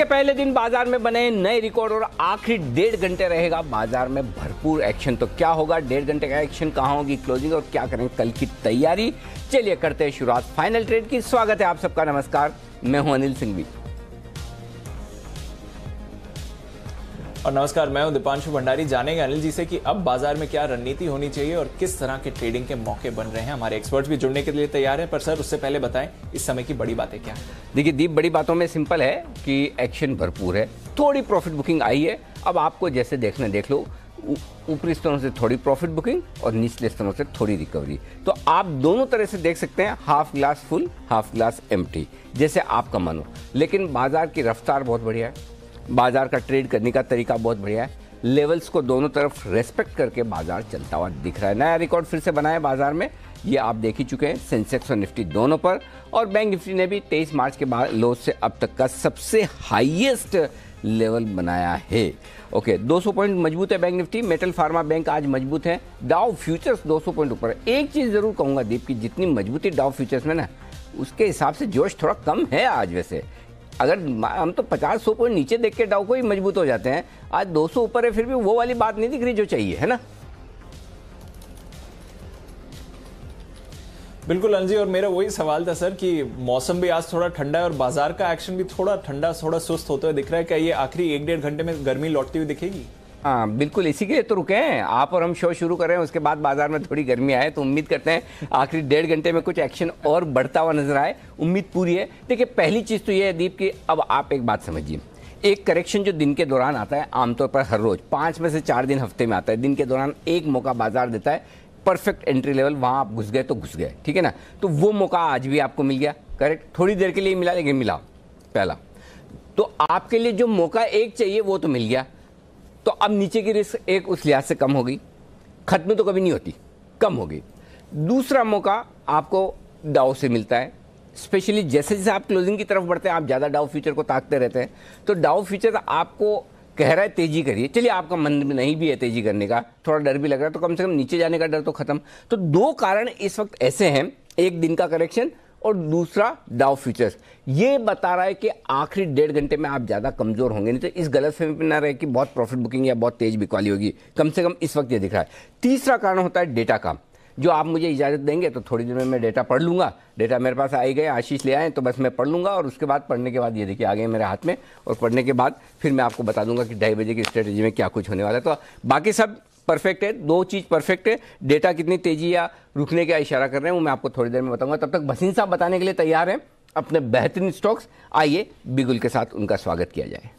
के पहले दिन बाजार में बने नए रिकॉर्ड और आखिरी 1.5 घंटे रहेगा बाजार में भरपूर एक्शन। तो क्या होगा 1.5 घंटे का एक्शन, कहां होगी क्लोजिंग और क्या करेंगे कल की तैयारी, चलिए करते हैं शुरुआत फाइनल ट्रेड की। स्वागत है आप सबका, नमस्कार, मैं हूं अनिल सिंघवी। और नमस्कार, मैं हूं दीपांशु भंडारी। जानेंगे अनिल जी से कि अब बाजार में क्या रणनीति होनी चाहिए और किस तरह के ट्रेडिंग के मौके बन रहे हैं। हमारे एक्सपर्ट्स भी जुड़ने के लिए तैयार हैं, पर सर उससे पहले बताएं इस समय की बड़ी बातें क्या है। देखिए दीप, बड़ी बातों में सिंपल है कि एक्शन भरपूर है, थोड़ी प्रॉफिट बुकिंग आई है। अब आपको जैसे देखना देख लो, ऊपरी स्तरों से थोड़ी प्रॉफिट बुकिंग और निचले स्तरों से थोड़ी रिकवरी। तो आप दोनों तरह से देख सकते हैं, half glass full, half glass empty, जैसे आपका मन हो। लेकिन बाजार की रफ्तार बहुत बढ़िया है, बाजार का ट्रेड करने का तरीका बहुत बढ़िया है। लेवल्स को दोनों तरफ रेस्पेक्ट करके बाजार चलता हुआ दिख रहा है। नया रिकॉर्ड फिर से बना है बाजार में, ये आप देख ही चुके हैं, सेंसेक्स और निफ्टी दोनों पर। और बैंक निफ्टी ने भी 23 मार्च के बाद लो से अब तक का सबसे हाईएस्ट लेवल बनाया है। ओके, 200 पॉइंट मजबूत है bank Nifty. Metal pharma bank आज मजबूत है। डाउ फ्यूचर्स 200 पॉइंट ऊपर। एक चीज़ जरूर कहूँगा दीप की, जितनी मजबूती डाउ फ्यूचर्स में ना, उसके हिसाब से जोश थोड़ा कम है आज। वैसे अगर हम तो 50-100 पॉइंट नीचे देख के डाउ को ही मजबूत हो जाते हैं, आज 200 ऊपर है, फिर भी वो वाली बात नहीं दिख रही जो चाहिए, है ना। बिल्कुल अनिल जी, और मेरा वही सवाल था सर कि मौसम भी आज थोड़ा ठंडा है और बाजार का एक्शन भी थोड़ा ठंडा, थोड़ा सुस्त होते हुए दिख रहा है। क्या ये आखिरी 1-1.5 घंटे में गर्मी लौटती हुई दिखेगी? हाँ बिल्कुल, इसी के लिए तो रुके हैं। आप और हम शो शुरू कर रहे हैं, उसके बाद बाजार में थोड़ी गर्मी आए, तो उम्मीद करते हैं आखिरी 1.5 घंटे में कुछ एक्शन और बढ़ता हुआ नजर आए। उम्मीद पूरी है। देखिए पहली चीज़ तो ये है दीप कि अब आप एक बात समझिए, एक करेक्शन जो दिन के दौरान आता है, आमतौर पर हर रोज 5 में से 4 दिन हफ्ते में आता है। दिन के दौरान एक मौका बाजार देता है, परफेक्ट एंट्री लेवल, वहाँ आप घुस गए तो घुस गए, ठीक है ना। तो वो मौका आज भी आपको मिल गया, करेक्ट, थोड़ी देर के लिए मिला लेकिन मिला। पहला तो आपके लिए जो मौका एक चाहिए वो तो मिल गया, तो अब नीचे की रिस्क एक उस लिहाज से कम हो गई, खत्म तो कभी नहीं होती, कम हो गई। दूसरा मौका आपको डाउ से मिलता है, स्पेशली जैसे जैसे आप क्लोजिंग की तरफ बढ़ते हैं, आप ज़्यादा डाउ फ्यूचर को ताकते रहते हैं, तो डाउ फ्यूचर आपको कह रहा है तेजी करिए। चलिए आपका मन नहीं भी है तेजी करने का, थोड़ा डर भी लग रहा है, तो कम से कम नीचे जाने का डर तो खत्म। तो दो कारण इस वक्त ऐसे हैं, एक दिन का करेक्शन और दूसरा डाउ फ्यूचर्स। ये बता रहा है कि आखिरी 1.5 घंटे में आप ज़्यादा कमज़ोर होंगे, नहीं तो इस गलतफहमी में ना रहे कि बहुत प्रॉफिट बुकिंग या बहुत तेज बिकवाली होगी। कम से कम इस वक्त ये दिख रहा है। तीसरा कारण होता है डेटा का, जो आप मुझे इजाज़त देंगे तो थोड़ी देर में मैं डेटा पढ़ लूँगा। डेटा मेरे पास आ ही गए, आशीष ले आए, तो बस मैं पढ़ लूँगा और उसके बाद पढ़ने के बाद ये देखिए आ गए मेरे हाथ में, और पढ़ने के बाद फिर मैं आपको बता दूंगा कि 2:30 बजे की स्ट्रेटेजी में क्या कुछ होने वाला है। तो बाकी सब परफेक्ट है, दो चीज़ परफेक्ट है। डेटा कितनी तेजी या रुकने का इशारा कर रहे हैं वो मैं आपको थोड़ी देर में बताऊंगा। तब तक भसीन साहब बताने के लिए तैयार हैं अपने बेहतरीन स्टॉक्स। आइए बिगुल के साथ उनका स्वागत किया जाए।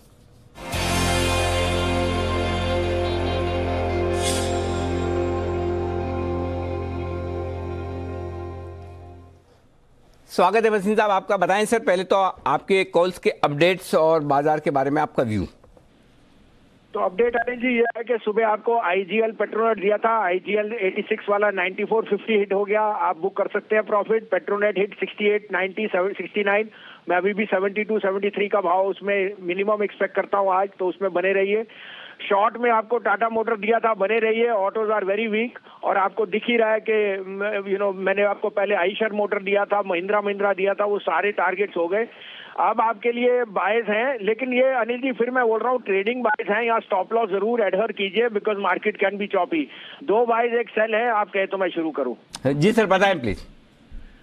स्वागत है भसीन साहब आपका। बताएं सर, पहले तो आपके कॉल्स के अपडेट्स और बाजार के बारे में आपका व्यू। तो अपडेट अनिल जी ये है कि सुबह आपको आईजीएल पेट्रोनेट दिया था, आईजीएल 86 वाला 94.50 हिट हो गया, आप बुक कर सकते हैं प्रॉफिट। Petronet hit 68, 90, 69। मैं अभी भी 72, 73 का भाव उसमें मिनिमम एक्सपेक्ट करता हूँ आज, तो उसमें बने रहिए। शॉर्ट में आपको टाटा मोटर दिया था, बने रहिए। ऑटोज आर वेरी वीक, और आपको दिख ही रहा है कि मैंने आपको पहले आइशर मोटर दिया था, महिंद्रा दिया था, वो सारे टारगेट्स हो गए। अब आपके लिए बायस हैं, लेकिन ये अनिल जी फिर मैं बोल रहा हूँ ट्रेडिंग बायस हैं, यहाँ स्टॉप लॉस जरूर एडहर कीजिए, because market can be choppy. 2 buys 1 sell है, आप कहे तो मैं शुरू करूँ? जी सर बताएं प्लीज।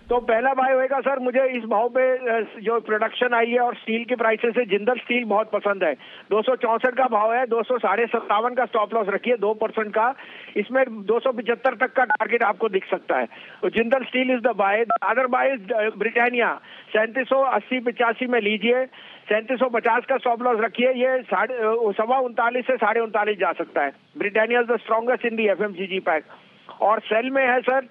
तो पहला बाय होएगा सर, मुझे इस भाव पे जो प्रोडक्शन आई है और स्टील के प्राइसेस से जिंदल स्टील बहुत पसंद है। 264 का भाव है, 257.5 का स्टॉप लॉस रखिए, 2% का। इसमें 275 तक का टारगेट आपको दिख सकता है। तो Jindal steel is the buy. Other buy Britannia 3780-85 में लीजिए, 3750 का स्टॉप लॉस रखिए। ये 39.25 से 39.5 जा सकता है। Britannia is the strongest in the FMCG pack. और सेल में है सर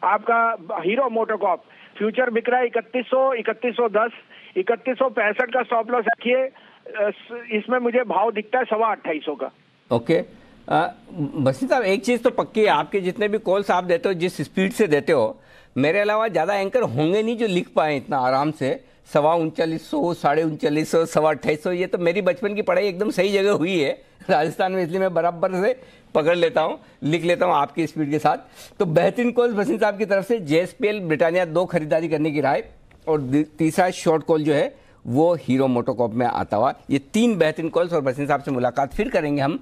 आपका हीरो मोटोकॉर्प, फ्यूचर बिक रहा है 3100, 3110, 3165 का स्टॉप लॉस रखिए। इसमें मुझे भाव दिखता है 28.25 का। ओके भसीन साहब, एक चीज तो पक्की है, आपके जितने भी कॉल्स आप देते हो, जिस स्पीड से देते हो, मेरे अलावा ज्यादा एंकर होंगे नहीं जो लिख पाए इतना आराम से। 39.25, 39.5, 28.25, ये तो मेरी बचपन की पढ़ाई एकदम सही जगह हुई है राजस्थान में, इसलिए मैं बराबर से पकड़ लेता हूँ, लिख लेता हूँ आपकी स्पीड के साथ। तो बेहतरीन कॉल भसीन साहब की तरफ से। जेएसपीएल ब्रिटानिया 2 खरीदारी करने की राय, और तीसरा शॉर्ट कॉल जो है वो हीरो मोटोकॉर्प में आता हुआ। ये 3 बेहतरीन कॉल्स और भसीन साहब से मुलाकात फिर करेंगे हम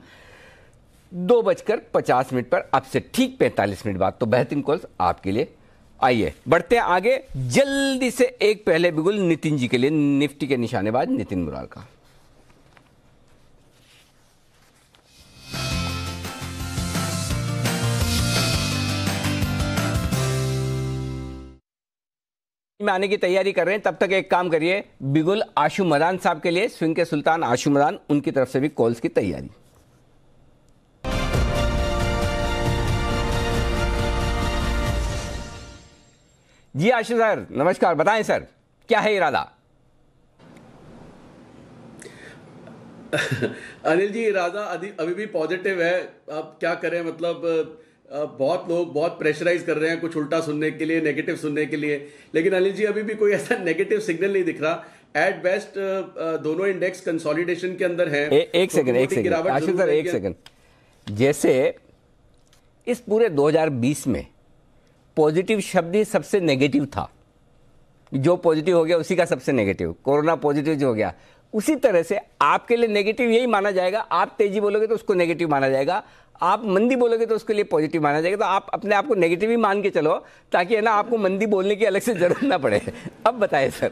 2:50 पर, अब से ठीक 45 मिनट बाद। तो बेहतरीन कॉल्स आपके लिए। आइए बढ़ते हैं आगे, जल्दी से एक पहले बिगुल नितिन जी के लिए, निफ्टी के निशानेबाज नितिन मुरार का। में आने की तैयारी कर रहे हैं, तब तक एक काम करिए, बिगुल आशु मदान साहब के लिए, स्विंग के सुल्तान आशु मदान, उनकी तरफ से भी कॉल्स की तैयारी। जी आशु सर नमस्कार, बताएं सर क्या है इरादा? अनिल जी इरादा अभी भी पॉजिटिव है। अब क्या करें, मतलब बहुत लोग बहुत प्रेशराइज कर रहे हैं कुछ उल्टा सुनने के लिए, नेगेटिव सुनने के लिए, लेकिन अनिल जी अभी भी कोई ऐसा नेगेटिव सिग्नल नहीं दिख रहा। एट बेस्ट दोनों इंडेक्स कंसोलिडेशन के अंदर हैं। एक सेकंड आशु सर, एक सेकंड। जैसे इस पूरे 2020 में पॉजिटिव शब्द ही सबसे नेगेटिव था, जो पॉजिटिव हो गया उसी का सबसे नेगेटिव, कोरोना पॉजिटिव जो हो गया, उसी तरह से आपके लिए नेगेटिव यही माना जाएगा। आप तेजी बोलोगे तो उसको नेगेटिव माना जाएगा, आप मंदी बोलोगे तो उसके लिए पॉजिटिव माना जाएगा। तो आप अपने आप को नेगेटिव ही मान के चलो, ताकि है ना आपको मंदी बोलने की अलग से जरूरत ना पड़े। अब बताएं सर।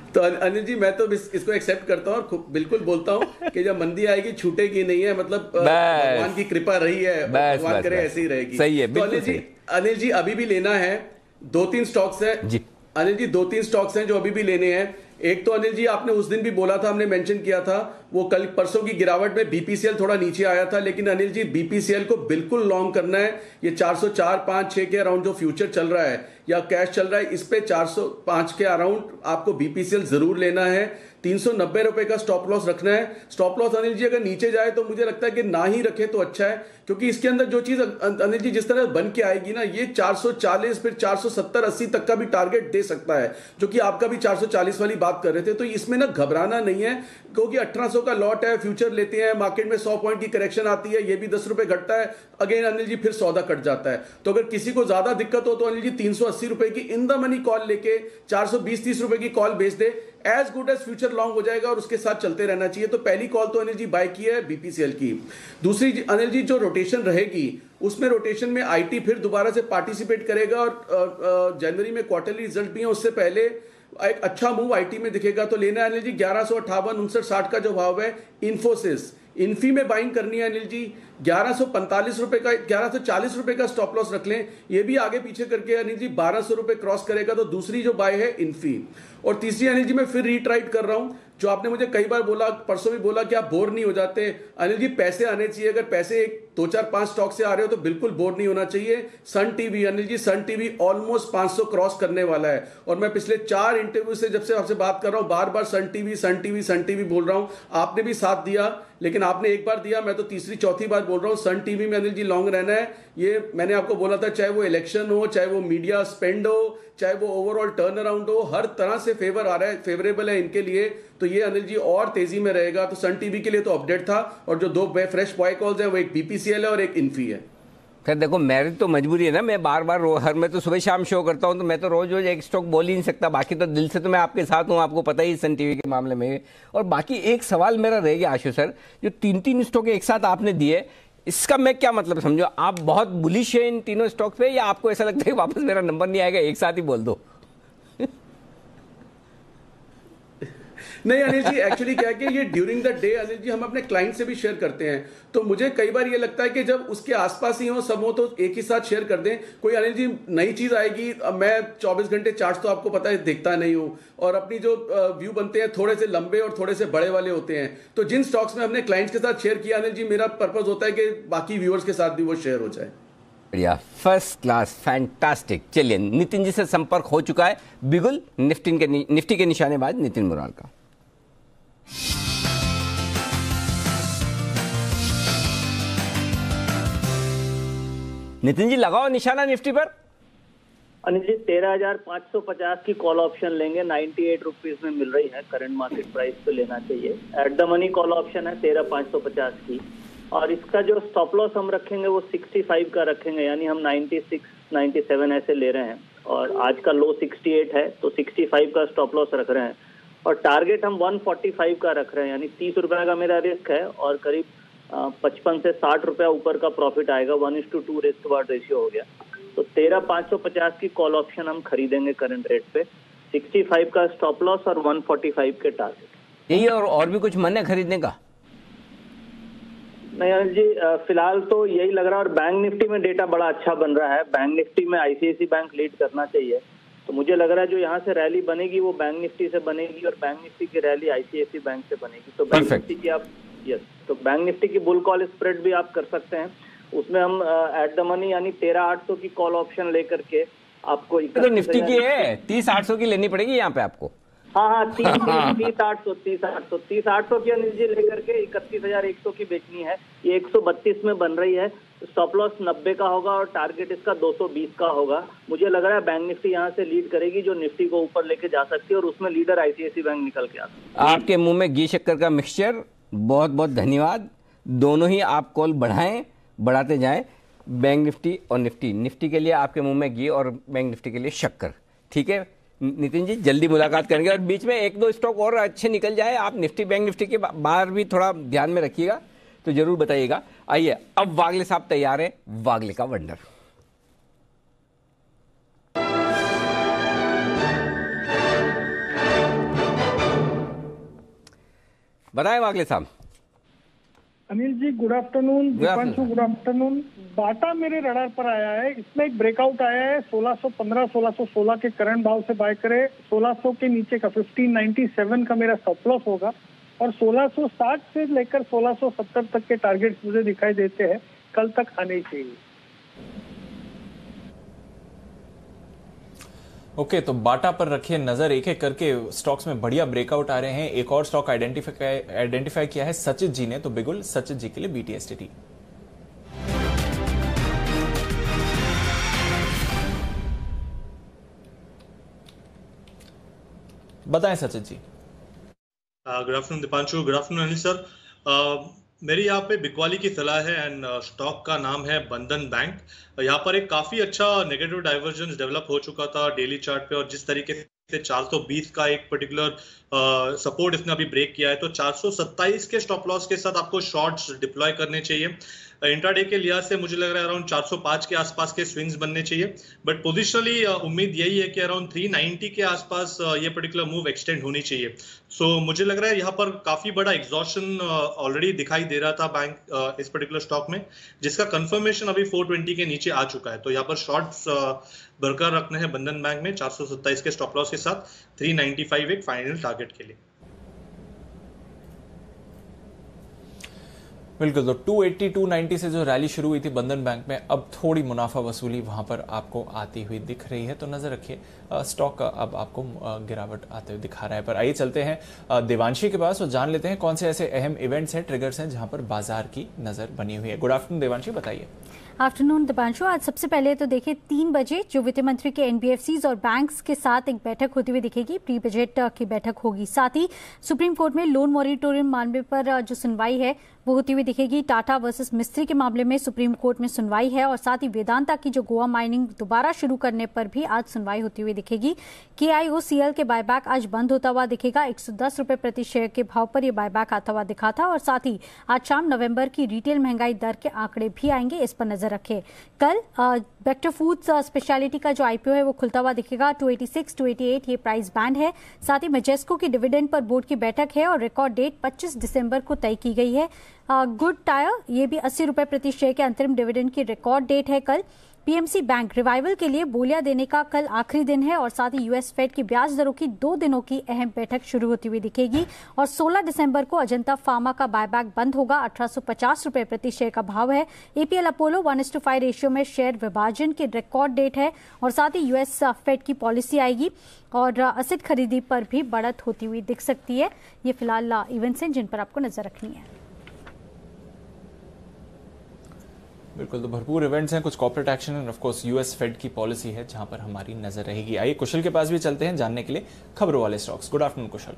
तो अनिल जी मैं तो इसको एक्सेप्ट करता हूँ और बिल्कुल बोलता हूँ कि जब मंदी आएगी छूटेगी नहीं है, मतलब भगवान की कृपा रही है, भगवान करे ऐसे ही रहेगी। सही है, तो अनिल जी अभी भी लेना है 2-3 स्टॉक्स है जी। अनिल जी 2-3 स्टॉक्स हैं जो अभी भी लेने हैं। एक तो अनिल जी आपने उस दिन भी बोला था, हमने मेंशन किया था, वो कल परसों की गिरावट में बीपीसीएल थोड़ा नीचे आया था, लेकिन अनिल जी बीपीसीएल को बिल्कुल लॉन्ग करना है। ये 404, 5, 6 के अराउंड जो फ्यूचर चल रहा है या कैश चल रहा है, इस पे 405 के अराउंड आपको बीपीसीएल जरूर लेना है। 390 रुपए का स्टॉप लॉस रखना है। स्टॉप लॉस अनिल जी अगर नीचे जाए तो मुझे लगता है कि ना ही रखे तो अच्छा है, क्योंकि इसके अंदर जो चीज अनिल जी जिस तरह बन के आएगी ना, ये 440 फिर 470-80 तक का भी टारगेट दे सकता है, जो कि आपका भी 440 वाली बात कर रहे थे। तो इसमें ना घबराना नहीं है, क्योंकि 1800 का लॉट है, फ्यूचर लेते हैं, मार्केट में 100 पॉइंट की करेक्शन आती है, ये भी 10 रुपए घटता है, अगेन अनिल जी फिर सौदा कट जाता है। तो अगर किसी को ज्यादा दिक्कत हो तो अनिल जी 380 रुपए की इन द मनी कॉल लेके 420-30 रुपए की कॉल बेच दे, as good as future long हो जाएगा और उसके साथ चलते रहना चाहिए। तो पहली कॉल तो अनिल जी बाय की है बीपीसीएल की। दूसरी अनिल जी जो रोटेशन रहेगी, उसमें रोटेशन में आईटी फिर दोबारा से पार्टिसिपेट करेगा और जनवरी में क्वार्टरली रिजल्ट भी है, उससे पहले एक अच्छा मूव आईटी में दिखेगा। तो लेना है अनिल जी 1158-59-60 का जो भाव है इन्फोसिस, इन्फी में बाइंग करनी है अनिल जी। 1145 रुपए का, 1140 रुपए का स्टॉप लॉस रख लें, ये भी आगे पीछे करके अनिल जी 1200 रुपए क्रॉस करेगा। तो दूसरी जो बाय है इन्फी। और तीसरी अनिल जी मैं फिर रीट्राइट कर रहा हूं, जो आपने मुझे कई बार बोला, परसों भी बोला कि आप बोर नहीं हो जाते। अनिल जी पैसे आने चाहिए, अगर पैसे 2-4-5 स्टॉक से आ रहे हो तो बिल्कुल बोर नहीं होना चाहिए। Sun TV Anil ji, Sun TV almost 500 cross करने वाला है, और मैं पिछले 4 इंटरव्यू से जब से आपसे बात कर रहा हूं, बार बार सन टीवी बोल रहा हूं। आपने भी साथ दिया, लेकिन आपने एक बार दिया, मैं तो तीसरी चौथी बार बोल रहा हूं, सन टीवी में अनिल जी लॉन्ग रहना है। ये मैंने आपको बोला था, चाहे वो इलेक्शन हो, चाहे वो मीडिया स्पेंड हो, चाहे वो ओवरऑल टर्न अराउंड हो, हर तरह से फेवर आ रहा है, फेवरेबल है इनके लिए। तो ये अनिल जी और तेजी में रहेगा। तो सन टीवी के लिए तो अपडेट था, और जो 2 फ्रेश बॉय कॉल्स हैं वो एक बीपीसीएल है और एक इन्फी है। खैर देखो, मेरी तो मजबूरी है ना, मैं बार बार हर मैं तो सुबह शाम शो करता हूं, तो मैं तो रोज रोज एक स्टॉक बोल ही नहीं सकता। बाकी तो दिल से तो मैं आपके साथ हूं, आपको पता ही सन टीवी के मामले में। और बाकी एक सवाल मेरा रह गया आशु सर, जो 3-3 स्टॉक एक साथ आपने दिए, इसका मैं क्या मतलब समझो? आप बहुत बुलिश है इन तीनों स्टॉक पे, या आपको ऐसा लगता है कि वापस मेरा नंबर नहीं आएगा, एक साथ ही बोल दो? नहीं अनिल जी, एक्चुअली क्या है कि ये during the day Anil ji हम अपने क्लाइंट से भी शेयर करते हैं, तो मुझे कई बार ये लगता है कि जब उसके आसपास ही हो, सब हो, तो एक ही साथ शेयर कर दें। कोई अनिल जी नई चीज आएगी, अब मैं 24 घंटे चार्ट्स तो आपको पता है देखता नहीं हूं, और अपनी जो व्यू बनते हैं थोड़े से लंबे और थोड़े से बड़े वाले होते हैं। तो जिन स्टॉक्स में हमने क्लाइंट्स के साथ शेयर किया अनिल जी, मेरा पर्पज होता है कि बाकी व्यूअर्स के साथ भी वो शेयर हो जाए। बढ़िया, फर्स्ट क्लास, फैंटास्टिक। चलिए, नितिन जी से संपर्क हो चुका है, बिगुल निफ्टी के निशानेबाज नितिन मुरार का। नितिन जी लगाओ निशाना निफ्टी पर। अनिल जी 13,550 की कॉल ऑप्शन लेंगे, 98 रुपीज में मिल रही है, करंट मार्केट प्राइस पे लेना चाहिए। At the money call option है 13,550 की, और इसका जो स्टॉप लॉस हम रखेंगे वो 65 का रखेंगे, यानी हम 96, 97 ऐसे ले रहे हैं। और आज का लो 68 है, तो 65 का स्टॉप लॉस रख रहे हैं और टारगेट हम 145 का रख रहे हैं, यानी 30 रुपए का मेरा रिस्क है और करीब 55 से 60 रुपया ऊपर का प्रॉफिट आएगा। 1:2 रिस्क टू रेशियो हो गया, तो 13,550 की कॉल ऑप्शन हम खरीदेंगे करंट रेट पे, 65 का स्टॉप लॉस और 145 के टारगेट। यही और भी कुछ मन है खरीदने का? नहीं अनिल जी, फिलहाल तो यही लग रहा है और बैंक निफ्टी में डेटा बड़ा अच्छा बन रहा है। बैंक निफ्टी में आईसीआईसी बैंक लीड करना चाहिए, तो मुझे लग रहा है जो यहाँ से रैली बनेगी वो बैंक निफ्टी से बनेगी और बैंक निफ्टी की रैली आईसीआईसी बैंक से बनेगी। तो बैंक निफ्टी की आप तो बैंक निफ्टी की बुल कॉल स्प्रेड भी आप कर सकते हैं, उसमें हम एट द मनी यानी 13,800 की कॉल ऑप्शन लेकर के आपको तो निफ्टी की है 30,800 की लेनी पड़ेगी यहाँ पे आपको। हाँ 30,800 की अनिल जी लेकर के 31,100 की बेचनी है। ये 132 में बन रही है, स्टॉप लॉस 90 का होगा और टारगेट इसका 220 का होगा। मुझे लग रहा है बैंक निफ्टी यहाँ से लीड करेगी, जो निफ्टी को ऊपर लेके जा सकती है और उसमें लीडर आईसीआईसी बैंक निकल के आता है। आपके मुंह में घी शक्कर का मिक्सचर, बहुत बहुत धन्यवाद। दोनों ही आप कॉल बढ़ाते जाएं, बैंक निफ्टी और निफ्टी के लिए आपके मुंह में घी और बैंक निफ्टी के लिए शक्कर। ठीक है नितिन जी, जल्दी मुलाकात करेंगे और बीच में 1-2 स्टॉक और अच्छे निकल जाए, आप निफ्टी बैंक निफ्टी के बाहर भी थोड़ा ध्यान में रखिएगा तो जरूर बताइएगा। आइए अब वागले साहब तैयार हैं, वागले का वंडर। बताएं वागले साहब। Anil ji good afternoon, Deepanshu good afternoon. Bata मेरे रडार पर आया है, इसमें एक ब्रेकआउट आया है 1615 1616 के करंट भाव से बाय करे, 1600 के नीचे का 1597 का मेरा स्टॉप लॉस होगा और 1660 से लेकर 1670 तक के टारगेट्स मुझे दिखाई देते हैं, कल तक आने चाहिए। ओके, तो बाटा पर रखिए नजर, एक एक करके स्टॉक्स में बढ़िया ब्रेकआउट आ रहे हैं। एक और स्टॉक आइडेंटिफाई किया है सचित जी ने, तो बिगुल सचित जी के लिए बीटीएसटी। बताएं Sachit ji. Good afternoon Deepanshu, good afternoon Anil sir. मेरी यहाँ पे बिकवाली की सलाह है एंड स्टॉक का नाम है बंधन बैंक। यहाँ पर एक काफी अच्छा नेगेटिव डाइवर्जेंस डेवलप हो चुका था डेली चार्ट पे और जिस तरीके से 420 का एक पर्टिकुलर सपोर्ट इसने अभी ब्रेक किया है, तो 427 के स्टॉप लॉस के साथ आपको शॉर्ट्स डिप्लॉय करने चाहिए। इंट्राडे के लिहाज से मुझे लग रहा है अराउंड 405 के आसपास के स्विंग्स बनने चाहिए, बट पोजिशनली उम्मीद यही है कि अराउंड 390 के आसपास ये पर्टिकुलर मूव एक्सटेंड होनी चाहिए। सो मुझे लग रहा है यहाँ पर काफी बड़ा एग्जॉशन ऑलरेडी दिखाई दे रहा था बैंक इस पर्टिकुलर स्टॉक में, जिसका कंफर्मेशन अभी 420 के नीचे आ चुका है। तो यहाँ पर शॉर्ट्स बरकरार रखने हैं बंधन बैंक में 427 के स्टॉप लॉस के साथ, 395 एक फाइनल टारगेट के लिए। बिल्कुल, तो 280 290 से जो रैली शुरू हुई थी बंधन बैंक में, अब थोड़ी मुनाफा वसूली वहां पर आपको आती हुई दिख रही है, तो नजर रखिए स्टॉक अब आपको गिरावट आते हुए दिखा रहा है। पर आइए चलते हैं देवांशी के पास और जान लेते हैं कौन से ऐसे अहम इवेंट्स हैं, ट्रिगर्स हैं जहां पर बाजार की नजर बनी हुई है। गुड आफ्टरनून देवांशी, बताइए। आफ्टरनून दीपांशु, आज सबसे पहले तो देखिए 3 बजे जो वित्त मंत्री के एनबीएफसीज और बैंक्स के साथ एक बैठक होती हुई दिखेगी, प्री बजट की बैठक होगी। साथ ही सुप्रीम कोर्ट में लोन मॉरिटोरियम मामले पर जो सुनवाई है वो होती हुई दिखेगी। टाटा वर्सेस मिस्त्री के मामले में सुप्रीम कोर्ट में सुनवाई है और साथ ही वेदांता की जो गोवा माइनिंग दोबारा शुरू करने पर भी आज सुनवाई होती हुई दिखेगी। केआईओसीएल के बायबैक आज बंद होता हुआ दिखेगा, 110 रुपए प्रति शेयर के भाव पर यह बायबैक आता हुआ दिखा था और साथ ही आज शाम नवंबर की रिटेल महंगाई दर के आंकड़े भी आएंगे, इस पर नजर रखें। कल वेक्टर फूड्स स्पेशलिटी का जो आईपीओ है वो खुलता हुआ दिखेगा, 286 288 ये प्राइस बैंड है। साथ ही मेजेस्को की डिविडेंड पर बोर्ड की बैठक है और रिकॉर्ड डेट 25 दिसंबर को तय की गई है। गुड टायर ये भी 80 रुपए प्रति शेयर के अंतरिम डिविडेंड की रिकॉर्ड डेट है कल। पीएमसी बैंक रिवाइवल के लिए बोलियां देने का कल आखिरी दिन है और साथ ही यूएस फेड की ब्याज दरों की 2 दिनों की अहम बैठक शुरू होती हुई दिखेगी और 16 दिसंबर को अजंता फार्मा का बायबैक बंद होगा, 1850 रुपए प्रति शेयर का भाव है। एपीएल अपोलो 1:5 रेशियो में शेयर विभाजन की रिकॉर्ड डेट है और साथ ही यूएस फेड की पॉलिसी आएगी और एसेट खरीदी पर भी बढ़त होती हुई दिख सकती है। ये फिलहाल इवेंट्स हैं जिन पर आपको नजर रखनी है। बिल्कुल, तो भरपूर इवेंट्स हैं, कुछ corporate action end of course US Fed की पॉलिसी है जहां पर हमारी नजर रहेगी। आइए कुशल के पास भी चलते हैं जानने के लिए खबरों वाले stocks. Good afternoon Kushal.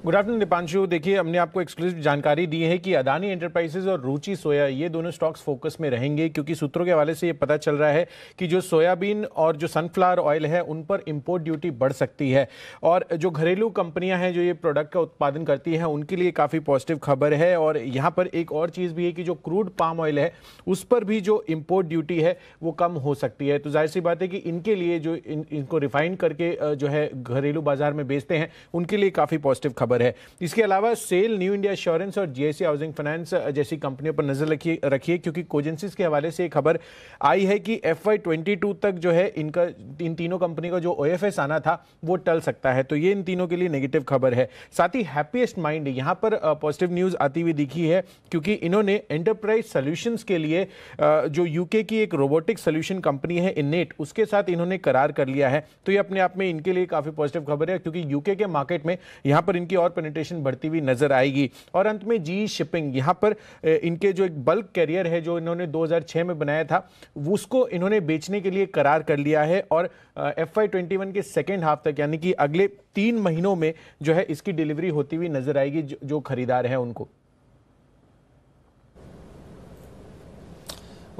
Good afternoon Deepanshu. देखिए, हमने आपको एक्सक्लूसिव जानकारी दी है कि अदानी एंटरप्राइजेज और रुचि सोया ये दोनों स्टॉक्स फोकस में रहेंगे, क्योंकि सूत्रों के हवाले से ये पता चल रहा है कि जो सोयाबीन और जो सनफ्लावर ऑयल है उन पर इंपोर्ट ड्यूटी बढ़ सकती है, और जो घरेलू कंपनियां हैं जो ये प्रोडक्ट का उत्पादन करती हैं उनके लिए काफ़ी पॉजिटिव खबर है। और यहाँ पर एक और चीज़ भी है कि जो क्रूड पाम ऑयल है उस पर भी जो इम्पोर्ट ड्यूटी है वो कम हो सकती है। तो जाहिर सी बात है कि इनके लिए जो इनको रिफाइन करके जो है घरेलू बाजार में बेचते हैं उनके लिए काफ़ी पॉजिटिव खबर है। इसके अलावा सेल, न्यू इंडिया एश्योरेंस और जीएससी हाउसिंग फाइनेंस जैसी कंपनियों पर नजर रखिए, क्योंकि कोजेंसिस के हवाले से एक खबर आई है कि FY22 तक जो है इन तीनों कंपनी का जो OFS आना था वो टल सकता है। तो ये इन तीनों के लिए नेगेटिव खबर है। साथ ही हैप्पीएस्ट माइंड यहाँ पर पॉजिटिव न्यूज आती हुई दिखी है, क्योंकि इन्होंने एंटरप्राइज सॉल्यूशंस के लिए जो यूके की एक रोबोटिक सोल्यूशन कंपनी है इनेट, उसके साथ इन्होंने करार कर लिया है। तो ये अपने आप में इनके लिए काफी पॉजिटिव खबर है, क्योंकि यूके के मार्केट में यहाँ पर इनकी और पेनिट्रेशन बढ़ती हुई नजर आएगी। और अंत में जी शिपिंग, यहाँ पर इनके जो एक बल्क कैरियर है जो इन्होंने 2006 में बनाया था उसको इन्होंने बेचने के लिए करार कर लिया है, और FY21 के सेकेंड हाफ तक यानी कि अगले 3 महीनों में जो है इसकी डिलीवरी होती हुई नजर आएगी जो खरीदार हैं उनको।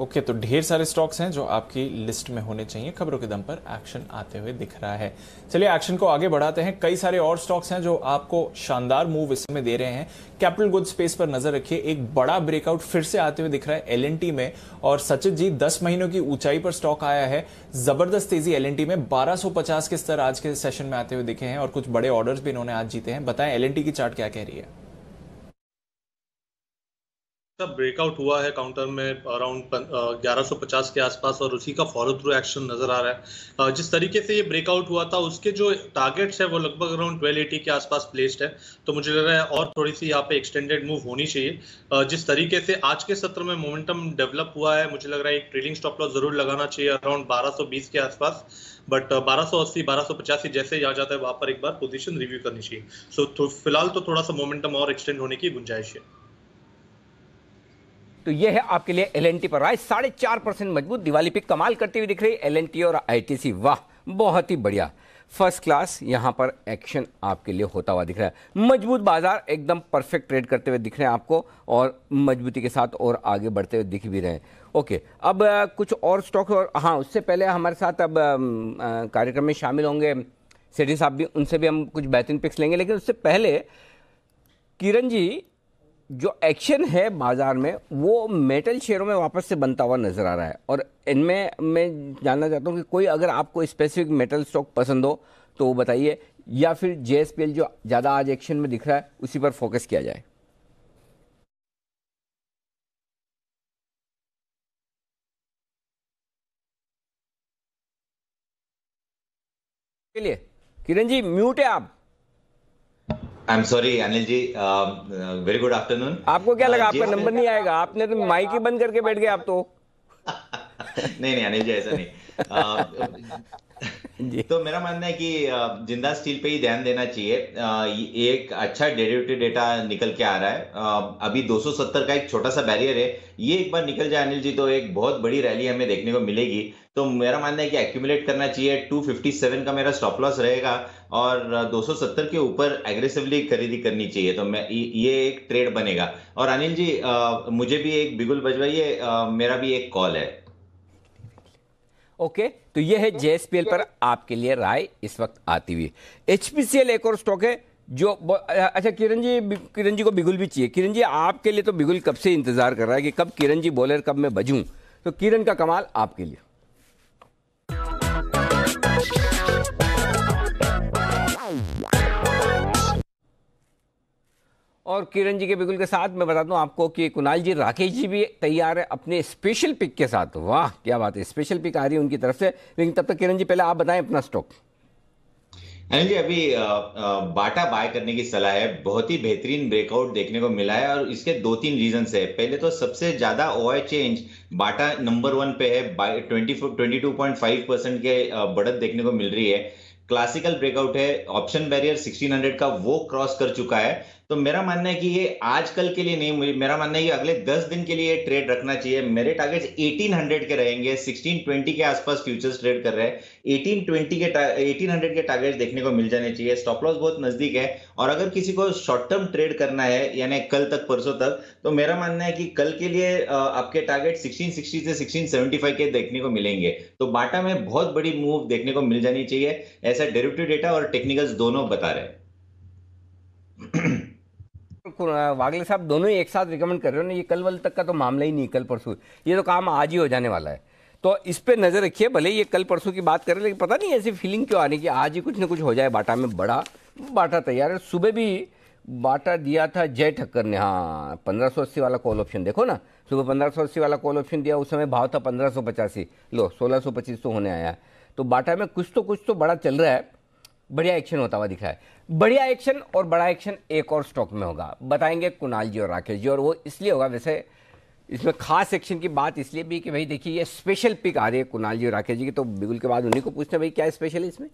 ओके, तो ढेर सारे स्टॉक्स हैं जो आपकी लिस्ट में होने चाहिए। खबरों के दम पर एक्शन आते हुए दिख रहा है। चलिए एक्शन को आगे बढ़ाते हैं। कई सारे और स्टॉक्स हैं जो आपको शानदार मूव इस समय दे रहे हैं। कैपिटल गुड्स स्पेस पर नजर रखिए, एक बड़ा ब्रेकआउट फिर से आते हुए दिख रहा है L&T में। और सचित जी, 10 महीनों की ऊंचाई पर स्टॉक आया है। जबरदस्त तेजी L&T में, 1250 के स्तर आज के सेशन में आते हुए दिखे हैं और कुछ बड़े ऑर्डर्स भी इन्होंने आज जीते हैं। बताएं L&T की चार्ट क्या कह रही है? ब्रेकआउट हुआ है काउंटर में अराउंड 1150 के आसपास, और उसी का फॉलो थ्रू एक्शन नजर आ रहा है। जिस तरीके से ये ब्रेकआउट हुआ था उसके जो टारगेट्स है वो लगभग अराउंड 1280 के आसपास प्लेस्ड है। तो मुझे लग रहा है और थोड़ी सी यहाँ पे एक्सटेंडेड मूव होनी चाहिए। जिस तरीके से आज के सत्र में मोमेंटम डेवलप हुआ है, मुझे लग रहा है एक ट्रेलिंग स्टॉप लॉस जरूर लगाना चाहिए अराउंड 1220 के आसपास, बट 1280 1285 जैसे ही आ जाता है वहां पर एक बार पोजीशन रिव्यू करनी चाहिए। सो फिलहाल तो थोड़ा सा मोमेंटम और एक्सटेंड होने की गुंजाइश है। तो ये है आपके लिए L&T पर राइज 4.5% मजबूत, दिवाली पे कमाल करती हुई दिख रही है L&T और ITC। वाह, बहुत ही बढ़िया, फर्स्ट क्लास यहां पर एक्शन आपके लिए होता हुआ दिख रहा है। मजबूत बाजार एकदम परफेक्ट ट्रेड करते हुए दिख रहे हैं आपको, और मजबूती के साथ और आगे बढ़ते हुए दिख भी रहे हैं। ओके, अब कुछ और स्टॉक, और हाँ, उससे पहले हमारे साथ अब कार्यक्रम में शामिल होंगे सेठी साहब भी, उनसे भी हम कुछ बेहतरीन पिक्स लेंगे। लेकिन उससे पहले किरण जी, जो एक्शन है बाजार में वो मेटल शेयरों में वापस से बनता हुआ नजर आ रहा है, और इनमें मैं जानना चाहता हूं कि कोई अगर आपको स्पेसिफिक मेटल स्टॉक पसंद हो तो वो बताइए, या फिर JSPL जो ज़्यादा आज एक्शन में दिख रहा है उसी पर फोकस किया जाए। के लिए किरण जी म्यूट है आप। I am sorry Anil ji, very good afternoon. आपको क्या लगा आपका नंबर नहीं आएगा? आपने तो माइक ही बंद करके बैठ गए आप तो। नहीं अनिल जी, ऐसा नहीं। तो मेरा मानना है कि जिंदा स्टील पे ही ध्यान देना चाहिए। एक अच्छा डेरिवेटिव डेटा निकल के आ रहा है। अभी 270 का एक छोटा सा बैरियर है, ये एक बार निकल जाए अनिल जी तो एक बहुत बड़ी रैली हमें देखने को मिलेगी। तो मेरा मानना है कि एक्यूमुलेट करना चाहिए। 257 का मेरा स्टॉप लॉस रहेगा, और 270 के ऊपर एग्रेसिवली खरीदी करनी चाहिए। तो मैं ये एक ट्रेड बनेगा। और अनिल जी, मुझे भी एक बिगुल बजवाइए, मेरा भी एक कॉल है। ओके, तो ये है JSPL पर आपके लिए राय इस वक्त आती हुई। HPCL एक और स्टॉक है जो अच्छा किरण जी को बिगुल भी चाहिए। किरण जी, आपके लिए तो बिगुल कब से इंतजार कर रहा है कि कब किरण जी बोले कब मैं बजूं। तो किरण का कमाल आपके लिए। और किरण जी के बिगुल के साथ मैं बता दूं आपको कि कुणाल जी, राकेश जी भी तैयार है अपने स्पेशल पिक के साथ। वाह क्या बात है, स्पेशल पिक आ रही है उनकी तरफ से। लेकिन तब तक किरण जी पहले आप बताएं अपना स्टॉक। अनिल जी, अभी बाटा बाय करने की सलाह है। बहुत ही बेहतरीन ब्रेकआउट देखने को मिला है, और इसके 2-3 रीजंस है। पहले तो सबसे ज्यादा OI चेंज बाटा नंबर 1 पे है, 22.5% के बढ़त देखने को मिल रही है। क्लासिकल ब्रेकआउट है, ऑप्शन बैरियर 1600 का वो क्रॉस कर चुका है। तो मेरा मानना है कि ये आजकल के लिए नहीं, मेरा मानना है कि अगले 10 दिन के लिए ट्रेड रखना चाहिए। मेरे टारगेट्स 1800 के रहेंगे, 1620 के आसपास फ्यूचर्स ट्रेड कर रहे हैं, 1800 के टारगेट्स देखने को मिल जाने चाहिए। स्टॉप लॉस बहुत नजदीक है, और अगर किसी को शॉर्ट टर्म ट्रेड करना है यानी कल तक परसों तक, तो मेरा मानना है कि कल के लिए आपके टारगेट 1660 से 1675 के देखने को मिलेंगे। तो बाटा में बहुत बड़ी मूव देखने को मिल जानी चाहिए, ऐसा डेरिवेटिव डेटा और टेक्निकल्स दोनों बता रहे हैं। वागले साहब दोनों ही एक साथ रिकमेंड कर रहे हो ना, ये कल वल तक का तो मामला ही नहीं, कल परसों ये तो काम आज ही हो जाने वाला है। तो इस पे नजर रखिए, भले ये कल परसों की बात करें, लेकिन पता नहीं ऐसी फीलिंग क्यों आ रही कि आज ही कुछ ना कुछ हो जाए बाटा में। बड़ा बाटा तैयार है। सुबह भी बाटा दिया था जय ठक्कर ने, हाँ 1580 वाला कॉल ऑप्शन देखो ना, सुबह 1580 वाला कॉल ऑप्शन दिया, उस समय भाव था 1585, लो 1625 तो होने आया। तो बाटा में कुछ तो बड़ा चल रहा है, बढ़िया एक्शन होता हुआ दिख रहा है। बढ़िया एक्शन और बड़ा एक्शन एक और स्टॉक में होगा, बताएंगे कुणाल जी और राकेश जी, और वो इसलिए होगा, वैसे इसमें खास एक्शन की बात इसलिए भी कि भाई देखिए ये स्पेशल पिक आ रही है कुणाल जी और राकेश जी की, तो बिगुल के बाद उन्हीं को पूछते हैं भाई क्या स्पेशल है इसमें।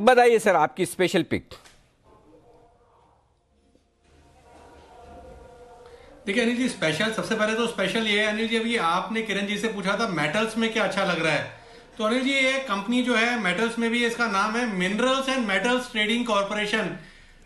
बताइए सर आपकी स्पेशल पिक। देखिए अनिल जी, स्पेशल सबसे पहले तो स्पेशल ये है अनिल जी, अभी आपने किरण जी से पूछा था मेटल्स में क्या अच्छा लग रहा है, तो अनिल जी ये कंपनी जो है मेटल्स में भी, इसका नाम है minerals and metals trading corporation.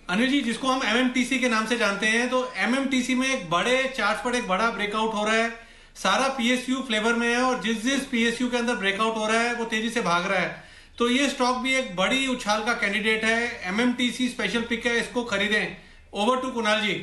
Anil ji जिसको हम एमएमटीसी के नाम से जानते हैं, तो एमएमटीसी में एक बड़े चार्ट पर एक बड़ा ब्रेकआउट हो रहा है, सारा पीएसयू फ्लेवर में है, और जिस पीएसयू के अंदर ब्रेकआउट हो रहा है वो तेजी से भाग रहा है। तो ये स्टॉक भी एक बड़ी उछाल का कैंडिडेट है, एमएमटीसी स्पेशल पिक है, इसको खरीदें। ओवर टू कुणाल जी।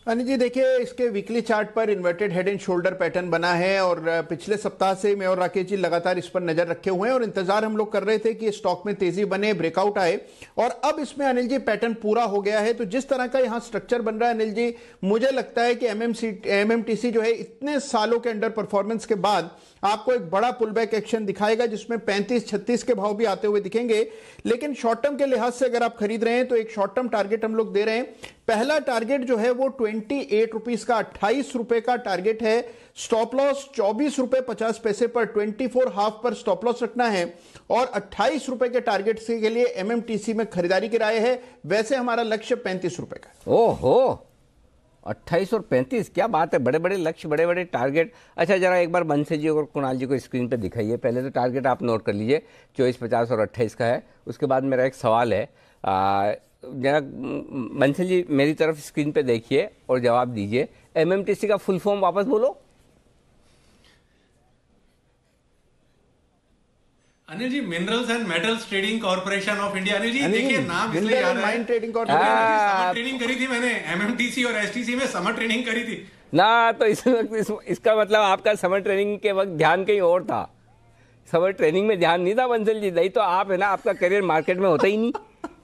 अनिल जी देखिए, इसके वीकली चार्ट पर inverted head and shoulder pattern बना है, और पिछले सप्ताह से मैं और राकेश जी लगातार इस पर नजर रखे हुए हैं, और इंतजार हम लोग कर रहे थे कि स्टॉक में तेजी बने, ब्रेकआउट आए, और अब इसमें अनिल जी पैटर्न पूरा हो गया है। तो जिस तरह का यहाँ स्ट्रक्चर बन रहा है अनिल जी, मुझे लगता है कि एमएमटीसी जो है इतने सालों के अंडर परफॉर्मेंस के बाद आपको एक बड़ा पुलबैक एक्शन दिखाएगा, जिसमें 35-36 के भाव भी आते हुए दिखेंगे। लेकिन शॉर्ट टर्म के लिहाज से अगर आप खरीद रहे हैं तो एक शॉर्ट टर्म टारगेट हम लोग दे रहे हैं। पहला टारगेट जो है वो 28 रुपीज का, 28 रुपए का टारगेट है। स्टॉप लॉस 24 रुपए 50 पैसे पर, 24 हाफ पर स्टॉप लॉस रखना है, और 28 रुपए के टारगेट के लिए एमएमटीसी में खरीदारी की राय है। वैसे हमारा लक्ष्य 35 रुपए का। ओहो 28 और 35, क्या बात है, बड़े बड़े लक्ष्य, बड़े बड़े टारगेट। अच्छा जरा एक बार बंसल जी और कुणाल जी को स्क्रीन पे दिखाइए। पहले तो टारगेट आप नोट कर लीजिए, 24, 50 और 28 का है। उसके बाद मेरा एक सवाल है, जरा बंसल जी मेरी तरफ स्क्रीन पे देखिए और जवाब दीजिए। एमएमटीसी का फुल फॉर्म वापस बोलो। Anil ji minerals and metals trading corporation of India. Anil ji देखिए नाम इसलिए याद है, ट्रेडिंग समर ट्रेनिंग करी थी मैंने, एमएमटीसी और एसटीसी में समर ट्रेनिंग करी थी ना। तो इस वक्त इसका मतलब आपका समर ट्रेनिंग के वक्त ध्यान कहीं और था, समर ट्रेनिंग में ध्यान नहीं था बंसल जी। नहीं तो आप है ना, आपका करियर मार्केट में होता ही नहीं,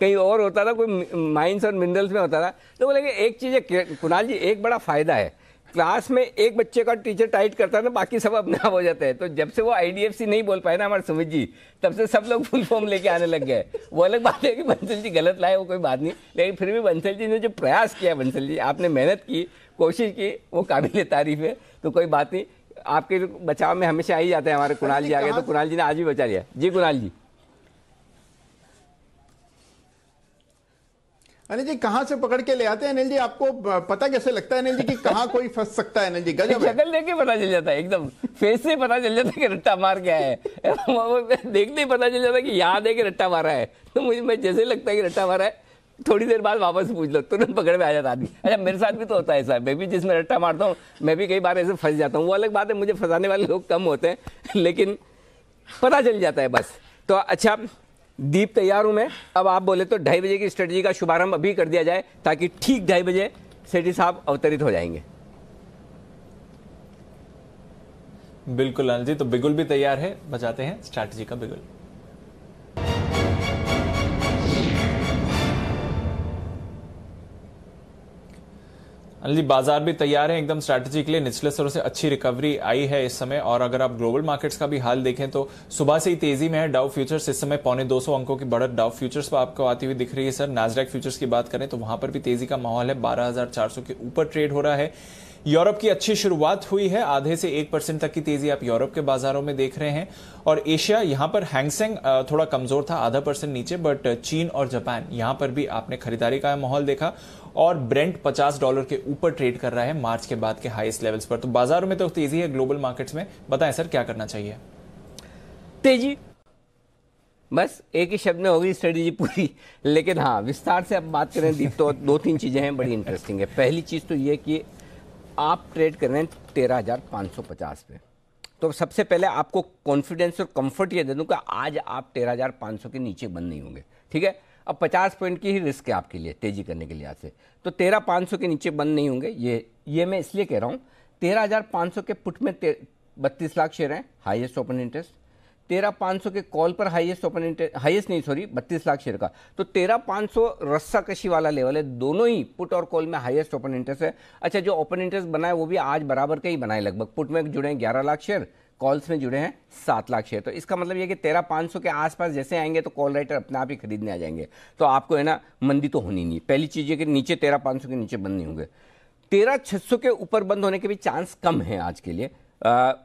कहीं और होता था, कोई माइंस और मिनरल्स में होता था। तो बोलेंगे एक चीज है कुणाल जी, एक बड़ा फायदा है, क्लास में एक बच्चे का टीचर टाइट करता है ना, बाकी सब अपने आप हो जाते हैं। तो जब से वो आईडीएफसी नहीं बोल पाए ना हमारे सुमित जी, तब से सब लोग फुल फॉर्म लेके आने लग गए। वो अलग बात है कि बंसल जी गलत लाए, वो कोई बात नहीं, लेकिन फिर भी बंसल जी ने जो प्रयास किया, बंसल जी आपने मेहनत की, कोशिश की, वो काबिल तारीफ है। तो कोई बात नहीं, आपके बचाव में हमेशा आ ही जाते हैं हमारे कुणाल जी। आ गए तो कुणाल जी ने आज भी बचा लिया। जी कुणाल जी। अनिल जी कहां से पकड़ के ले आते हैं अनिल जी, आपको पता कैसे लगता है अनिल जी कि कहां कोई फंस सकता है? अनिल जी गजब है, शक्ल देख के पता चल जाता है, एकदम फेस से पता चल जाता है कि रट्टा मार गया है। देखते ही पता चल जाता है कि याद है कि रट्टा मारा है। तो मुझे जैसे लगता है कि रट्टा मारा है, थोड़ी देर बाद वापस पूछ लो, तुरंत पकड़ में आ जाता आदमी। अच्छा मेरे साथ भी तो होता है ऐसा, मैं भी जिसमें रट्टा मारता हूँ, मैं भी कई बार ऐसे फंस जाता हूँ। वो अलग बात है, मुझे फंसाने वाले लोग कम होते हैं, लेकिन पता चल जाता है बस। तो अच्छा दीप तैयार हूं मैं, अब आप बोले तो 2:30 बजे की स्ट्रेटजी का शुभारंभ अभी कर दिया जाए, ताकि ठीक 2:30 बजे सेठी साहब अवतरित हो जाएंगे। बिल्कुल अनिल जी, तो बिगुल भी तैयार है, बजाते हैं स्ट्रैटेजी का बिगुल। अनिल जी बाजार भी तैयार है एकदम स्ट्रैटेजी के लिए, निचले स्तरों से अच्छी रिकवरी आई है इस समय। और अगर आप ग्लोबल मार्केट्स का भी हाल देखें तो सुबह से ही तेजी में है। डाउ फ्यूचर्स इस समय 250 अंकों की बढ़त डाउ फ्यूचर्स पर आपको आती हुई दिख रही है सर। नास्डैक फ्यूचर्स की बात करें तो वहां पर भी तेजी का माहौल है, 12,400 के ऊपर ट्रेड हो रहा है। यूरोप की अच्छी शुरुआत हुई है, आधे से 1% तक की तेजी आप यूरोप के बाजारों में देख रहे हैं। और एशिया, यहां पर हैंगसेंग थोड़ा कमजोर था, ½ % नीचे, बट चीन और जापान यहां पर भी आपने खरीदारी का माहौल देखा। और ब्रेंट $50 के ऊपर ट्रेड कर रहा है मार्च के बाद के हाईएस्ट लेवल्स पर। तो बाजारों में तो तेजी है ग्लोबल मार्केट्स में। बताएं सर, क्या करना चाहिए? तेजी, बस एक ही शब्द में होगी स्ट्रेटेजी पूरी। लेकिन हाँ, विस्तार से अब बात करें दीप, तो 2-3 चीजें हैं बड़ी इंटरेस्टिंग है। पहली चीज तो ये कि आप ट्रेड कर रहे हैं 13,550 पे। तो सबसे पहले आपको कॉन्फिडेंस और कंफर्ट ये दे दूं कि आज आप 13,500 के नीचे बंद नहीं होंगे, ठीक है। अब 50 पॉइंट की ही रिस्क है आपके लिए तेजी करने के लिहाज से, तो 13,500 के नीचे बंद नहीं होंगे। ये मैं इसलिए कह रहा हूँ, 13,500 के पुट में 32 लाख शेयर हैं, हाईएस्ट ओपन इंटरेस्ट। 13,500 के कॉल पर हाईएस्ट ओपन इंटरेस्ट, हाईएस्ट नहीं सॉरी 32 लाख शेयर का। तो 13,500 रस्सा कशी वाला लेवल है, दोनों ही पुट और कॉल में हाईएस्ट ओपन इंटरेस्ट है। अच्छा, जो ओपन इंटरेस्ट बना है वो भी आज बराबर का ही बना है लगभग। पुट में जुड़े हैं 11 लाख शेयर, कॉल्स में जुड़े हैं 7 लाख शेयर। तो इसका मतलब ये कि 13,500 के आसपास जैसे आएंगे तो कॉल राइटर अपने आप ही खरीदने आ जाएंगे। तो आपको है ना, मंदी तो होनी नहीं। पहली चीज है कि नीचे 13,500 के नीचे बंद नहीं होंगे। 13,600 के ऊपर बंद होने के भी चांस कम है आज के लिए।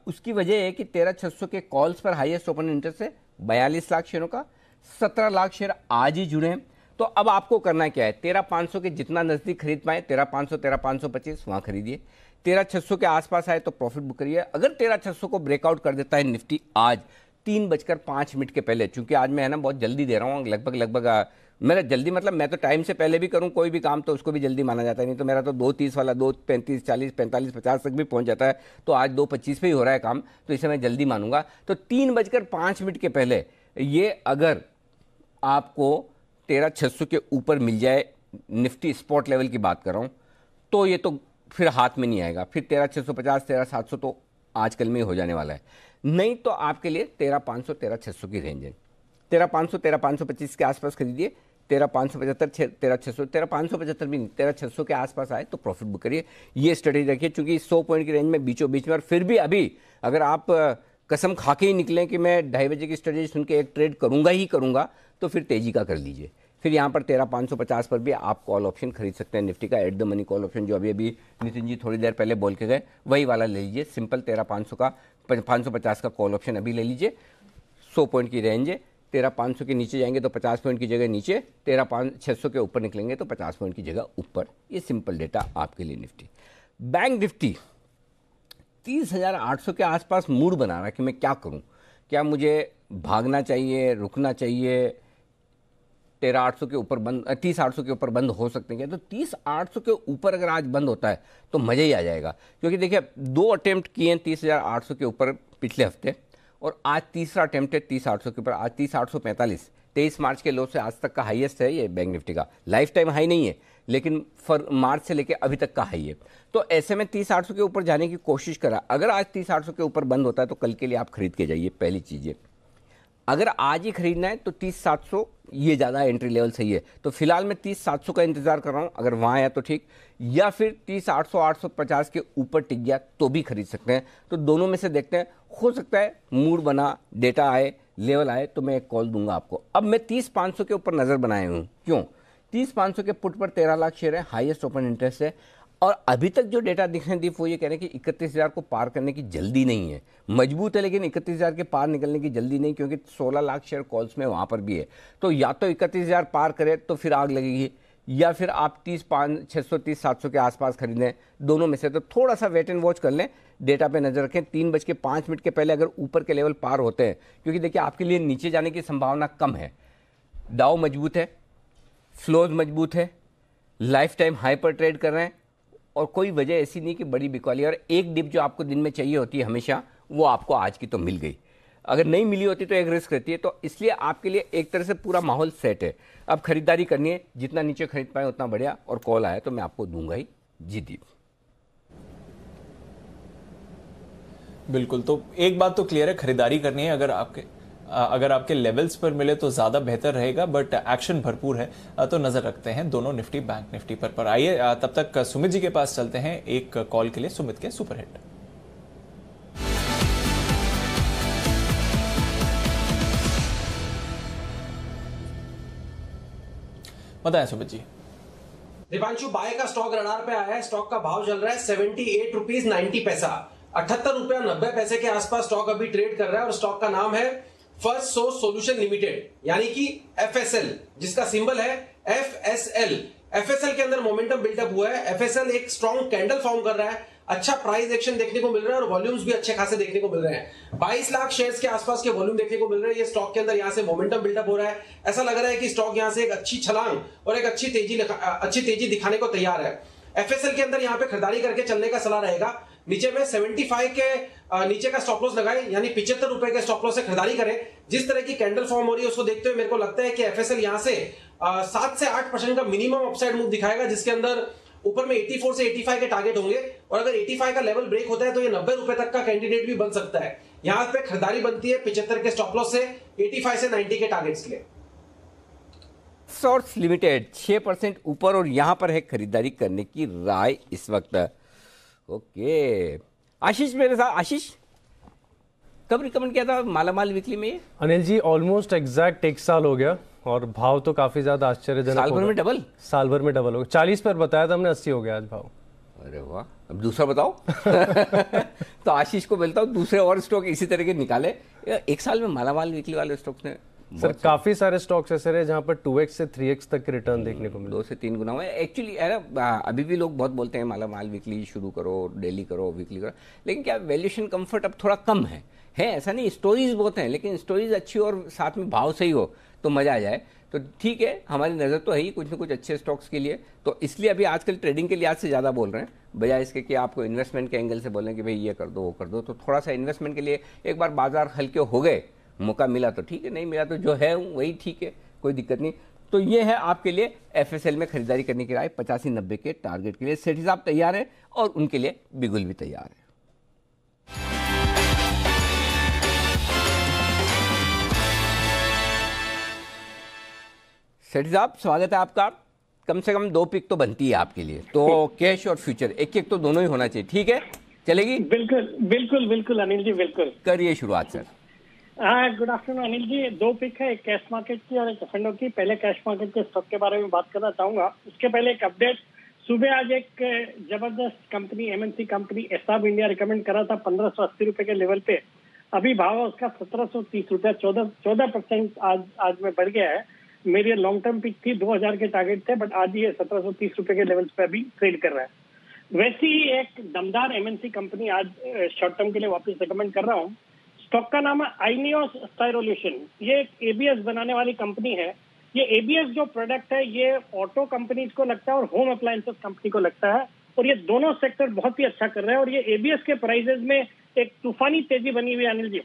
उसकी वजह है कि 13,600 के कॉल्स पर हाईएस्ट ओपन इंटरेस्ट है 42 लाख शेयरों का, 17 लाख शेयर आज ही जुड़े हैं। तो अब आपको करना क्या है, 13,500 के जितना नजदीक खरीद पाए, 13,500, 13,525 वहां खरीदिए। 13,600 के आसपास आए तो प्रॉफिट बुक करिए। अगर 13,600 को ब्रेकआउट कर देता है निफ्टी आज 3:05 के पहले, चूंकि आज मैं है ना बहुत जल्दी दे रहा हूँ, लगभग मेरा जल्दी मतलब मैं तो टाइम से पहले भी करूं कोई भी काम तो उसको भी जल्दी माना जाता है। नहीं तो मेरा तो 2:30 वाला 2:35, 40, 45, 50 तक भी पहुंच जाता है। तो आज 2:25 पे ही हो रहा है काम, तो इसे मैं जल्दी मानूंगा। तो 3:05 के पहले ये अगर आपको 13,600 के ऊपर मिल जाए, निफ्टी स्पॉट लेवल की बात कर रहा हूं, तो ये तो फिर हाथ में नहीं आएगा। फिर 13,650, 13,700 तो आजकल में ही हो जाने वाला है। नहीं तो आपके लिए 13,500, 13,600 की रेंज है। 13,500, 13,525 के आसपास खरीदिए। 13,575, 13,600, 13,575 भी नहीं, 13,600 के आसपास आए तो प्रॉफिट बुक करिए। ये स्ट्रेटेजी रखिए, चूंकि 100 पॉइंट की रेंज में बीचों बीच में। और फिर भी अभी अगर आप कसम खा के ही निकलें कि मैं 2:30 बजे की स्ट्रेटेजी सुन के एक ट्रेड करूंगा ही करूंगा, तो फिर तेजी का कर लीजिए। फिर यहाँ पर 13,550 पर भी आप कॉल ऑप्शन खरीद सकते हैं निफ्टी का, at the money call option, जो अभी नितिन जी थोड़ी देर पहले बोल के गए, वही वाला ले लीजिए। सिंपल 13,500 का 550 का कॉल ऑप्शन अभी ले लीजिए। 100 पॉइंट की रेंज है, 13,500 के नीचे जाएंगे तो 50 पॉइंट की जगह नीचे, 13,600 के ऊपर निकलेंगे तो 50 पॉइंट की जगह ऊपर। ये सिंपल डेटा आपके लिए निफ्टी। बैंक निफ्टी 30,800 के आसपास मूड बना रहा है कि मैं क्या करूं, क्या मुझे भागना चाहिए, रुकना चाहिए। 13,800 के ऊपर बंद, 30,800 के ऊपर बंद हो सकते हैं। तो 30,800 के ऊपर अगर आज बंद होता है तो मजा ही आ जाएगा, क्योंकि देखिए 2 अटेम्प्ट किए हैं 30,800 के ऊपर पिछले हफ्ते, और आज तीसरा अटेम्प्ट है 30,800 के ऊपर। आज 30,845, 23 मार्च के लो से आज तक का हाईएस्ट है ये बैंक निफ्टी का। लाइफ टाइम हाई नहीं है, लेकिन मार्च से लेकर अभी तक का हाई है। तो ऐसे में 30,800 के ऊपर जाने की कोशिश करा। अगर आज 30,800 के ऊपर बंद होता है तो कल के लिए आप खरीद के जाइए। पहली चीज है, अगर आज ही खरीदना है तो 30,700 ये ज़्यादा एंट्री लेवल सही है। तो फिलहाल मैं 30,700 का इंतजार कर रहा हूं, अगर वहां आया तो ठीक, या फिर 30,800, 850 के ऊपर टिक गया तो भी खरीद सकते हैं। तो दोनों में से देखते हैं, हो सकता है मूड बना, डेटा आए, लेवल आए तो मैं एक कॉल दूंगा आपको। अब मैं 30,500 के ऊपर नजर बनाए हूं, क्यों? 30,500 के पुट पर 13 लाख शेयर है, हाईएस्ट ओपन इंटरेस्ट है, और अभी तक जो डेटा दिख रहे हैं दीप, वो ये कह रहे हैं कि 31,000 को पार करने की जल्दी नहीं है। मजबूत है लेकिन 31,000 के पार निकलने की जल्दी नहीं, क्योंकि 16 लाख शेयर कॉल्स में वहां पर भी है। तो या तो 31,000 पार करे तो फिर आग लगेगी, या फिर आप 30,600, 30,700 के आसपास खरीदें, दोनों में से। तो थोड़ा सा वेट एंड वॉच कर लें, डेटा पे नजर रखें। 3:05 के पहले अगर ऊपर के लेवल पार होते हैं, क्योंकि देखिए आपके लिए नीचे जाने की संभावना कम है। डाउ मजबूत है, फ्लोज मजबूत है, लाइफ टाइम हाई पर ट्रेड कर रहे हैं, और कोई वजह ऐसी नहीं कि बड़ी बिकवाली। और एक डिप जो आपको दिन में चाहिए होती है हमेशा, वो आपको आज की तो मिल गई। अगर नहीं मिली होती तो एक रिस्क रहती है। तो इसलिए आपके लिए एक तरह से पूरा माहौल सेट है। अब खरीदारी करनी है, जितना नीचे खरीद पाए उतना बढ़िया, और कॉल आया तो मैं आपको दूंगा ही। जी दीप, बिल्कुल। तो एक बात तो क्लियर है, खरीदारी करनी है, अगर आपके लेवल्स पर मिले तो ज्यादा बेहतर रहेगा, बट एक्शन भरपूर है। तो नजर रखते हैं दोनों निफ्टी, बैंक निफ्टी पर आइए तब तक सुमित जी के पास चलते हैं एक कॉल के लिए। सुमित के सुपरहिट। बताएं सुमित जी। दीपांशु, बाय का स्टॉक रडार पे आया है। स्टॉक का भाव चल रहा है 78 रुपीज 90 पैसा, 78 रुपया 90 पैसे के आसपास स्टॉक अभी ट्रेड कर रहा है। और स्टॉक का नाम है फर्स्ट सोर्स सॉल्यूशन लिमिटेड, यानी कि FSL, जिसका सिंबल है FSL। FSL के अंदर मोमेंटम बिल्डअप हुआ है। FSL एक स्ट्रॉन्ग कैंडल फॉर्म कर रहा है, अच्छा प्राइस एक्शन देखने को मिल रहा है और वॉल्यूम्स भी अच्छे खासे देखने को मिल रहे हैं। 22 लाख शेयर्स के आसपास के वॉल्यूम देखने को मिल रहे हैं। ये स्टॉक के अंदर यहां से मोमेंटम बिल्डअप हो रहा है। ऐसा लग रहा है कि स्टॉक यहां से एक अच्छी छलांग और एक अच्छी तेजी दिखाने को तैयार है। FSL के अंदर यहां पे खरीदारी करके चलने का सलाह रहेगा। नीचे में 75 के नीचे का स्टॉप लॉस लगाए, यानी 75 रुपए के स्टॉप लॉस से खरीदारी करें। जिस तरह की कैंडल फॉर्म हो रही है उसको देखते हुए मेरे को लगता है कि FSL यहां से 7 से 8% का मिनिमम अपसाइड मूव दिखाएगा, जिसके अंदर ऊपर में 84 से 85 के टारगेट होंगे। और अगर 85 का लेवल ब्रेक होता है तो ये 90 रुपए तक का कैंडिडेट भी बन सकता है। यहां पे खरीदारी बनती है 75 के स्टॉप लॉस से 85 से 90 के टारगेट्स के लिए। सोर्स लिमिटेड 6% ऊपर और यहां पर है खरीदारी करने की राय इस वक्त। ओके, आशीष मेरे साथ। आशीष, कब रिकमेंड किया था मालामाल वीकली में? अनिल जी, ऑलमोस्ट एग्जैक्ट 1 साल हो गया और भाव तो काफी ज्यादा आश्चर्यजनक। साल भर में डबल? साल भर में डबल हो गया। 40 पर बताया था हमने, 80 हो गया आज भाव। अरे वाह, अब दूसरा बताओ। तो आशीष को बोलता हूँ दूसरे और स्टॉक इसी तरह के निकाले। 1 साल में मालामाल वीकली वाले स्टॉक्स ने सर काफी सारे स्टॉक्स ऐसे रहे जहां पर 2x से 3x तक के रिटर्न देखने को मिले। 2 से 3 गुना हुआ। एक्चुअली अभी भी लोग बहुत बोलते हैं मालामाल वीकली शुरू करो, डेली करो, वीकली करो, लेकिन क्या वैल्यूएशन कंफर्ट अब थोड़ा कम है ऐसा नहीं। स्टोरीज बहुत हैं, लेकिन स्टोरीज अच्छी और साथ में भाव सही हो तो मजा आ जाए। तो ठीक है, हमारी नज़र तो है ही कुछ ना कुछ अच्छे स्टॉक्स के लिए, तो इसलिए अभी आजकल ट्रेडिंग के लिहाज से ज़्यादा बोल रहे हैं, बजाय इसके कि आपको इन्वेस्टमेंट के एंगल से बोलें कि भाई ये कर दो वो कर दो। तो थोड़ा सा इन्वेस्टमेंट के लिए एक बार बाजार हल्के हो गए, मौका मिला तो ठीक है, नहीं मिला तो जो है वही ठीक है, कोई दिक्कत नहीं। तो ये है आपके लिए FSL में खरीदारी करने की राय 85-90 के टारगेट के लिए। सेठी साहब तैयार है और उनके लिए बिगुल भी तैयार है। सेठी साहब स्वागत है आपका। कम से कम 2 पिक तो बनती है आपके लिए, तो कैश और फ्यूचर एक तो दोनों ही होना चाहिए, ठीक है? चलेगी? बिल्कुल बिल्कुल बिल्कुल अनिल जी, बिल्कुल करिए शुरुआत sir. Good afternoon Anil ji. 2 pick है, एक कैश मार्केट की और एक एफ&ओ की। पहले कैश मार्केट के स्टॉक के बारे में बात करना चाहूंगा। उसके पहले एक अपडेट। सुबह आज एक जबरदस्त company MNC company Esab India recommend करा था 1580 रुपए के लेवल पे। अभी भाव उसका 1730 रुपया, 14% आज में बढ़ गया है। मेरी लॉन्ग टर्म पिक थी, 2000 के टारगेट थे, बट आज ये 1730 रुपए के लेवल्स पे अभी ट्रेड कर रहा है। वैसे ही एक दमदार MNC कंपनी आज शॉर्ट टर्म के लिए वापस रिकमेंड कर रहा हूँ। स्टॉक का नाम है आइनियोस स्टाइरोल्यूशन। ये एक ABS बनाने वाली कंपनी है। ये ABS जो प्रोडक्ट है ये ऑटो कंपनीज को लगता है और होम अप्लायंसेस कंपनी को लगता है, और ये दोनों सेक्टर बहुत ही अच्छा कर रहे हैं। और ये ABS के प्राइसेस में एक तूफानी तेजी बनी हुई है अनिल जी।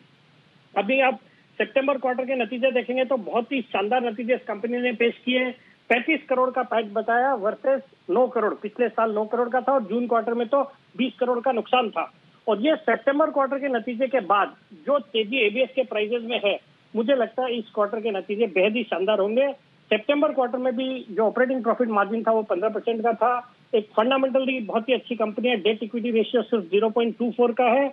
अभी आप सितंबर क्वार्टर के नतीजे देखेंगे तो बहुत ही शानदार नतीजे इस कंपनी ने पेश किए। 35 करोड़ का पैट बताया वर्सेस 9 करोड़, पिछले साल 9 करोड़ का था, और जून क्वार्टर में तो 20 करोड़ का नुकसान था। और ये सितंबर क्वार्टर के नतीजे के बाद जो तेजी ABS के प्राइसेस में है, मुझे लगता है इस क्वार्टर के नतीजे बेहद ही शानदार होंगे। सितंबर क्वार्टर में भी जो ऑपरेटिंग प्रॉफिट मार्जिन था वो 15% का था। एक फंडामेंटली बहुत ही अच्छी कंपनी है। डेट इक्विटी रेशियो सिर्फ 0.24 का है।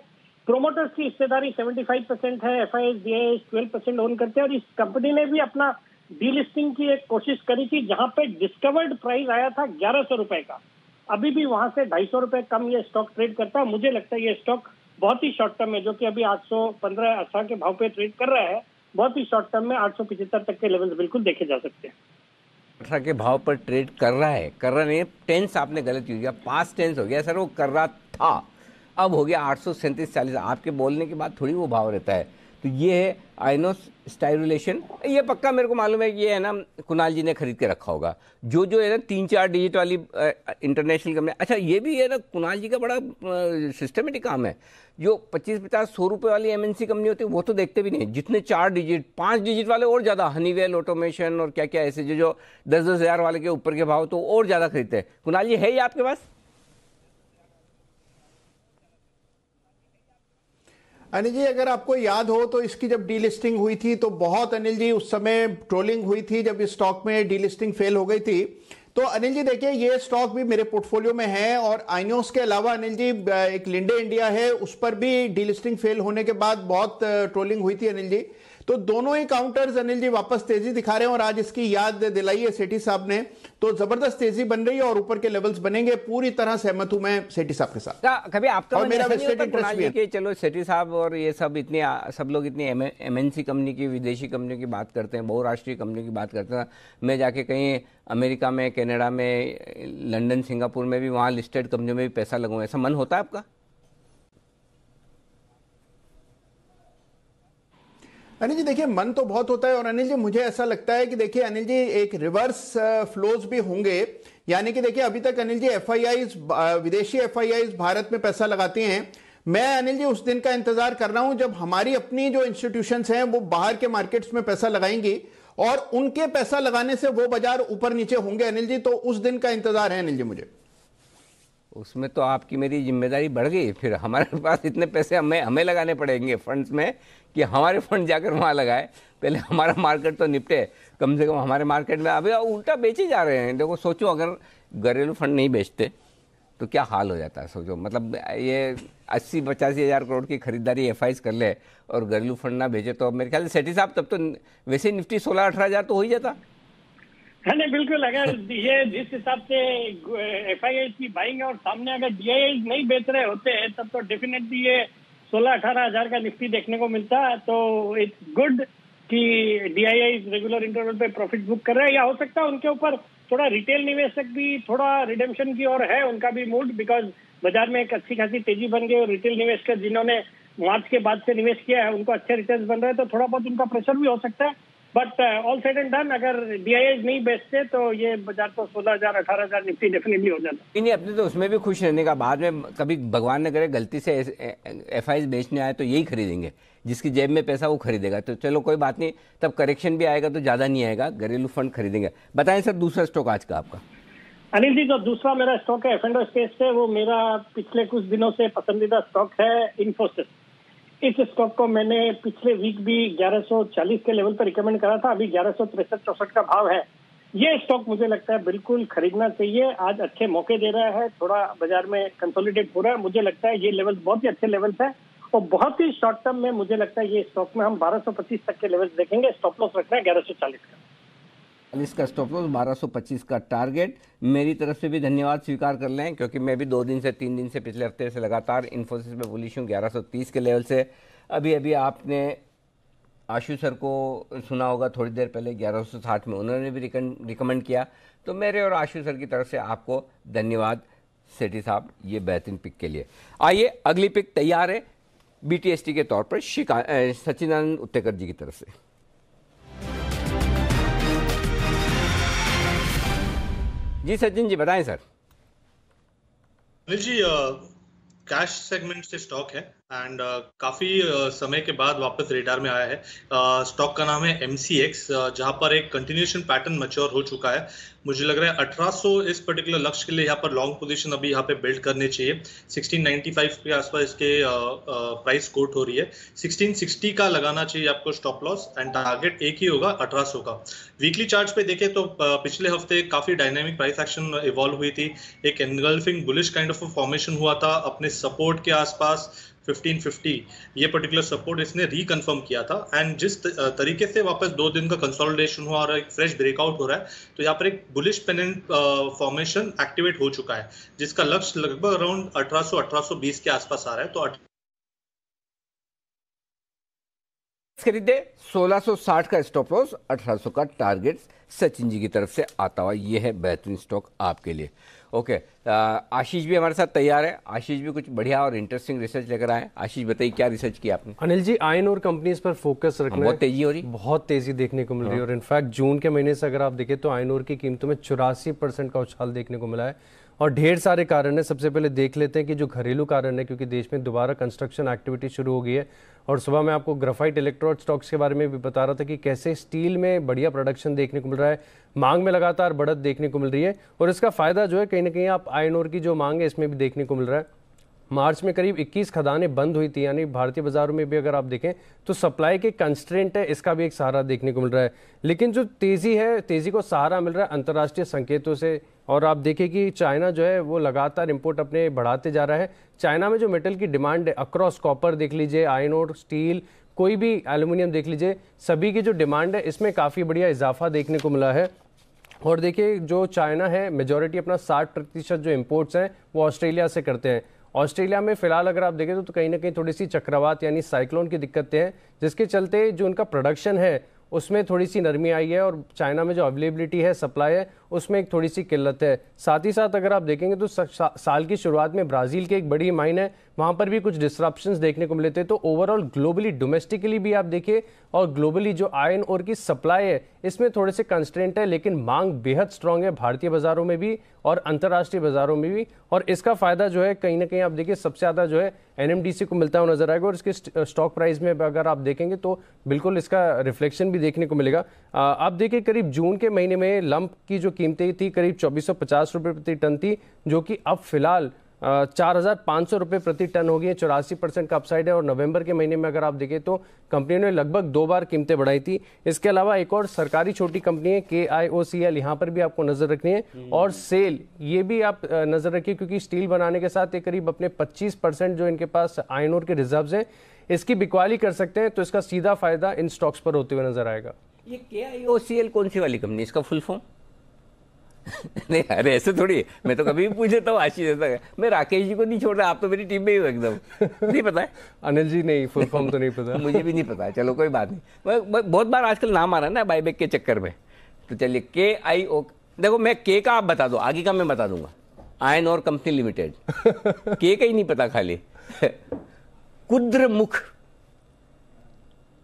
प्रोमोटर्स की हिस्सेदारी 75% है। FIS DIS 12% ओन करते हैं। और इस कंपनी ने भी अपना डीलिस्टिंग की एक कोशिश करी थी, जहां पे डिस्कवर्ड प्राइस आया था 1100 रुपए का। अभी भी वहां से 250 रुपए कम ये स्टॉक ट्रेड करता है। मुझे लगता है ये स्टॉक बहुत ही शॉर्ट टर्म में, जो कि अभी 815-18 के भाव पे ट्रेड कर रहा है, बहुत ही शॉर्ट टर्म में 875 तक के लेवल्स बिल्कुल देखे जा सकते हैं। 18 के भाव पर ट्रेड कर रहा है, कर रहा नहीं, टेंस आपने गलत यूज किया, पास्ट टेंस हो गया सर। वो कर रहा था, अब हो गया 837-40। आपके बोलने के बाद थोड़ी वो भाव रहता है। तो ये है आइनोस स्टाइरुलेशन। ये पक्का मेरे को मालूम है कि ये है ना कुणाल जी ने खरीद के रखा होगा, जो है ना 3-4 डिजिट वाली इंटरनेशनल कंपनी। अच्छा ये भी है ना कुणाल जी का बड़ा सिस्टमेटिक काम है। जो 25-50-100 रुपये वाली MNC कंपनी होती है वो तो देखते भी नहीं, जितने 4 डिजिट 5 डिजिट वाले और ज़्यादा, हनीवेल ऑटोमेशन और क्या क्या ऐसे जो 10-10 हज़ार वाले के ऊपर के भाव तो और ज़्यादा खरीदते हैं। कुणाल जी है ये आपके पास? अनिल जी अगर आपको याद हो तो इसकी जब डीलिस्टिंग हुई थी तो बहुत अनिल जी उस समय ट्रोलिंग हुई थी जब इस स्टॉक में डीलिस्टिंग फेल हो गई थी। तो अनिल जी देखिए ये स्टॉक भी मेरे पोर्टफोलियो में है, और आइनियोस के अलावा अनिल जी एक लिंडे इंडिया है, उस पर भी डीलिस्टिंग फेल होने के बाद बहुत ट्रोलिंग हुई थी अनिल जी। तो दोनों ही काउंटर्स अनिल जी वापस तेजी दिखा रहे हैं और आज इसकी याद दिलाई है सेठी साहब ने, तो जबरदस्त तेजी बन रही है और ऊपर के लेवल्स बनेंगे। पूरी तरह सहमत हूं मैं सेठी साहब के साथ। कभी आपका और मेरा वेस्टेड इंटरेस्ट भी है कि चलो सेठी साहब और ये सब लोग इतनी एमएनसी कंपनी की, विदेशी कंपनी की बात करते हैं, बहुराष्ट्रीय कंपनी की बात करते हैं, मैं जाके कहीं अमेरिका में, कनाडा में, लंदन, सिंगापुर में भी वहाँ लिस्टेड कंपनियों में भी पैसा लगाऊं, ऐसा मन होता है आपका? अनिल जी देखिए, मन तो बहुत होता है और अनिल जी मुझे ऐसा लगता है कि देखिए अनिल जी एक रिवर्स फ्लोज भी होंगे, यानी कि देखिए अभी तक अनिल जी एफआईआईज, विदेशी एफआईआईज भारत में पैसा लगाते हैं। मैं अनिल जी उस दिन का इंतजार कर रहा हूं जब हमारी अपनी जो इंस्टीट्यूशंस हैं वो बाहर के मार्केट्स में पैसा लगाएंगी और उनके पैसा लगाने से वो बाजार ऊपर नीचे होंगे अनिल जी, तो उस दिन का इंतजार है अनिल जी मुझे। उसमें तो आपकी मेरी जिम्मेदारी बढ़ गई, फिर हमारे पास इतने पैसे हमें लगाने पड़ेंगे फंड्स में कि हमारे फंड जाकर वहाँ लगाए। पहले हमारा मार्केट तो निपटे, कम से कम हमारे मार्केट में अभी उल्टा बेचे जा रहे हैं। देखो सोचो, अगर घरेलू फंड नहीं बेचते तो क्या हाल हो जाता है, सोचो। मतलब ये 80-85 हज़ार करोड़ की खरीदारी एफआईज कर ले और घरेलू फंड ना भेजे तो मेरे ख्याल से सेठी साहब तब तो वैसे ही निफ्टी 16-18 हज़ार तो हो ही जाता। नहीं, बिल्कुल। अगर ये जिस हिसाब से एफआईआई की बाइंग और सामने अगर डीआईआई नहीं बेच रहे होते हैं तब तो डेफिनेटली ये 16-18 हज़ार का निफ्टी देखने को मिलता। तो इट्स गुड कि डीआईआई रेगुलर इंटरवल पे प्रॉफिट बुक कर रहे हैं, या हो सकता है उनके ऊपर थोड़ा रिटेल निवेशक भी थोड़ा रिडेम्पशन की ओर है उनका भी मूड, बिकॉज बाजार में एक अच्छी खासी तेजी बन गई और रिटेल निवेशक जिन्होंने मार्च के बाद से निवेश किया है उनको अच्छे रिटर्न्स बन रहे हैं, तो थोड़ा बहुत उनका प्रेशर भी हो सकता है। But all said and done, अगर डीआईआई नहीं बेचते तो ये बाजार तो 16,000-18 हज़ार निफ्टी डेफिनेटली हो जाता। नहीं, अपने तो उसमें भी खुश रहने का, बाद में कभी भगवान न करे गलती से एफआईज बेचने आए तो यही खरीदेंगे, जिसकी जेब में पैसा वो खरीदेगा। तो चलो कोई बात नहीं, तब करेक्शन भी आएगा तो ज़्यादा नहीं आएगा, घरेलू फंड खरीदेंगे। बताएं सर, दूसरा स्टॉक आज का आपका। अनिल जी, जो दूसरा मेरा स्टॉक है एफ&ओ स्पेस से, वो मेरा पिछले कुछ दिनों से पसंदीदा स्टॉक है इन्फोसिस। इस स्टॉक को मैंने पिछले वीक भी 1140 के लेवल पर रिकमेंड करा था, अभी 1163-64 का भाव है। ये स्टॉक मुझे लगता है बिल्कुल खरीदना चाहिए, आज अच्छे मौके दे रहा है, थोड़ा बाजार में कंसोलिडेट हो रहा है। मुझे लगता है ये लेवल बहुत ही अच्छे लेवल्स है और बहुत ही शॉर्ट टर्म में मुझे लगता है ये स्टॉक में हम 1225 तक के लेवल्स देखेंगे। स्टॉप लॉस रखना है 1140 का। इसका स्टॉप लॉस 1225 का टारगेट। मेरी तरफ से भी धन्यवाद स्वीकार कर लें, क्योंकि मैं भी 2 दिन से 3 दिन से पिछले हफ्ते से लगातार इन्फोसिस में बुलिश हूँ 1130 के लेवल से। अभी आपने आशु सर को सुना होगा थोड़ी देर पहले 1160 में, उन्होंने भी रिकमेंड किया। तो मेरे और आशु सर की तरफ से आपको धन्यवाद सेठी साहब, ये बेहतरीन पिक के लिए। आइए अगली पिक तैयार है बीटीएसटी के तौर पर सचिदानंद उत्तेकर जी की तरफ से। जी सचिन जी बताएं सर। जी कैश सेगमेंट से स्टॉक है एंड काफी समय के बाद वापस रेडार में आया है। स्टॉक का नाम है MCX, जहां पर एक कंटिन्यूएशन पैटर्न मैच्योर हो चुका है। मुझे लग रहा है 1800 इस पर्टिकुलर लक्ष्य के लिए यहाँ पर लॉन्ग पोजीशन अभी यहाँ पे बिल्ड करने चाहिए। 1695 के आसपास इसके प्राइस कोट हो रही है। 1660 का लगाना चाहिए आपको स्टॉप लॉस एंड टारगेट एक ही होगा 1800 का। वीकली चार्ट्स पे देखें तो पिछले हफ्ते काफी डायनामिक प्राइस एक्शन इवॉल्व हुई थी। एक engulfing bullish kind of formation हुआ था अपने सपोर्ट के आसपास 1550, ये पर्टिकुलर सपोर्ट इसने रिकन्फर्म किया था एंड जिस तरीके से वापस 2 दिन का कंसोलिडेशन हुआ और एक फ्रेश ब्रेकआउट हो रहा है, तो यहाँ पर एक बुलिश पेनेंट फॉर्मेशन एक्टिवेट हो चुका है, जिसका लक्ष्य लगभग अराउंड 1800-1820 के आसपास आ रहा है। तो खरीदे 1660 का स्टॉप लॉस, 1800 का टारगेट सचिन जी की तरफ से आता हुआ, ये है बेहतरीन स्टॉक आपके लिए। ओके, आशीष भी हमारे साथ तैयार है। आशीष भी कुछ बढ़िया और इंटरेस्टिंग रिसर्च लेकर आए। आशीष बताइए क्या रिसर्च किया आपने? अनिल जी, आयन और कंपनीज पर फोकस रखना, बहुत तेजी हो रही, बहुत तेजी देखने को मिल रही है और इनफैक्ट जून के महीने से अगर आप देखें तो आयन और की कीमतों में 84% का उछाल देखने को मिला है और ढेर सारे कारण है। सबसे पहले देख लेते हैं कि जो घरेलू कारण है, क्योंकि देश में दोबारा कंस्ट्रक्शन एक्टिविटी शुरू हो गई है और सुबह मैं आपको ग्राफाइट इलेक्ट्रोड स्टॉक्स के बारे में भी बता रहा था कि कैसे स्टील में बढ़िया प्रोडक्शन देखने को मिल रहा है, मांग में लगातार बढ़त देखने को मिल रही है और इसका फायदा जो है कहीं ना कहीं आप आयरन ओर की जो मांग है इसमें भी देखने को मिल रहा है। मार्च में करीब 21 खदानें बंद हुई थी, यानी भारतीय बाजारों में भी अगर आप देखें तो सप्लाई के कंस्ट्रेंट है, इसका भी एक सहारा देखने को मिल रहा है। लेकिन जो तेजी है, तेजी को सहारा मिल रहा है अंतर्राष्ट्रीय संकेतों से और आप देखें कि चाइना जो है वो लगातार इंपोर्ट अपने बढ़ाते जा रहा है। चाइना में जो मेटल की डिमांड है अक्रॉस कॉपर देख लीजिए, आयरन ओर, स्टील, कोई भी एल्यूमिनियम देख लीजिए, सभी की जो डिमांड है इसमें काफ़ी बढ़िया इजाफा देखने को मिला है। और देखिए जो चाइना है, मेजॉरिटी अपना 60% जो इंपोर्ट्स हैं वो ऑस्ट्रेलिया से करते हैं। ऑस्ट्रेलिया में फिलहाल अगर आप देखें तो कहीं ना कहीं थोड़ी सी चक्रवात यानी साइक्लोन की दिक्कतें हैं, जिसके चलते जो उनका प्रोडक्शन है उसमें थोड़ी सी नरमी आई है और चाइना में जो अवेलेबिलिटी है, सप्लाई है, उसमें एक थोड़ी सी किल्लत है। साथ ही साथ अगर आप देखेंगे तो साल की शुरुआत में ब्राज़ील की एक बड़ी माइन है, वहाँ पर भी कुछ डिस्ट्रप्शंस देखने को मिले थे। तो ओवरऑल ग्लोबली, डोमेस्टिकली भी आप देखिए और ग्लोबली जो आयरन ओर की सप्लाई है इसमें थोड़े से कंस्ट्रेंट है, लेकिन मांग बेहद स्ट्रांग है भारतीय बाजारों में भी और अंतर्राष्ट्रीय बाजारों में भी। और इसका फायदा जो है कहीं ना कहीं आप देखिए सबसे ज़्यादा जो है एनएमडीसी को मिलता हुआ नजर आएगा। और इसके स्टॉक प्राइस में अगर आप देखेंगे तो बिल्कुल इसका रिफ्लेक्शन भी देखने को मिलेगा। आप देखिए करीब जून के महीने में लंप की जो कीमतें थी करीब 2450 रुपये प्रति टन थी, जो कि अब फिलहाल 4500 रुपये प्रति टन हो गई है, 84% का अपसाइड है। और नवंबर के महीने में अगर आप देखें तो कंपनियों ने लगभग 2 बार कीमतें बढ़ाई थी। इसके अलावा एक और सरकारी छोटी कंपनी है KIOCL, यहाँ पर भी आपको नजर रखनी है। और सेल ये भी आप नजर रखिए, क्योंकि स्टील बनाने के साथ ये करीब अपने 25% जो इनके पास आयरन ओर के रिजर्व्स हैं इसकी बिकवाली कर सकते हैं, तो इसका सीधा फायदा इन स्टॉक्स पर होते हुए नजर आएगा। ये KIOCL कौन सी वाली कंपनी, इसका फुल फॉर्म? नहीं अरे ऐसे थोड़ी, मैं तो कभी भी पूछ लेता हूँ आशीष, मैं राकेश जी को नहीं छोड़ रहा, आप तो मेरी टीम में ही हो एकदम। नहीं पता है अनिल जी? नहीं, फुल फॉर्म तो नहीं पता। मुझे भी नहीं पता है, चलो कोई बात नहीं। बहुत बार आजकल नाम आ रहा है ना बाईबैक के चक्कर में, तो चलिए KIO, देखो मैं K का आप बता दो, आगे का मैं बता दूंगा, iron ore company limited. K का ही नहीं पता खाली। कुद्रमुख,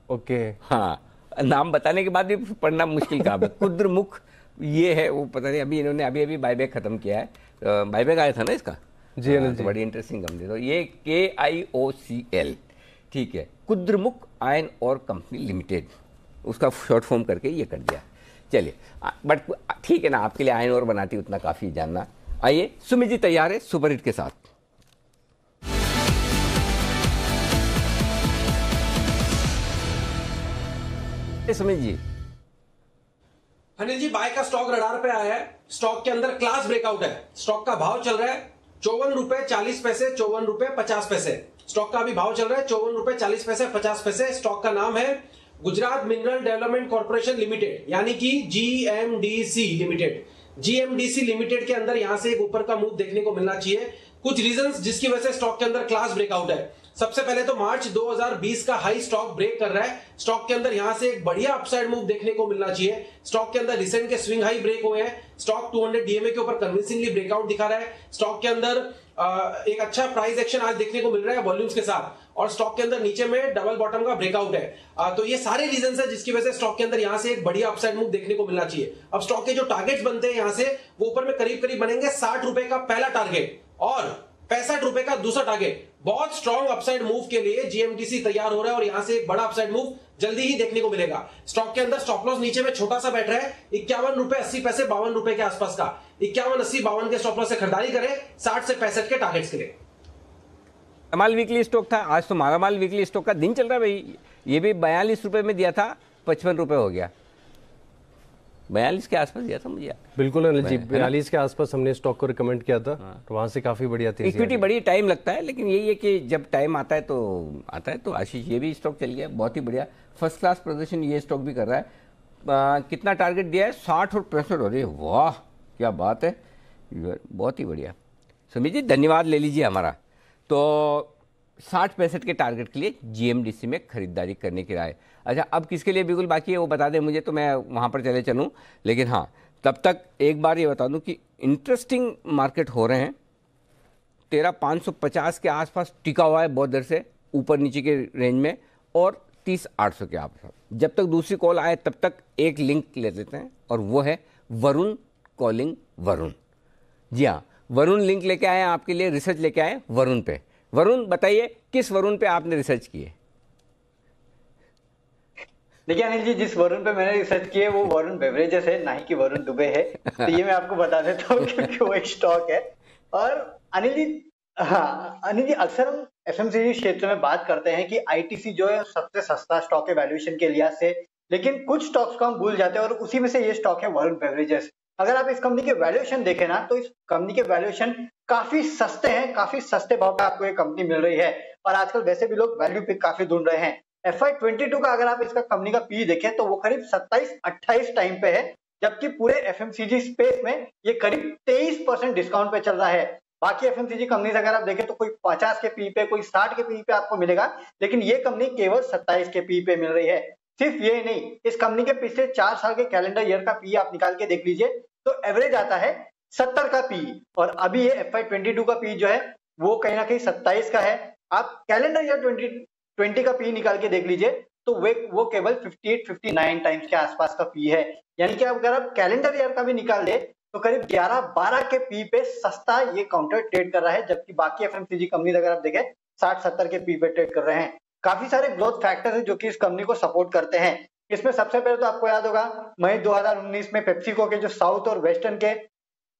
ओके, हाँ, नाम बताने के बाद भी पढ़ना मुश्किल काम है। कुद्रमुख ये है, वो पता नहीं, अभी इन्होंने अभी बाईबैक खत्म किया है, बाईबैक आया था ना इसका जी, तो बड़ी इंटरेस्टिंग कंपनी। तो ये KIOCL, ठीक है, Kudremukh iron ore company limited, उसका शॉर्ट फॉर्म करके ये कर दिया। चलिए बट ठीक है ना, आपके लिए आयरन ओर बनाती उतना काफी जानना। आइए सुमित जी तैयार है सुपरहिट के साथ। सुमित जी, अनिल जी, बाय का स्टॉक रडार पे आया है। स्टॉक के अंदर क्लास ब्रेकआउट है। स्टॉक का भाव चल रहा है 54 रुपए 40 पैसे, 54 रुपए 50 पैसे। स्टॉक का अभी भाव चल रहा है 54 रुपए 40 पैसे 50 पैसे। स्टॉक का नाम है Gujarat mineral development corporation limited, यानी कि GMDC लिमिटेड। GMDC लिमिटेड के अंदर यहां से एक ऊपर का मूव देखने को मिलना चाहिए। कुछ रीजंस जिसकी वजह से स्टॉक के अंदर क्लास ब्रेकआउट है। सबसे पहले तो मार्च 2020 का हाई स्टॉक ब्रेक कर रहा है। स्टॉक के अंदर यहां से एक बढ़िया अपसाइड मूव देखने को मिलना चाहिए। स्टॉक के अंदर रिसेंट के स्विंग हाई ब्रेक हुए हैं। स्टॉक 200 DMA के ऊपर कन्विंसिंगली ब्रेकआउट दिखा रहा है। स्टॉक के अंदर एक अच्छा प्राइस एक्शन आज देखने को मिल रहा है वॉल्यूम्स के साथ, और स्टॉक के अंदर नीचे में डबल बॉटम का ब्रेकआउट है। तो ये सारे रीजन है जिसकी वजह से स्टॉक के अंदर यहां से एक बढ़िया अपसाइड मूव देखने को मिलना चाहिए। अब स्टॉक के जो टारगेट्स बनते हैं यहां से वो ऊपर में करीब करीब बनेंगे 60 रुपए का पहला टारगेट और 65 रुपए का दूसरा टारगेट। बहुत स्ट्रॉन्ग अपसाइड मूव के लिए GMDC तैयार हो रहा है और यहां से एक बड़ा अपसाइड मूव जल्दी ही देखने को मिलेगा। स्टॉक के अंदर स्टॉप लॉस नीचे में छोटा सा बैठ रहा है 51 रुपए 80 पैसे, 52 रुपए के आसपास का। 51, 80, 52 के स्टॉप लॉस से खरीदारी करें 60 से 65 के टारगेट्स के लिए। माल वीकली स्टॉक था, आज तो मालामाल वीकली स्टॉक का दिन चल रहा है भाई। ये भी 42 रुपए में दिया था, 55 रुपए हो गया, 42 के आसपास दिया था मुझे। बिल्कुल अनिल जी, 42 के आसपास हमने स्टॉक को रिकमेंड किया था। तो वहां से काफी बढ़िया थी। इक्विटी बड़ी टाइम लगता है, लेकिन यही है कि जब टाइम आता है तो आशीष ये भी स्टॉक चल गया, बहुत ही बढ़िया फर्स्ट क्लास प्रदर्शन ये स्टॉक भी कर रहा है। कितना टारगेट दिया है? 60 और 65। अरे वाह क्या बात है, बहुत ही बढ़िया। सुमित जी धन्यवाद, ले लीजिए हमारा। तो 60-65 के टारगेट के लिए GMDC में खरीदारी करने की राय। अच्छा, अब किसके लिए बिल्कुल बाकी है वो बता दें मुझे, तो मैं वहाँ पर चले चलूँ। लेकिन हाँ, तब तक एक बार ये बता दूँ कि इंटरेस्टिंग मार्केट हो रहे हैं। 13,550 के आसपास टिका हुआ है बहुत देर से, ऊपर नीचे के रेंज में, और 30,800 के आसपास। जब तक दूसरी कॉल आए तब तक एक लिंक ले लेते हैं, और वो है वरुण कॉलिंग वरुण। जी हाँ, वरुण लिंक लेके आए हैं आपके लिए, रिसर्च लेके आए वरुण पे। वरुण बताइए किस वरुण पे आपने रिसर्च की है? देखिए अनिल जी, जिस वरुण पे मैंने रिसर्च की है वो वरुण बेवरेजेस है, ना ही कि वरुण दुबे है। तो ये मैं आपको बता देता हूँ क्योंकि वो एक स्टॉक है। और अनिल जी, हाँ अनिल जी, अक्सर हम FMCG क्षेत्र में बात करते हैं कि ITC जो है सबसे सस्ता स्टॉक है वैल्यूएशन के लिहाज से, लेकिन कुछ स्टॉक्स को हम भूल जाते हैं और उसी में से ये स्टॉक है वरुण बेवरेजेस। अगर आप इस कंपनी के वैल्यूएशन देखें ना, तो इस कंपनी के वैल्यूएशन काफी सस्ते हैं, काफी सस्ते भाव पे आपको ये कंपनी मिल रही है। और आजकल वैसे भी लोग वैल्यू पिक काफी ढूंढ रहे हैं। FY22 का अगर आप इसका कंपनी का पी देखें तो वो करीब 27-28 टाइम पे है, जबकि पूरे FMCG स्पेस में ये करीब 23% डिस्काउंट पे चल रहा है। बाकी FMCG कंपनीज अगर आप देखें तो कोई 50 के पी पे, कोई 60 के पी पे आपको मिलेगा, लेकिन ये कंपनी केवल 27 के पी पे मिल रही है। सिर्फ ये नहीं, इस कंपनी के पिछले 4 साल के कैलेंडर ईयर का पी आप निकाल के देख लीजिए तो एवरेज आता है 70 का पी, और अभी ये FY22 का पी जो है वो कहीं ना कहीं 27 का है। आप कैलेंडर ईयर 2020 का पी निकाल के देख लीजिए तो वो केवल 58-59 टाइम्स के आसपास का पी है। यानी कि अगर आप कैलेंडर ईयर का भी निकाल दे तो करीब 11-12 के पी पे सस्ता ये काउंटर ट्रेड कर रहा है, जबकि बाकी FMCG कंपनी अगर आप देखें 60-70 के पी पे ट्रेड कर रहे हैं। काफी सारे ग्रोथ फैक्टर्स हैं जो कि इस कंपनी को सपोर्ट करते हैं। इसमें सबसे पहले तो आपको याद होगा मई 2019 में पेप्सिको के जो साउथ और वेस्टर्न के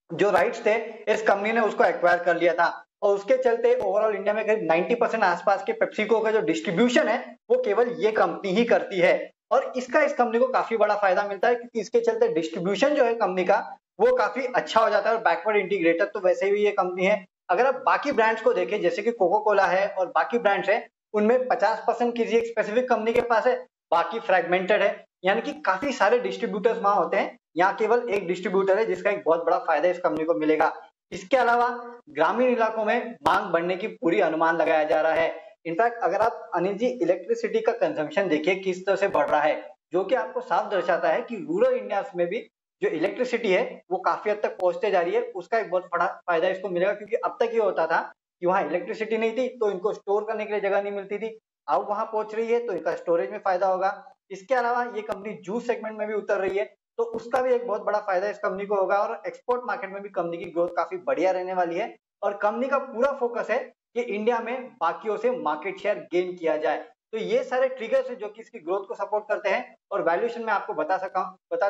जो राइट्स थे, इस कंपनी ने उसको एक्वायर कर लिया था, और उसके चलते ओवरऑल इंडिया में करीब 90% आसपास के पेप्सिको का जो डिस्ट्रीब्यूशन है वो केवल ये कंपनी ही करती है। और इसका इस कंपनी को काफी बड़ा फायदा मिलता है, क्योंकि इसके चलते डिस्ट्रीब्यूशन जो है कंपनी का वो काफी अच्छा हो जाता है, और बैकवर्ड इंटीग्रेटेड तो वैसे भी ये कंपनी है। अगर आप बाकी ब्रांड्स को देखें, जैसे कि कोको कोला है और बाकी ब्रांड्स है, उनमें 50% किसी एक स्पेसिफिक कंपनी के पास है, बाकी फ्रेगमेंटेड है, यानी कि काफी सारे डिस्ट्रीब्यूटर्स वहां होते हैं। यहाँ केवल एक डिस्ट्रीब्यूटर है, जिसका एक बहुत बड़ा फायदा इस कंपनी को मिलेगा। इसके अलावा ग्रामीण इलाकों में मांग बढ़ने की पूरी अनुमान लगाया जा रहा है। इनफैक्ट अगर आप अनिल जी इलेक्ट्रिसिटी का कंजम्पशन देखिए किस तरह से बढ़ रहा है, जो कि आपको साफ दर्शाता है कि रूरल इंडिया में भी जो इलेक्ट्रिसिटी है वो काफी हद तक पहुंचते जा रही है। उसका एक बहुत बड़ा फायदा इसको मिलेगा, क्योंकि अब तक ये होता था कि वहाँ इलेक्ट्रिसिटी नहीं थी तो इनको स्टोर करने के लिए जगह नहीं मिलती थी, अब वहां पहुंच रही है तो इनका स्टोरेज में फायदा होगा। इसके अलावा ये कंपनी जूस सेगमेंट में भी उतर रही है, तो उसका भी एक बहुत बड़ा फायदा इस कंपनी को होगा, और एक्सपोर्ट मार्केट में भी कंपनी की ग्रोथ काफी बढ़िया रहने वाली है। और कंपनी का पूरा फोकस है कि इंडिया में बाकियों से मार्केट शेयर गेन किया जाए। तो ये सारे ट्रिगर्स है जो कि इसकी ग्रोथ को सपोर्ट करते हैं। और वैल्यूएशन में आपको बता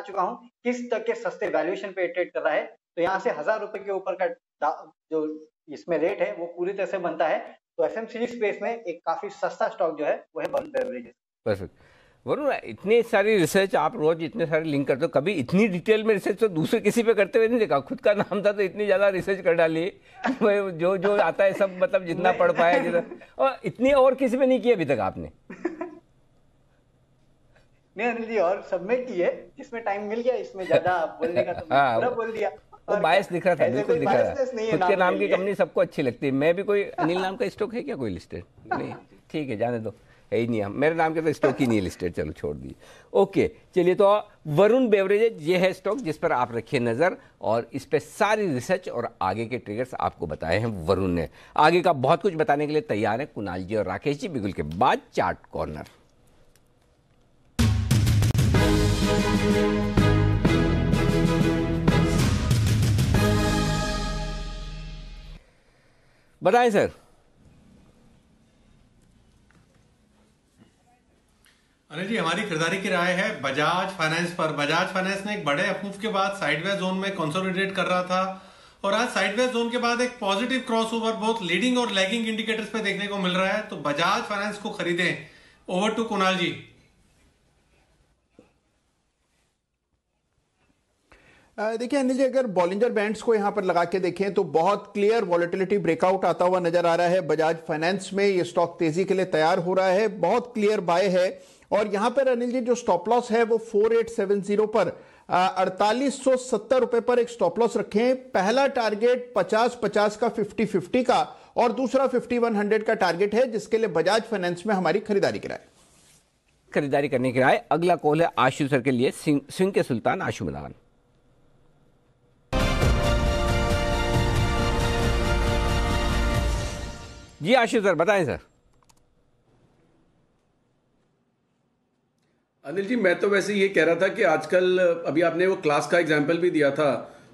चुका हूं किस तरह के सस्ते वैल्यूएशन पे ट्रेड कर रहा है। तो यहाँ से 1000 रुपए के ऊपर का जो इसमें रेट है वो पूरी तरह से बनता है। तो FMCG स्पेस में एक काफी सस्ता स्टॉक जो है वो है वरुण बेवरेजेस। परफेक्ट। वरुण, इतनी सारी रिसर्च आप रोज इतने सारे लिंक करते हो, कभी इतनी डिटेल में रिसर्च तो दूसरे किसी पे करते हुए नहीं देखा। खुद का नाम था तो इतनी ज्यादा रिसर्च कर डाली, जो आता है सब, मतलब जितना पढ़ पाया जितना, और इतनी और किसी पे नहीं की अभी तक आपने। नहीं अनिल जी, और सब में की है, जिसमें टाइम मिल गया इसमें ज्यादा बोलने का तो पूरा बोल दिया। वो बायस दिख रहा था, बिल्कुल दिख रहा था। खुद के नाम की कंपनी सबको अच्छी लगती है। मैं भी, कोई अनिल नाम का स्टॉक है क्या कोई लिस्टेड? नहीं, ठीक है, जाने दो, है ही नहीं। हम मेरे नाम के तो स्टॉक ही नहीं लिस्टेड, चलो छोड़ दिए। ओके, चलिए, तो वरुण बेवरेजेज ये है स्टॉक जिस पर आप रखिए नजर, और इस पे सारी रिसर्च और आगे के ट्रिगर्स आपको बताए हैं वरुण ने। आगे का बहुत कुछ बताने के लिए तैयार है कुणाल जी और राकेश जी, बिल्कुल के बाद चार्ट कॉर्नर। बताएं सर। अनिल जी, हमारी खरीदारी की राय है बजाज फाइनेंस पर। बजाज फाइनेंस ने एक बड़े अपमूव के बाद साइडवेज जोन में कंसोलिडेट कर रहा था, और आज साइडवेज जोन के बाद एक पॉजिटिव क्रॉसओवर बहुत लीडिंग और लैगिंग इंडिकेटर्स पे देखने को मिल रहा है। तो बजाज फाइनेंस को खरीदें। ओवर टू कुणाल जी। देखिए अनिल जी, अगर बॉलिंजर बैंड्स को यहां पर लगा के देखें तो बहुत क्लियर वॉलेटिलिटी ब्रेकआउट आता हुआ नजर आ रहा है। बजाज फाइनेंस में ये स्टॉक तेजी के लिए तैयार हो रहा है, बहुत क्लियर बाय है। और यहां पर अनिल जी जो स्टॉप लॉस है वो 4870 पर 4870 रुपए पर एक स्टॉप लॉस रखें। पहला टारगेट 50-50 का 50-50 का, और दूसरा 5100 का टारगेट है, जिसके लिए बजाज फाइनेंस में हमारी खरीदारी की राय। खरीदारी करने की राय। अगला कॉल है आशु सर के लिए, सिंह के सुल्तान आशु मदान। जी आशु सर, बताएं सर। अनिल जी, मैं तो वैसे ये कह रहा था कि आजकल, अभी आपने वो क्लास का एग्जाम्पल भी दिया था,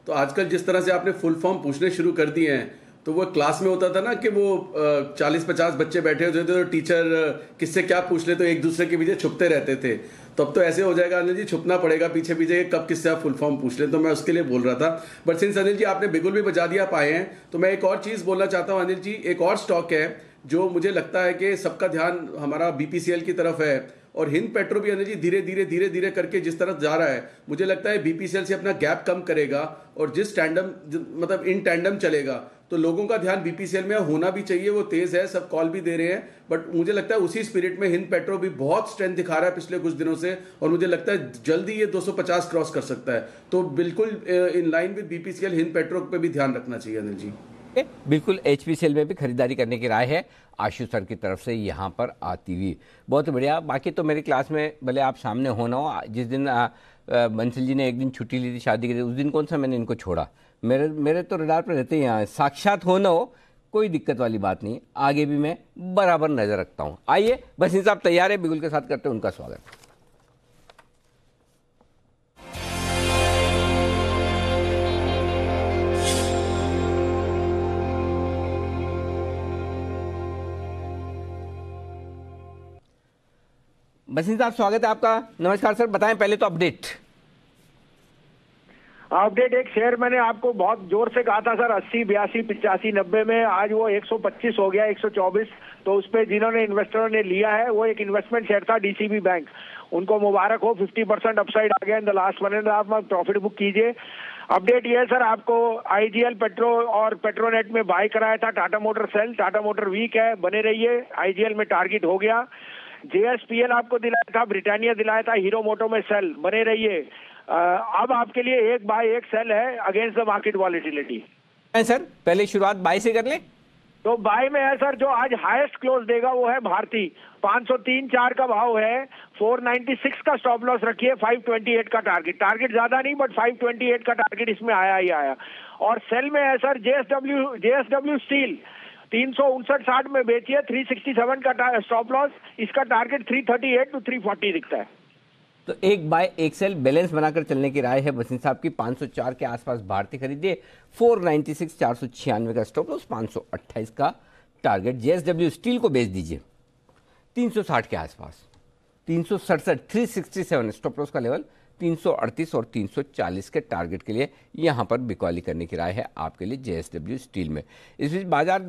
तो आजकल जिस तरह से आपने फुल फॉर्म पूछने शुरू कर दिए हैं, तो वो क्लास में होता था ना कि वो 40-50 बच्चे बैठे होते थे, तो टीचर किससे क्या पूछ ले तो एक दूसरे के पीछे छुपते रहते थे। तो अब तो ऐसे हो जाएगा अनिल जी, छुपना पड़ेगा पीछे पीछे कब किससे आप फुल फॉर्म पूछ लें। तो मैं उसके लिए बोल रहा था। बट सिंस अनिल जी आपने बिगुल भी बजा दिया पाए हैं, तो मैं एक और चीज़ बोलना चाहता हूँ अनिल जी। एक और स्टॉक है जो मुझे लगता है कि सबका ध्यान हमारा BPCL की तरफ है, और हिंद पेट्रो भी अनिल जी धीरे धीरे करके जिस तरफ जा रहा है, मुझे लगता है BPCL से अपना गैप कम करेगा, और जिस टैंडम, मतलब इन टैंडम चलेगा, तो लोगों का ध्यान बीपीसीएल में होना भी चाहिए, वो तेज है, सब कॉल भी दे रहे हैं, बट मुझे लगता है उसी स्पिरिट में हिंद पेट्रो भी बहुत स्ट्रेंथ दिखा रहा है पिछले कुछ दिनों से, और मुझे लगता है जल्दी ये 250 क्रॉस कर सकता है। तो बिल्कुल in line with BPCL Hind petro पे भी ध्यान रखना चाहिए अनिल जी। बिल्कुल एचपीसीएल में भी खरीदारी करने की राय है आशु सर की तरफ से यहाँ पर आती हुई। बहुत बढ़िया। बाकी तो मेरी क्लास में भले आप सामने हो ना हो, जिस दिन बंसल जी ने एक दिन छुट्टी ली थी शादी के लिए, उस दिन कौन सा मैंने इनको छोड़ा। मेरे तो रडार पर रहते हैं यहाँ, साक्षात हो ना हो कोई दिक्कत वाली बात नहीं, आगे भी मैं बराबर नजर रखता हूँ। आइए बसीन साहब तैयार है, बिगुल के साथ करते हैं उनका स्वागत। बसीन साहब स्वागत है आपका। नमस्कार सर, बताएं पहले तो अपडेट एक शेयर मैंने आपको बहुत जोर से कहा था सर, 80, 82, 85, 90 में, आज वो 125 हो गया, 124। तो उस पे जिन्होंने इन्वेस्टरों ने लिया है वो एक इन्वेस्टमेंट शेयर था डीसीबी बैंक, उनको मुबारक हो, 50% अपसाइड आ गया in the last 1.5 month, profit book कीजिए। अपडेट ये है सर, आपको आईजीएल पेट्रो और पेट्रोनेट में बाय कराया था, Tata motor sell, Tata motor weak है, बने रहिए, आईजीएल में टारगेट हो गया। जेएसपीएल आपको दिलाया था, ब्रिटानिया दिलाया था, हीरो मोटो में सेल, बने रहिए। अब आपके लिए एक बाय एक सेल है against the market volatility. Sir पहले शुरुआत बाय से कर ले, तो बाय में है सर, जो आज हाईएस्ट क्लोज देगा वो है भारती, 503.4 का भाव है, 496 का स्टॉप लॉस रखिए, 528 का टारगेट ज्यादा नहीं बट 528 का टारगेट इसमें आया ही आया। और सेल में है सर जेएसडब्ल्यू स्टील, 359.60 में बेचिए, 367 का स्टॉप लॉस, इसका टारगेट 338 to 340 दिखता है। तो एक बाय एक सेल बैलेंस बनाकर चलने की राय है बसिन साहब की। 504 के आसपास भारतीय खरीदिए, 496 496 का स्टॉप लॉस, 528 का टारगेट। जेएसडब्ल्यू स्टील को बेच दीजिए 360 के आसपास, 367 367 स्टॉप लॉस का लेवल, 338 और 340 के टारगेट के लिए यहाँ पर बिकॉली करने की राय है आपके लिए जेएसडब्ल्यू स्टील में। इस बीच बाजार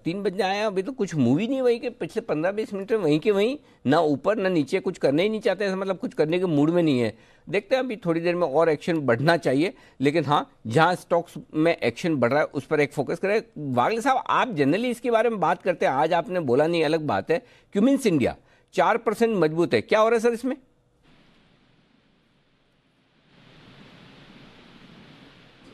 3 बजे आया, अभी तो कुछ मूवी नहीं वही के पिछले 15-20 मिनट में वहीं के वहीं, ना ऊपर ना नीचे, कुछ करने ही नहीं चाहते, मतलब कुछ करने के मूड में नहीं है। देखते हैं अभी थोड़ी देर में और एक्शन बढ़ना चाहिए, लेकिन हाँ जहाँ स्टॉक्स में एक्शन बढ़ रहा है उस पर एक फोकस करें। वागले साहब आप जनरली इसके बारे में बात करते हैं, आज आपने बोला नहीं, अलग बात है। क्यूमिंस इंडिया 4% मजबूत है, क्या हो रहा है सर इसमें?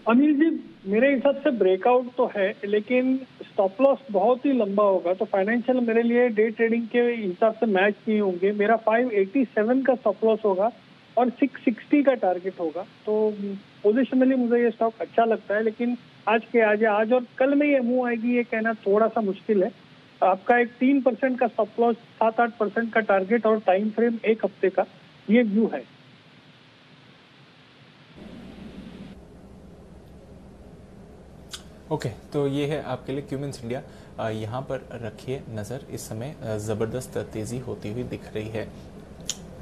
अनिल जी मेरे हिसाब से ब्रेकआउट तो है, लेकिन स्टॉप लॉस बहुत ही लंबा होगा, तो फाइनेंशियल मेरे लिए डे ट्रेडिंग के हिसाब से मैच नहीं होंगे। मेरा 587 का स्टॉप लॉस होगा और 660 का टारगेट होगा। तो पोजिशनली मुझे ये स्टॉक अच्छा लगता है, लेकिन आज और कल में ये मुंह आएगी ये कहना थोड़ा सा मुश्किल है। आपका एक 3% का स्टॉप लॉस, 7-8% का टारगेट और टाइम फ्रेम 1 हफ्ते का, ये व्यू है। ओके तो ये है आपके लिए क्यूमिंस इंडिया, यहाँ पर रखिए नज़र, इस समय ज़बरदस्त तेज़ी होती हुई दिख रही है।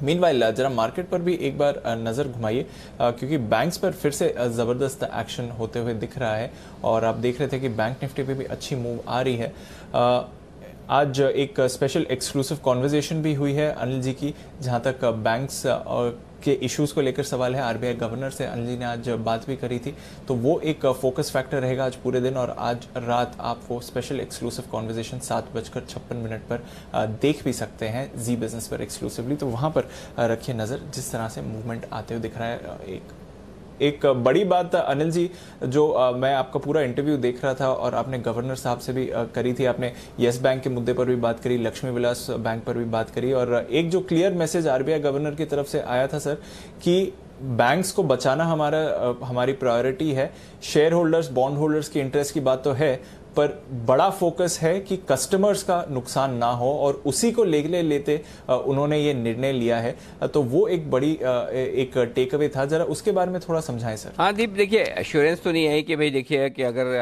मीनवाइल जरा मार्केट पर भी एक बार नज़र घुमाइए, क्योंकि बैंक्स पर फिर से ज़बरदस्त एक्शन होते हुए दिख रहा है, और आप देख रहे थे कि बैंक निफ्टी पे भी अच्छी मूव आ रही है। आज एक स्पेशल एक्सक्लूसिव कॉन्वर्जेशन भी हुई है अनिल जी की, जहाँ तक बैंक्स के इश्यूज को लेकर सवाल है। आरबीआई गवर्नर से अनिल जी ने आज बात भी करी थी, तो वो एक फोकस फैक्टर रहेगा आज पूरे दिन, और आज रात आप वो स्पेशल एक्सक्लूसिव कॉन्वर्जेशन 7:56 पर देख भी सकते हैं जी बिजनेस पर एक्सक्लूसिवली। तो वहाँ पर रखिए नज़र, जिस तरह से मूवमेंट आते हुए दिख रहा है। एक बड़ी बात अनिल जी, जो मैं आपका पूरा इंटरव्यू देख रहा था और आपने गवर्नर साहब से भी करी थी, आपने येस बैंक के मुद्दे पर भी बात करी, लक्ष्मी विलास बैंक पर भी बात करी, और एक जो क्लियर मैसेज आरबीआई गवर्नर की तरफ से आया था सर कि बैंक्स को बचाना हमारी प्रायोरिटी है। शेयर होल्डर्स, बॉन्ड होल्डर्स की इंटरेस्ट की बात तो है, पर बड़ा फोकस है कि कस्टमर्स का नुकसान ना हो, और उसी को लेते उन्होंने ये निर्णय लिया है। तो वो एक बड़ी एक टेक अवे था, जरा उसके बारे में थोड़ा समझाएं सर। हाँ दीप, देखिए एश्योरेंस तो नहीं है कि भाई देखिए कि अगर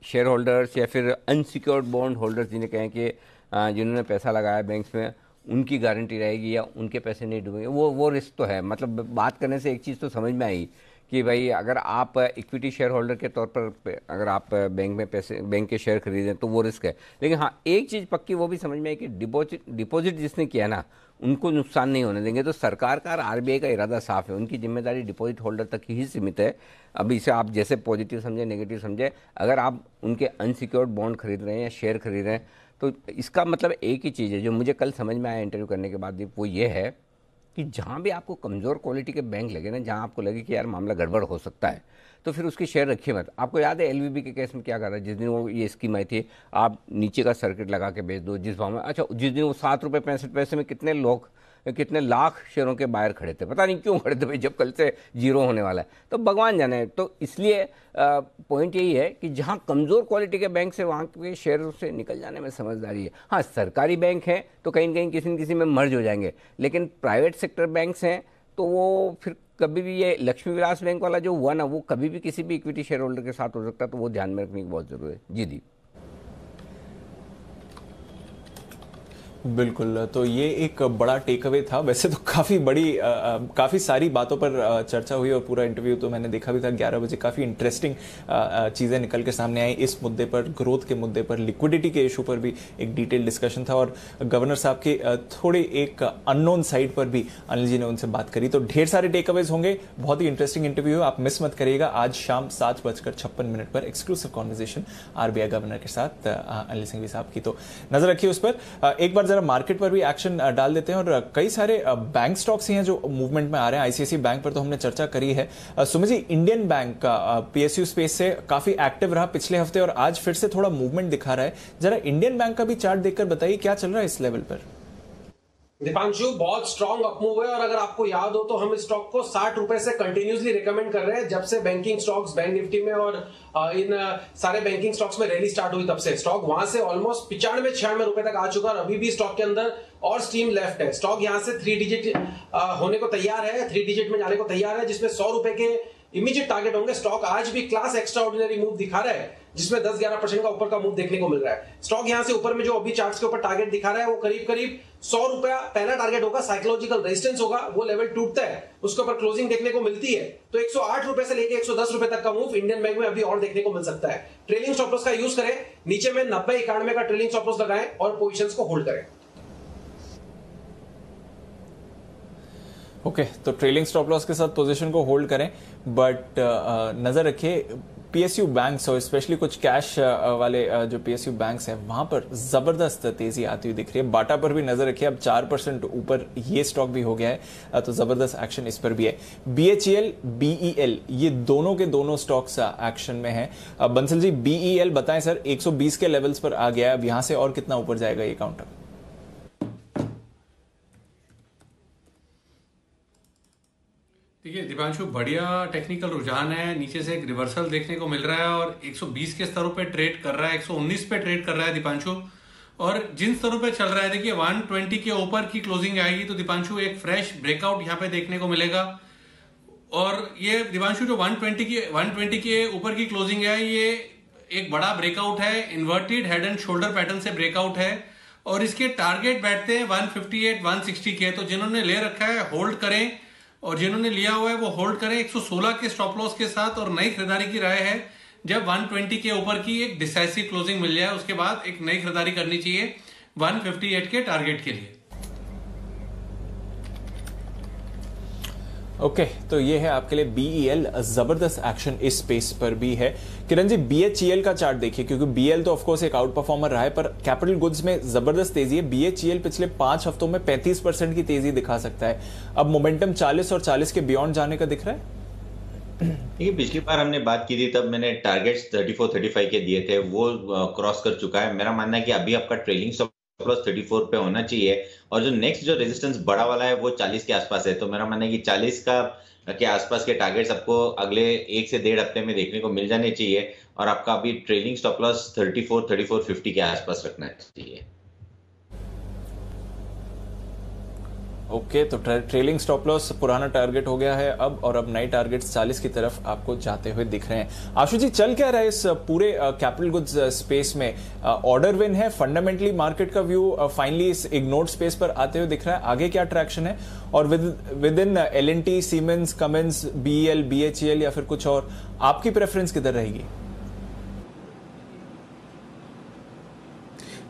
शेयर होल्डर्स या फिर अनसिक्योर्ड बॉन्ड होल्डर्स जिन्हें कहें कि जिन्होंने पैसा लगाया बैंक्स में, उनकी गारंटी रहेगी या उनके पैसे नहीं डूबेंगे, वो रिस्क तो है। मतलब बात करने से एक चीज़ तो समझ में आई कि भाई अगर आप इक्विटी शेयर होल्डर के तौर पर अगर आप बैंक के शेयर खरीदें तो वो रिस्क है। लेकिन हाँ, एक चीज़ पक्की वो भी समझ में है कि डिपॉजिट जिसने किया ना उनको नुकसान नहीं होने देंगे। तो सरकार का और आरबीआई का इरादा साफ है, उनकी जिम्मेदारी डिपॉजिट होल्डर तक ही सीमित है। अब इसे आप जैसे पॉजिटिव समझे नेगेटिव समझे, अगर आप उनके अनसिक्योर्ड बॉन्ड खरीद रहे हैं या शेयर खरीद रहे हैं तो इसका मतलब एक ही चीज़ है जो मुझे कल समझ में आया इंटरव्यू करने के बाद, वो ये है कि जहाँ भी आपको कमज़ोर क्वालिटी के बैंक लगे ना, जहाँ आपको लगे कि यार मामला गड़बड़ हो सकता है, तो फिर उसकी शेयर रखिए मत। आपको याद है एलवीबी के केस में क्या कर रहा है, जिस दिन वो ये स्कीम आई थी आप नीचे का सर्किट लगा के बेच दो जिस भाव में, अच्छा जिस दिन वो 7 रुपये 65 पैसे में कितने लाख शेयरों के बायर खड़े थे, पता नहीं क्यों खड़े थे भाई, जब कल से जीरो होने वाला है तो भगवान जाने। तो इसलिए पॉइंट यही है कि जहां कमज़ोर क्वालिटी के बैंक से वहां के शेयरों से निकल जाने में समझदारी है। हाँ, सरकारी बैंक हैं तो कहीं न कहीं किसी न किसी में मर्ज हो जाएंगे, लेकिन प्राइवेट सेक्टर बैंक्स हैं तो वो फिर कभी भी, ये लक्ष्मी विलास बैंक वाला जो हुआ ना, वो कभी भी किसी भी इक्विटी शेयर होल्डर के साथ हो सकता है, तो वो ध्यान में रखने की बहुत जरूरत है। जी दी बिल्कुल, तो ये एक बड़ा टेक अवे था। वैसे तो काफ़ी सारी बातों पर चर्चा हुई और पूरा इंटरव्यू तो मैंने देखा भी था 11 बजे। काफ़ी इंटरेस्टिंग चीज़ें निकल के सामने आई इस मुद्दे पर, ग्रोथ के मुद्दे पर, लिक्विडिटी के इशू पर भी एक डिटेल डिस्कशन था और गवर्नर साहब के थोड़े एक अननोन साइड पर भी अनिल जी ने उनसे बात करी। तो ढेर सारे टेक अवेज होंगे, बहुत ही इंटरेस्टिंग इंटरव्यू, आप मिस मत करिएगा। आज शाम 7:56 पर एक्सक्लूसिव कॉन्वर्सेशन आरबीआई गवर्नर के साथ अनिल सिंघवी साहब की, तो नजर रखिए उस पर। एक बार मार्केट पर भी एक्शन डाल देते हैं और कई सारे बैंक स्टॉक्स हैं जो मूवमेंट में आ रहे हैं। आईसीआईसी बैंक पर तो हमने चर्चा करी है। सुमित जी, इंडियन बैंक का पीएसयू स्पेस से काफी एक्टिव रहा पिछले हफ्ते और आज फिर से थोड़ा मूवमेंट दिखा रहा है। जरा इंडियन बैंक का भी चार्ट देखकर बताइए क्या चल रहा है इस लेवल पर। दीपांशु, बहुत स्ट्रॉन्ग अपमूव है और अगर आपको याद हो तो हम इस स्टॉक को 60 रुपए से कंटिन्यूसली रिकमेंड कर रहे हैं जब से बैंकिंग स्टॉक्स, बैंक निफ्टी में और इन सारे बैंकिंग स्टॉक्स में रैली स्टार्ट हुई, तब से स्टॉक वहां से ऑलमोस्ट 95-96 रुपए तक आ चुका है और अभी भी स्टॉक के अंदर और स्टीम लेफ्ट है। स्टॉक यहां से 3 डिजिट होने को तैयार है, 3 डिजिट में जाने को तैयार है, जिसमें 100 रुपए के इमीडिएट टारगेट होंगे। स्टॉक आज भी क्लास एक्स्ट्राऑर्डिनरी मूव दिखा रहा है जिसमें 10-11% का ऊपर का मूव देखने को मिल रहा है। स्टॉक यहां से ऊपर में जो अभी चार्ट्स के ऊपर टारगेट दिखा रहा है वो करीब 100 रुपया पहला टारगेट होगा, साइकोलॉजिकल रेजिस्टेंस होगा, वो लेवल टूटता है, उसके ऊपर क्लोजिंग देखने को मिलती है तो 108 रुपए से लेकर 110 रुपए तक का मूव इंडियन बैंक में अभी और देखने को मिल सकता है। ट्रेलिंग स्टॉप लॉस का यूज करें, नीचे में 90-91 का ट्रेलिंग स्टॉप लॉस लगाएं और पोजीशंस को होल्ड करें। ओके, तो ट्रेलिंग स्टॉप लॉस के साथ पोजीशन को होल्ड करें, बट नजर रखिए पीएसयू बैंक्स और स्पेशली कुछ कैश वाले जो पीएसयू बैंक्स हैं वहां पर जबरदस्त तेजी आती हुई दिख रही है। बाटा पर भी नजर रखिए, अब 4% ऊपर ये स्टॉक भी हो गया है, तो जबरदस्त एक्शन इस पर भी है। बीएचईएल, बीईएल, ये दोनों के दोनों स्टॉक्स एक्शन में है। बंसल जी, बीईएल बताएं सर, 120 के लेवल्स पर आ गया है, अब यहां से और कितना ऊपर जाएगा ये काउंटर? देखिए दीपांशु, बढ़िया टेक्निकल रुझान है, नीचे से एक रिवर्सल देखने को मिल रहा है और 120 के स्तरों पे ट्रेड कर रहा है, 119 पे ट्रेड कर रहा है दीपांशु। और जिन स्तरों पे चल रहा है, देखिए 120 के ऊपर की क्लोजिंग आएगी तो दीपांशु एक फ्रेश ब्रेकआउट यहाँ पे देखने को मिलेगा। और ये दीपांशु जो 120 के ऊपर की क्लोजिंग है, ये एक बड़ा ब्रेकआउट है, inverted head and shoulder pattern से ब्रेकआउट है और इसके टारगेट बैठते हैं 158-160 के। तो जिन्होंने ले रखा है होल्ड करें और जिन्होंने लिया हुआ है वो होल्ड करें 116 के स्टॉप लॉस के साथ। और नई खरीदारी की राय है जब 120 के ऊपर की एक डिसाइसिव क्लोजिंग मिल जाए उसके बाद एक नई खरीदारी करनी चाहिए 158 के टारगेट के लिए। ओके, तो ये है आपके लिए बीईएल, जबरदस्त एक्शन इस स्पेस पर भी है। किरण जी, बीएचईएल का चार्ट देखिए, क्योंकि बीएल तो ऑफ कोर्स एक आउट परफॉर्मर रहा है पर कैपिटल गुड्स में जबरदस्त तेजी है। बीएचईएल पिछले 5 हफ्तों में 35% की तेजी दिखा सकता है। अब मोमेंटम 40 और 40 के बियॉन्ड जाने का दिख रहा है। ये पिछली बार हमने बात की थी तब मैंने टारगेट्स 34-35 के दिए थे, वो क्रॉस कर चुका है। मेरा मानना है कि अभी आपका ट्रेलिंग स्टॉप लॉस 34 पे होना चाहिए और जो नेक्स्ट जो रेजिस्टेंस बड़ा वाला है वो 40 के आसपास है। तो मेरा मानना है कि 40 के आसपास के टारगेट्स आपको अगले 1 से 1.5 हफ्ते में देखने को मिल जाने चाहिए और आपका अभी ट्रेलिंग स्टॉप लॉस 34-50 के आसपास रखना चाहिए। ओके, तो ट्रेलिंग स्टॉप लॉस पुराना टारगेट हो गया है अब, और अब नए टारगेट्स 40 की तरफ आपको जाते हुए दिख रहे हैं। आशु जी, चल क्या रहा है इस पूरे कैपिटल गुड्स स्पेस में? ऑर्डर विन है, फंडामेंटली मार्केट का व्यू फाइनली इस इग्नोर्ड स्पेस पर आते हुए दिख रहा है, आगे क्या ट्रैक्शन है? और with in L&T, siemens, Cummins, BEL, BHEL या फिर कुछ और, आपकी प्रेफरेंस किधर रहेगी?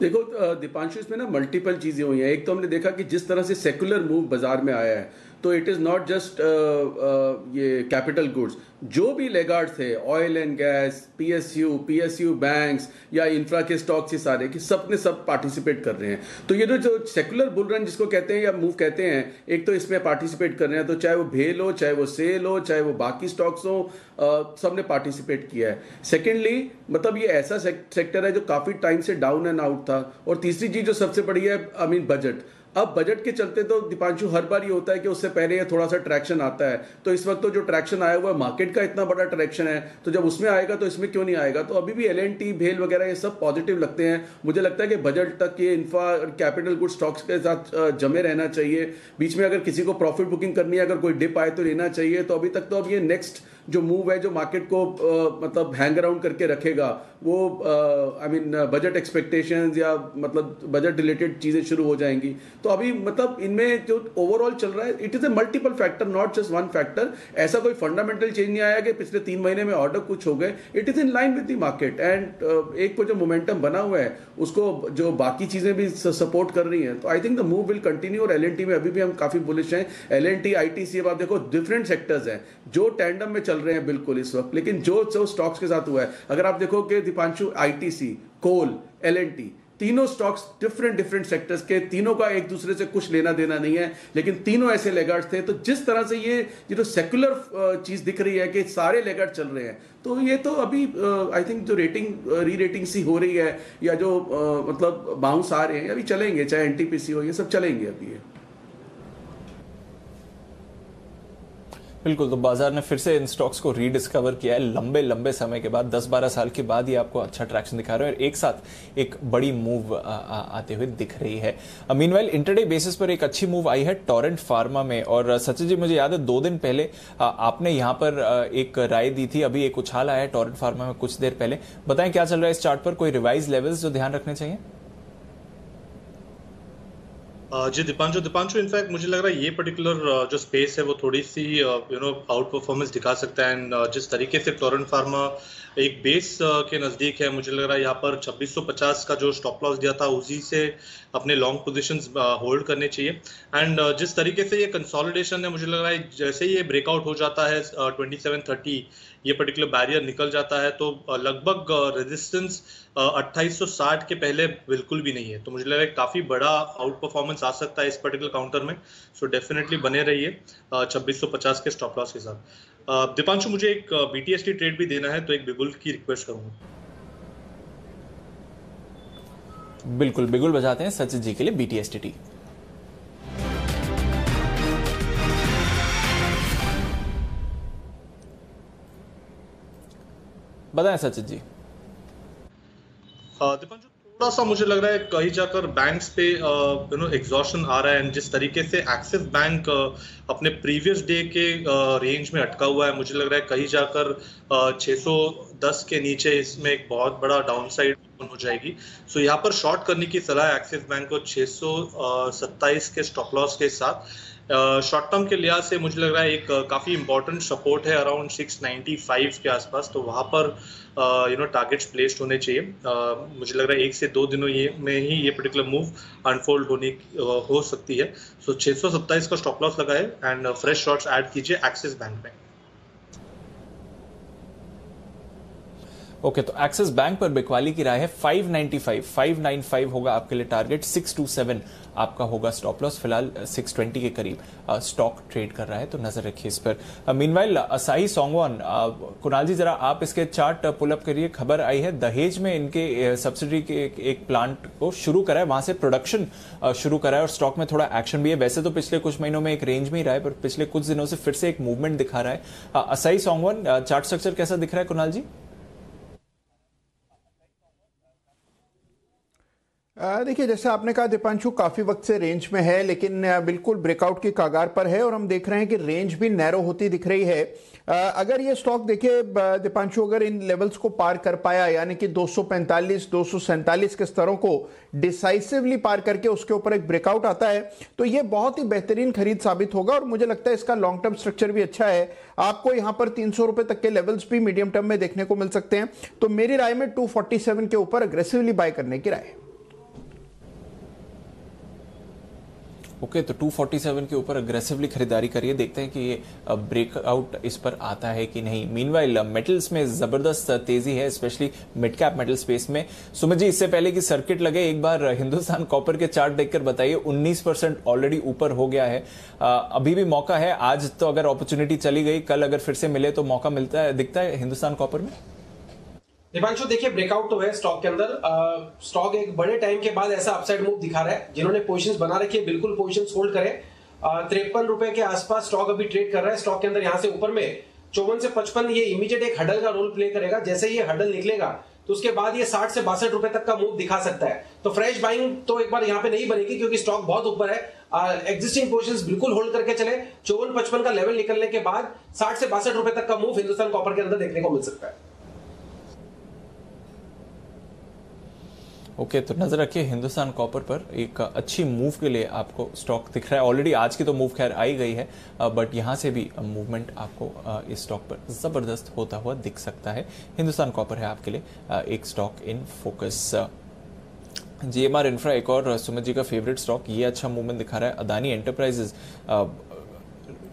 देखो दीपांशु, इसमें ना मल्टीपल चीजें हुई हैं। एक तो हमने देखा कि जिस तरह से सेकुलर मूव बाजार में आया है, तो इट इज नॉट जस्ट ये कैपिटल गुड्स, जो भी लेगार्ड थे, oil and gas, PSU banks या इंफ्रा के स्टॉक्स, ये सारे कि सब ने सब पार्टिसिपेट कर रहे हैं। तो ये जो सेकुलर बुल रन जिसको कहते हैं या मूव कहते हैं, एक तो इसमें पार्टिसिपेट कर रहे हैं। तो चाहे वो भेल हो, चाहे वो सेल हो, चाहे वो बाकी स्टॉक्स हो, सबने पार्टिसिपेट किया है। सेकेंडली मतलब ये ऐसा सेक्टर है जो काफी टाइम से डाउन एंड आउट था। और तीसरी चीज जो सबसे बड़ी है, बजट। अब बजट के चलते तो दीपांशु हर बार ये होता है कि उससे पहले ये थोड़ा सा ट्रैक्शन आता है। तो इस वक्त तो जो ट्रैक्शन आया हुआ है, मार्केट का इतना बड़ा ट्रैक्शन है, तो जब उसमें आएगा तो इसमें क्यों नहीं आएगा? तो अभी भी L&T, भेल वगैरह ये सब पॉजिटिव लगते हैं। मुझे लगता है कि बजट तक ये इंफ्रा कैपिटल गुड स्टॉक्स के साथ जमे रहना चाहिए। बीच में अगर किसी को प्रॉफिट बुकिंग करनी है, अगर कोई डिप आए तो लेना चाहिए। तो अभी तक तो अब ये नेक्स्ट जो मूव है, जो मार्केट को मतलब हैंग अराउंड करके रखेगा, वो बजट एक्सपेक्टेशंस या मतलब बजट रिलेटेड चीजें शुरू हो जाएंगी। तो अभी मतलब इनमें जो ओवरऑल चल रहा है, it is a multiple factor, not just one factor. ऐसा कोई फंडामेंटल चेंज नहीं आया कि पिछले 3 महीने में ऑर्डर कुछ हो गए। It is in line with the market and एक को जो मोमेंटम बना हुआ है, उसको जो बाकी चीजें भी सपोर्ट कर रही हैं। तो I think the move will continue. और L&T में अभी भी हम काफी बुलिश हैं। L&T, ITC, अब आप देखो डिफरेंट सेक्टर्स हैं जो टैंडम में चल रहे हैं बिल्कुल इस वक्त। लेकिन जो स्टॉक्स के साथ हुआ है, अगर आप देखो कि दीपांशु, ITC, कोल, L&T, तीनों स्टॉक्स डिफरेंट सेक्टर्स के, तीनों का एक दूसरे से कुछ लेना देना नहीं है, लेकिन तीनों ऐसे लेगार्ड्स थे। तो जिस तरह से ये जो सेक्युलर चीज दिख रही है कि सारे लेगार्ड चल रहे हैं, तो ये तो अभी आई थिंक जो री रेटिंग सी हो रही है या जो मतलब बाउंस आ रहे हैं, अभी चलेंगे। चाहे NTPC हो, ये सब चलेंगे अभी ये। बिल्कुल, तो बाजार ने फिर से इन स्टॉक्स को रीडिस्कवर किया है लंबे समय के बाद। 10-12 साल के बाद ये आपको अच्छा ट्रैक्शन दिखा रहे हैं और एक साथ एक बड़ी मूव आते हुए दिख रही है। मीनवाइल इंटरडे बेसिस पर एक अच्छी मूव आई है टोरेंट फार्मा में। और सचिन जी, मुझे याद है 2 दिन पहले आपने यहाँ पर एक राय दी थी। अभी एक उछाल आया है टोरेंट फार्मा में कुछ देर पहले। बताएं क्या चल रहा है इस चार्ट पर? कोई रिवाइज लेवल्स जो ध्यान रखने चाहिए? जी दीपांशु, इनफैक्ट मुझे लग रहा है ये पर्टिकुलर जो स्पेस है वो थोड़ी सी आउट परफॉर्मेंस दिखा सकता है। एंड जिस तरीके से टोरेंट फार्मा एक बेस के नज़दीक है, मुझे लग रहा है यहाँ पर 2650 का जो स्टॉप लॉस दिया था, उसी से अपने लॉन्ग पोजीशंस होल्ड करने चाहिए। एंड जिस तरीके से ये कंसोलिडेशन है, मुझे लग रहा है जैसे ये ब्रेकआउट हो जाता है 2730, ये पर्टिकुलर बैरियर निकल जाता है, तो लगभग रेजिस्टेंस 2860 के पहले बिल्कुल भी नहीं है। तो मुझे लग रहा है काफ़ी बड़ा आउट परफॉर्मेंस आ सकता है इस पर्टिकुलर काउंटर में। सो डेफिनेटली बने रहिए 2650 के स्टॉप लॉस के साथ। दीपांशु, मुझे एक BTST ट्रेड भी देना है, तो एक बिगुल की रिक्वेस्ट करूंगा। बिल्कुल, बिगुल बजाते हैं सचिन जी के लिए BTST। बताएं सचिन जी। दीपांशु, थोड़ा सा मुझे लग रहा है कहीं जाकर बैंक्स पे एग्जॉशन आ रहा है। एंड जिस तरीके से एक्सिस बैंक अपने प्रीवियस डे के रेंज में अटका हुआ है, मुझे लग रहा है कहीं जाकर 610 के नीचे इसमें एक बहुत बड़ा डाउनसाइड हो जाएगी। सो यहाँ पर शॉर्ट करने की सलाह है एक्सिस बैंक को 627 के स्टॉप लॉस के साथ। शॉर्ट टर्म के लिहाज से मुझे लग रहा है एक काफ़ी इंपॉर्टेंट सपोर्ट है अराउंड 695 के आसपास। तो वहाँ पर टारगेट्स प्लेस्ड होने चाहिए। मुझे लग रहा है 1 से 2 दिनों में ही ये पर्टिकुलर मूव अनफोल्ड हो सकती है। सो 627 का स्टॉप लॉस लगाए एंड फ्रेश शॉर्ट्स ऐड कीजिए एक्सिस बैंक में। ओके, तो एक्सिस बैंक पर बिकवाली की राय है 595 होगा आपके लिए टारगेट, 627 आपका होगा स्टॉप लॉस। फिलहाल 620 के करीब स्टॉक ट्रेड कर रहा है, तो नजर रखिए इस पर। मीनवाइल असाही सोंगवान, कुणाल जी जरा आप इसके चार्ट पुल अप करिए। खबर आई है दहेज में इनके सब्सिडी के एक प्लांट को शुरू करा है, वहां से प्रोडक्शन शुरू करा है और स्टॉक में थोड़ा एक्शन भी है। वैसे तो पिछले कुछ महीनों में एक रेंज में ही रहा है, पर पिछले कुछ दिनों से फिर से एक मूवमेंट दिखा रहा है। असाही सोंगवान चार्ट स्ट्रक्चर कैसा दिख रहा है कुणाल जी? देखिए, जैसे आपने कहा दीपांशु, काफी वक्त से रेंज में है, लेकिन बिल्कुल ब्रेकआउट की कगार पर है और हम देख रहे हैं कि रेंज भी नैरो होती दिख रही है। अगर ये स्टॉक देखिए दीपांशु, अगर इन लेवल्स को पार कर पाया, यानी कि 245 247 के स्तरों को डिसाइसिवली पार करके उसके ऊपर एक ब्रेकआउट आता है, तो ये बहुत ही बेहतरीन खरीद साबित होगा और मुझे लगता है इसका लॉन्ग टर्म स्ट्रक्चर भी अच्छा है। आपको यहां पर 300 रुपए तक के लेवल्स भी मीडियम टर्म में देखने को मिल सकते हैं। तो मेरी राय में 247 के ऊपर अग्रेसिवली बाय करने की राय है। ओके, तो 247 के ऊपर अग्रेसिवली खरीदारी करिए, देखते हैं कि ये ब्रेकआउट इस पर आता है कि नहीं। मीनवाइल मेटल्स में जबरदस्त तेजी है, specially mid cap metal space में। सुमित जी, इससे पहले कि सर्किट लगे, एक बार हिंदुस्तान कॉपर के चार्ट देखकर बताइए। 19% ऑलरेडी ऊपर हो गया है, अभी भी मौका है। आज तो अगर अपॉर्चुनिटी चली गई, कल अगर फिर से मिले तो मौका मिलता है, दिखता है हिंदुस्तान कॉपर में। दीपांशु, देखिए ब्रेकआउट तो है स्टॉक के अंदर। स्टॉक एक बड़े टाइम के बाद ऐसा अपसाइड मूव दिखा रहा है। जिन्होंने पोजीशंस बना रखी है, बिल्कुल पोजीशंस होल्ड करें। 53 रुपए के आसपास स्टॉक अभी ट्रेड कर रहा है। स्टॉक के अंदर यहां से ऊपर में 54 से 55 ये इमीडिएट एक हडल का रोल प्ले करेगा। जैसे ये हडल निकलेगा तो उसके बाद ये 60 से 62 रुपए तक का मूव दिखा सकता है। तो फ्रेश बाइंग तो एक बार यहाँ पे नहीं बनेगी, क्योंकि स्टॉक बहुत ऊपर है। एग्जिस्टिंग पोजीशंस बिल्कुल होल्ड करके चले। 54-55 का लेवल निकलने के बाद 60 से 62 रुपए तक का मूव हिंदुस्तान कॉपर के अंदर देखने को मिल सकता है। ओके, तो नजर रखिए हिंदुस्तान कॉपर पर। एक अच्छी मूव के लिए आपको स्टॉक दिख रहा है। ऑलरेडी आज की तो मूव खैर आई गई है, बट यहां से भी मूवमेंट आपको इस स्टॉक पर जबरदस्त होता हुआ दिख सकता है। हिंदुस्तान कॉपर है आपके लिए एक stock in focus. GMR infra एक और सुमित जी का फेवरेट स्टॉक, ये अच्छा मूवमेंट दिखा रहा है। अदानी एंटरप्राइजेज,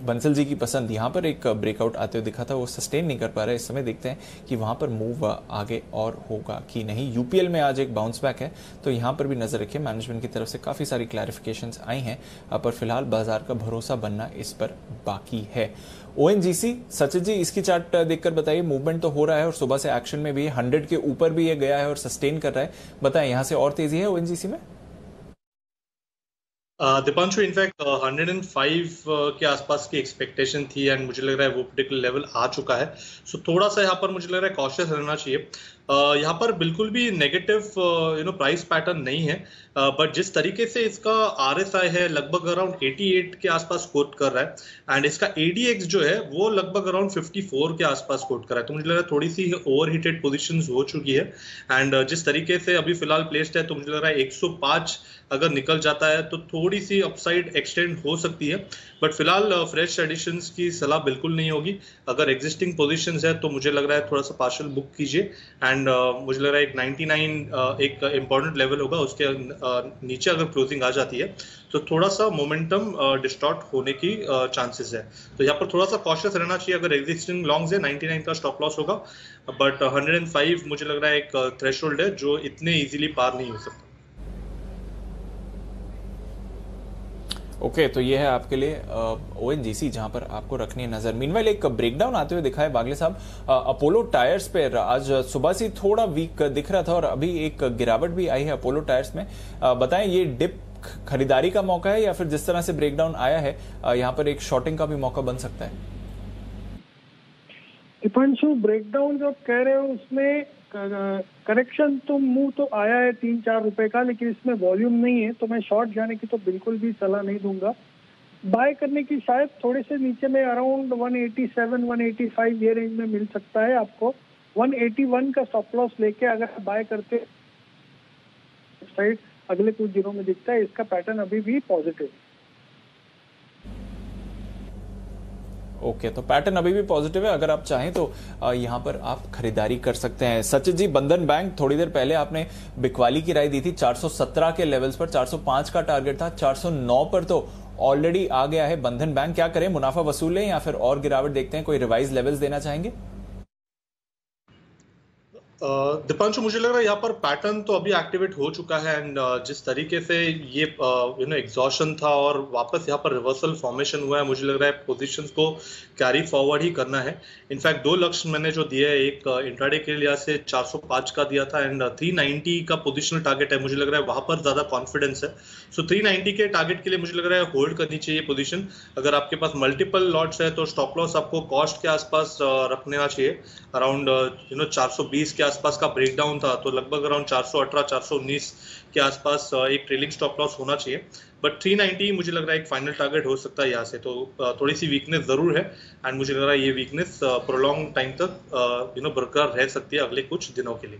बंसल जी की पसंद, यहां पर एक ब्रेकआउट आते हुए दिखा था, वो सस्टेन नहीं कर पा रहा है। इस समय देखते हैं कि वहां पर मूव आगे और होगा कि नहीं। यूपीएल में आज एक बाउंस बैक है, तो यहां पर भी नजर रखिए। मैनेजमेंट की तरफ से काफी सारी क्लैरिफिकेशंस आई हैं, पर फिलहाल बाजार का भरोसा बनना इस पर बाकी है। ओएनजीसी, सचिन जी इसकी चार्ट देखकर बताइए। मूवमेंट तो हो रहा है और सुबह से एक्शन में भी 100 के ऊपर भी ये गया है और सस्टेन कर रहा है। बताएं, यहां से और तेजी है ओएनजीसी में? दीपांशु, इनफैक्ट 105 के आसपास की एक्सपेक्टेशन थी एंड मुझे लग रहा है वो पर्टिकुलर लेवल आ चुका है। सो थोड़ा सा यहाँ पर मुझे लग रहा है कॉशियस रहना चाहिए। यहाँ पर बिल्कुल भी नेगेटिव प्राइस पैटर्न नहीं है, बट जिस तरीके से इसका RSI है लगभग अराउंड 88 के आसपास कोट कर रहा है एंड इसका ADX जो है वो लगभग अराउंड 54 के आसपास कोट कर रहा है। तो मुझे लग रहा है थोड़ी सी ओवर हीटेड पोजिशन हो चुकी है एंड जिस तरीके से अभी फिलहाल प्लेस्ड है, तो मुझे लग रहा है 105 अगर निकल जाता है तो थोड़ी सी अपसाइड एक्सटेंड हो सकती है, बट फिलहाल फ्रेश एडिशंस की सलाह बिल्कुल नहीं होगी। अगर एग्जिस्टिंग पोजीशंस है तो मुझे लग रहा है थोड़ा सा पार्शियल बुक कीजिए एंड मुझे लग रहा है एक 99 एक इंपॉर्टेंट लेवल होगा, उसके नीचे अगर क्लोजिंग आ जाती है तो थोड़ा सा मोमेंटम डिस्टॉर्ट होने की चांसेस है। तो यहाँ पर थोड़ा सा कॉशियस रहना चाहिए। अगर एग्जिस्टिंग लॉन्ग्स है 99 का स्टॉप लॉस होगा, बट 105 मुझे लग रहा है एक थ्रेशोल्ड है जो इतने इजीली पार नहीं हो सकता। ओके, तो ये है आपके लिए ओएनजीसी, जहां पर आपको रखनी है नजर। मीनवाइल एक ब्रेकडाउन आते हुए दिखा है बागले साहब। अपोलो टायर्स पर आज सुबह से थोड़ा वीक दिख रहा था और अभी एक गिरावट भी आई है अपोलो टायर्स में। बताएं, ये डिप खरीदारी का मौका है या फिर जिस तरह से ब्रेकडाउन आया है यहाँ पर एक शॉर्टिंग का भी मौका बन सकता है? दीपांशु, ब्रेकडाउन जो आप कह रहे हो उसमें करेक्शन तो मूव तो आया है 3-4 रुपए का, लेकिन इसमें वॉल्यूम नहीं है, तो मैं शॉर्ट जाने की तो बिल्कुल भी सलाह नहीं दूंगा। बाय करने की शायद थोड़े से नीचे में अराउंड 187-185 ये रेंज में मिल सकता है आपको। 181 का स्टॉप लॉस लेके अगर बाय करते साइड अगले कुछ दिनों में दिखता है, इसका पैटर्न अभी भी पॉजिटिव। ओके, तो पैटर्न अभी भी पॉजिटिव है। अगर आप चाहें तो यहां पर आप खरीदारी कर सकते हैं। सचिन जी, बंधन बैंक, थोड़ी देर पहले आपने बिकवाली की राय दी थी 417 के लेवल्स पर, 405 का टारगेट था, 409 पर तो ऑलरेडी आ गया है बंधन बैंक। क्या करें, मुनाफा वसूल लें या फिर और गिरावट देखते हैं? कोई रिवाइज लेवल्स देना चाहेंगे? दीपांशु, मुझे लग रहा है यहाँ पर पैटर्न तो अभी एक्टिवेट हो चुका है एंड जिस तरीके से ये एग्जॉशन था और वापस यहाँ पर रिवर्सल फॉर्मेशन हुआ है, मुझे लग रहा है पोजीशंस को कैरी फॉरवर्ड ही करना है। इनफैक्ट 2 लक्ष्य मैंने जो दिए है, एक इंट्राडे के लिए से 405 का दिया था एंड 390 का पोजिशनल टारगेट है। मुझे लग रहा है वहां पर ज्यादा कॉन्फिडेंस है, सो 390 के टारगेट के लिए मुझे लग रहा है होल्ड करनी चाहिए पोजीशन। अगर आपके पास मल्टीपल लॉट्स है तो स्टॉप लॉस आपको कॉस्ट के आसपास रखना चाहिए, अराउंड 420 के आसपास का ब्रेकडाउन था, तो लगभग अराउंड 418 419 के आसपास एक ट्रेलिंग स्टॉप लॉस होना चाहिए। बट 390 मुझे लग रहा है एक फाइनल टारगेट हो सकता है यहाँ से। तो थोड़ी सी वीकनेस जरूर है एंड मुझे लग रहा है ये वीकनेस प्रोलॉन्ग टाइम तक बरकरार रह सकती है अगले कुछ दिनों के लिए।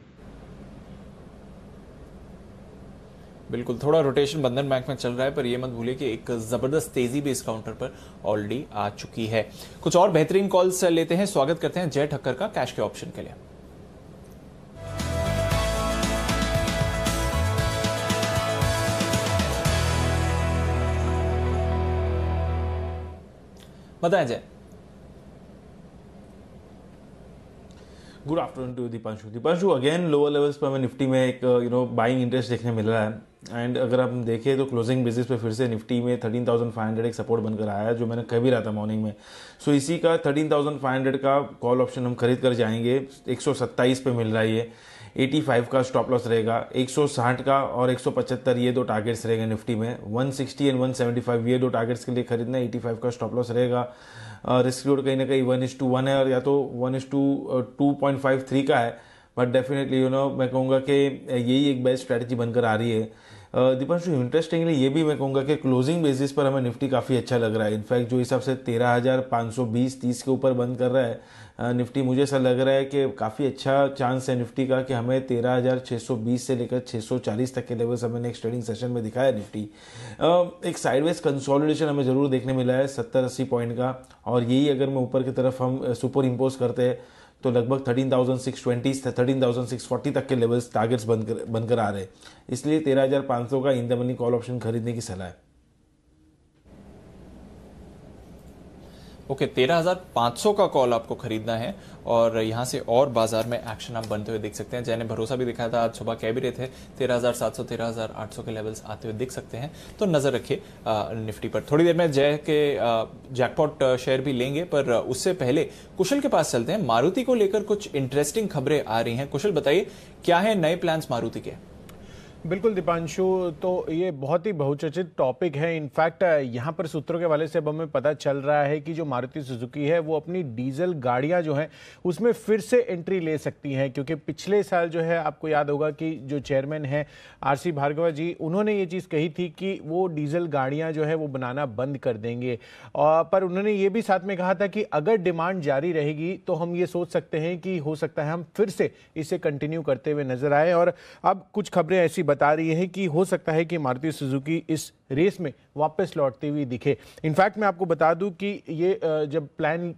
बिल्कुल, थोड़ा रोटेशन बंधन बैंक में चल रहा है, पर ये मत भूलिए कि एक जबरदस्त तेजी भी इस काउंटर पर ऑलरेडी आ चुकी है। कुछ और बेहतरीन कॉल्स लेते हैं। स्वागत करते हैं जय ठक्कर का कैश के ऑप्शन के लिए। बताएं Jay. Good afternoon to Deepanshu. Again lower levels पर हमें निफ्टी में एक बाइंग इंटरेस्ट देखने मिल रहा है। एंड अगर हम देखें तो क्लोजिंग बेसिस पे फिर से निफ्टी में 13,500 एक सपोर्ट बनकर आया है, जो मैंने कह भी रहा था मॉर्निंग में। सो इसी का 13,500 का कॉल ऑप्शन हम खरीद कर जाएंगे। 127 पे मिल रहा है ये। 85 का स्टॉप लॉस रहेगा, 160 का और 175 ये दो टारगेट्स रहेंगे निफ्टी में। 160 एंड 175 ये दो टारगेट्स के लिए खरीदना। 85 का स्टॉप लॉस रहेगा। रिस्क रिवॉर्ड कहीं ना कहीं 1:1 है और या तो 1:2.53 का है। बट डेफिनेटली मैं कहूँगा कि यही एक बेस्ट स्ट्रैटेजी बनकर आ रही है। दीपांशु, इंटरेस्टिंगली ये भी मैं कहूँगा कि क्लोजिंग बेसिस पर हमें निफ्टी काफ़ी अच्छा लग रहा है। इनफैक्ट जो हिसाब से 13,520-30 के ऊपर बंद कर रहा है निफ्टी, मुझे ऐसा लग रहा है कि काफ़ी अच्छा चांस है निफ्टी का कि हमें 13,620 से लेकर 640 तक के लेवल्स हमें नेक्स्ट ट्रेडिंग सेशन में दिखाया निफ्टी। एक साइडवेज कंसोलिडेशन हमें ज़रूर देखने मिला है 70-80 पॉइंट का, और यही अगर मैं ऊपर की तरफ हम सुपर इम्पोज करते हैं तो लगभग 13,620 से 13,640 तक के लेवल्स टारगेट्स बनकर आ रहे हैं। इसलिए 13,500 का in the money call option खरीदने की सलाह है। ओके, 13,500 का कॉल आपको खरीदना है और यहां से और बाजार में एक्शन आप बनते हुए देख सकते हैं। जैने भरोसा भी दिखाया था, आज सुबह कह भी रहे थे 13,700 13,800 के लेवल्स आते हुए दिख सकते हैं। तो नजर रखिए निफ्टी पर। थोड़ी देर में जय के जैकपॉट शेयर भी लेंगे, पर उससे पहले कुशल के पास चलते हैं। मारुति को लेकर कुछ इंटरेस्टिंग खबरें आ रही हैं। कुशल, बताइए क्या है नए प्लान्स मारुति के? बिल्कुल दीपांशु, तो ये बहुत ही बहुचर्चित टॉपिक है। इनफैक्ट यहाँ पर सूत्रों के हवाले से अब हमें पता चल रहा है कि जो मारुति सुजुकी है वो अपनी डीजल गाड़ियाँ जो हैं उसमें फिर से एंट्री ले सकती हैं, क्योंकि पिछले साल जो है आपको याद होगा कि जो चेयरमैन हैं आरसी भार्गवा जी, उन्होंने ये चीज़ कही थी कि वो डीजल गाड़ियाँ जो है वो बनाना बंद कर देंगे। पर उन्होंने ये भी साथ में कहा था कि अगर डिमांड जारी रहेगी तो हम ये सोच सकते हैं कि हो सकता है हम फिर से इसे कंटिन्यू करते हुए नजर आए। और अब कुछ खबरें ऐसी बता रही है कि हो सकता है कि मारुति सुजुकी इस रेस में वापस लौटती हुई दिखे। इनफैक्ट मैं आपको बता दूं कि ये जब प्लान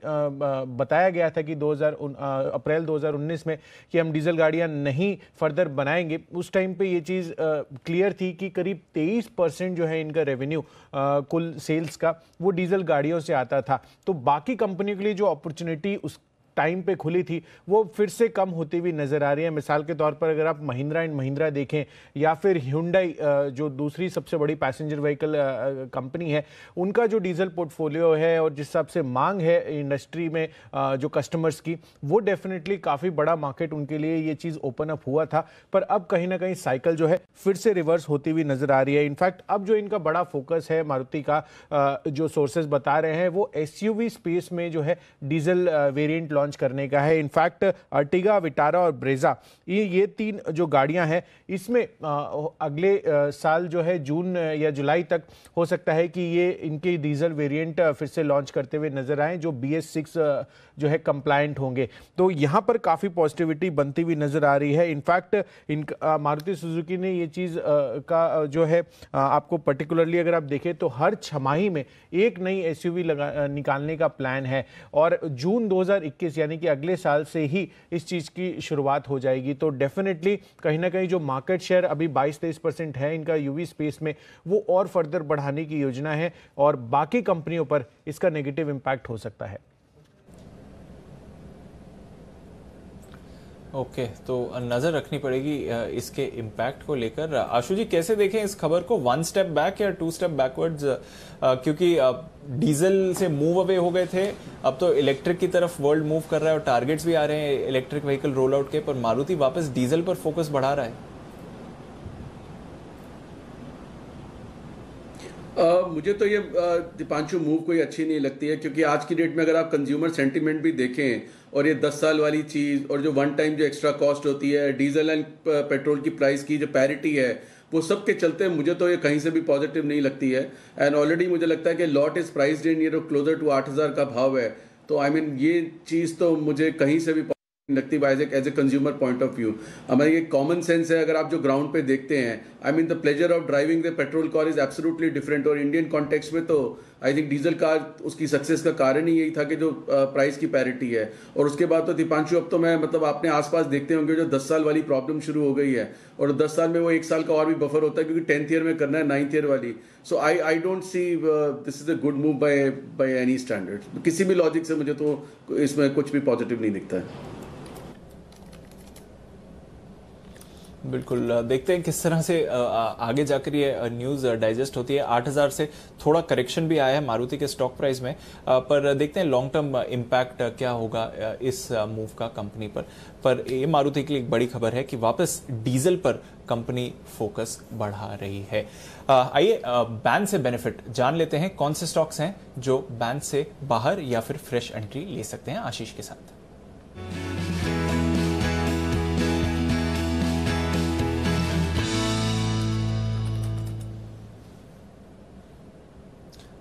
बताया गया था कि अप्रैल 2019 में कि हम डीजल गाड़ियां नहीं फर्दर बनाएंगे, उस टाइम पे ये चीज़ क्लियर थी कि करीब 23% जो है इनका रेवेन्यू कुल सेल्स का वो डीजल गाड़ियों से आता था। तो बाकी कंपनियों के लिए जो अपॉर्चुनिटी उस टाइम पे खुली थी वो फिर से कम होती हुई नजर आ रही है। मिसाल के तौर पर अगर आप महिंद्रा एंड महिंद्रा देखें या फिर Hyundai जो दूसरी सबसे बड़ी पैसेंजर व्हीकल कंपनी है, उनका जो डीजल पोर्टफोलियो है और जिस हिसाब से मांग है इंडस्ट्री में जो कस्टमर्स की, वो डेफिनेटली काफ़ी बड़ा मार्केट उनके लिए ये चीज़ ओपन अप हुआ था। पर अब कहीं ना कहीं साइकिल जो है फिर से रिवर्स होती हुई नजर आ रही है। इनफैक्ट अब जो इनका बड़ा फोकस है मारुति का, जो सोर्सेज बता रहे हैं, वो SUV स्पेस में जो है डीजल वेरिएंट लॉन्च करने का है। इनफैक्ट अर्टिगा, विटारा और ब्रेजा, ये तीन जो गाड़ियां हैं इसमें अगले साल जो है जून या जुलाई तक हो सकता है कि ये इनके डीजल वेरिएंट फिर से लॉन्च करते हुए नजर आए, जो BS6 जो है कंप्लायंट होंगे। तो यहां पर काफी पॉजिटिविटी बनती हुई नजर आ रही है। इनफैक्ट मारुति सुजुकी ने ये चीज का जो है आपको पर्टिकुलरली अगर आप देखें तो हर छमाही में एक नई SUV निकालने का प्लान है और जून 2021 यानी कि अगले साल से ही इस चीज की शुरुआत हो जाएगी। तो डेफिनेटली कहीं ना कहीं जो मार्केट शेयर अभी 22-23% है इनका UV स्पेस में, वो और फर्दर बढ़ाने की योजना है और बाकी कंपनियों पर इसका नेगेटिव इंपैक्ट हो सकता है। ओके, तो नजर रखनी पड़ेगी इसके इम्पैक्ट को लेकर। आशु जी, कैसे देखें इस खबर को, 1 स्टेप बैक या 2 स्टेप बैकवर्ड्स? क्योंकि डीजल से मूव अवे हो गए थे, अब तो इलेक्ट्रिक की तरफ वर्ल्ड मूव कर रहा है और टारगेट्स भी आ रहे हैं इलेक्ट्रिक व्हीकल रोल आउट के, पर मारुति वापस डीजल पर फोकस बढ़ा रहा है। मुझे तो ये दीपांशु मूव कोई अच्छी नहीं लगती है, क्योंकि आज की डेट में अगर आप कंज्यूमर सेंटीमेंट भी देखें और ये 10 साल वाली चीज़ और जो वन टाइम जो एक्स्ट्रा कॉस्ट होती है, डीजल एंड पेट्रोल की प्राइस की जो पैरिटी है, वो सब के चलते मुझे तो ये कहीं से भी पॉजिटिव नहीं लगती है। एंड ऑलरेडी मुझे लगता है कि लॉट इज प्राइस्ड इन, ये जो क्लोजर टू 8,000 का भाव है, तो आई मीन ये चीज़ तो मुझे कहीं से भी लगती है as a consumer point of view. हमारी एक कॉमन सेंस है, अगर आप जो ग्राउंड पे देखते हैं, I mean the pleasure of driving the petrol car is absolutely different. और इंडियन कॉन्टेक्स्ट में तो आई थिंक डीजल कार उसकी सक्सेस का कारण ही यही था कि जो प्राइस की पैरिटी है। और उसके बाद तो दीपांशु अब तो मैं मतलब आपने आसपास देखते होंगे जो 10 साल वाली प्रॉब्लम शुरू हो गई है, और 10 साल में वो 1 साल का और भी बफर होता है, क्योंकि 10th ईयर में करना है 9th ईयर वाली। So I don't see this is a good move by any standard. किसी भी लॉजिक से मुझे तो इसमें कुछ भी पॉजिटिव नहीं दिखता है। बिल्कुल, देखते हैं किस तरह से आगे जाकर ये न्यूज़ डाइजेस्ट होती है। 8,000 से थोड़ा करेक्शन भी आया है मारुति के स्टॉक प्राइस में, पर देखते हैं लॉन्ग टर्म इम्पैक्ट क्या होगा इस मूव का कंपनी पर ये मारुति के लिए एक बड़ी खबर है कि वापस डीजल पर कंपनी फोकस बढ़ा रही है। आइए बैन से बेनिफिट जान लेते हैं, कौन से स्टॉक्स हैं जो बैन से बाहर या फिर फ्रेश एंट्री ले सकते हैं आशीष के साथ।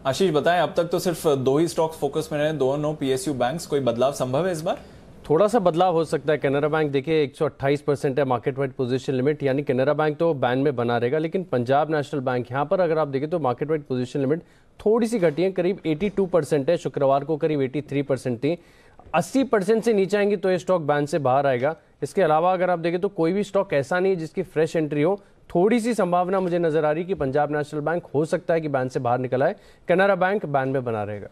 आशीष बताएं, अब तक तो सिर्फ 2 ही स्टॉक फोकस में रहे, दोनों पीएसयू बैंक्स, कोई बदलाव संभव है इस बार? थोड़ा सा बदलाव हो सकता है। कैनरा बैंक देखिए 128% है मार्केट वाइड पोजीशन लिमिट, यानी कैनरा बैंक तो बैन में बना रहेगा, लेकिन पंजाब नेशनल बैंक यहाँ पर अगर आप देखें तो मार्केट वाइड पोजीशन लिमिट थोड़ी सी घटी है, करीब 82% है, शुक्रवार को करीब 83% थी। 80% से नीचे आएंगी तो ये स्टॉक बैन से बाहर आएगा। इसके अलावा अगर आप देखें तो कोई भी स्टॉक ऐसा नहीं जिसकी फ्रेश एंट्री हो। थोड़ी सी संभावना मुझे नजर आ रही कि पंजाब नेशनल बैंक हो सकता है कि बैन से बाहर निकल आए, कैनरा बैंक बैन में बना रहेगा।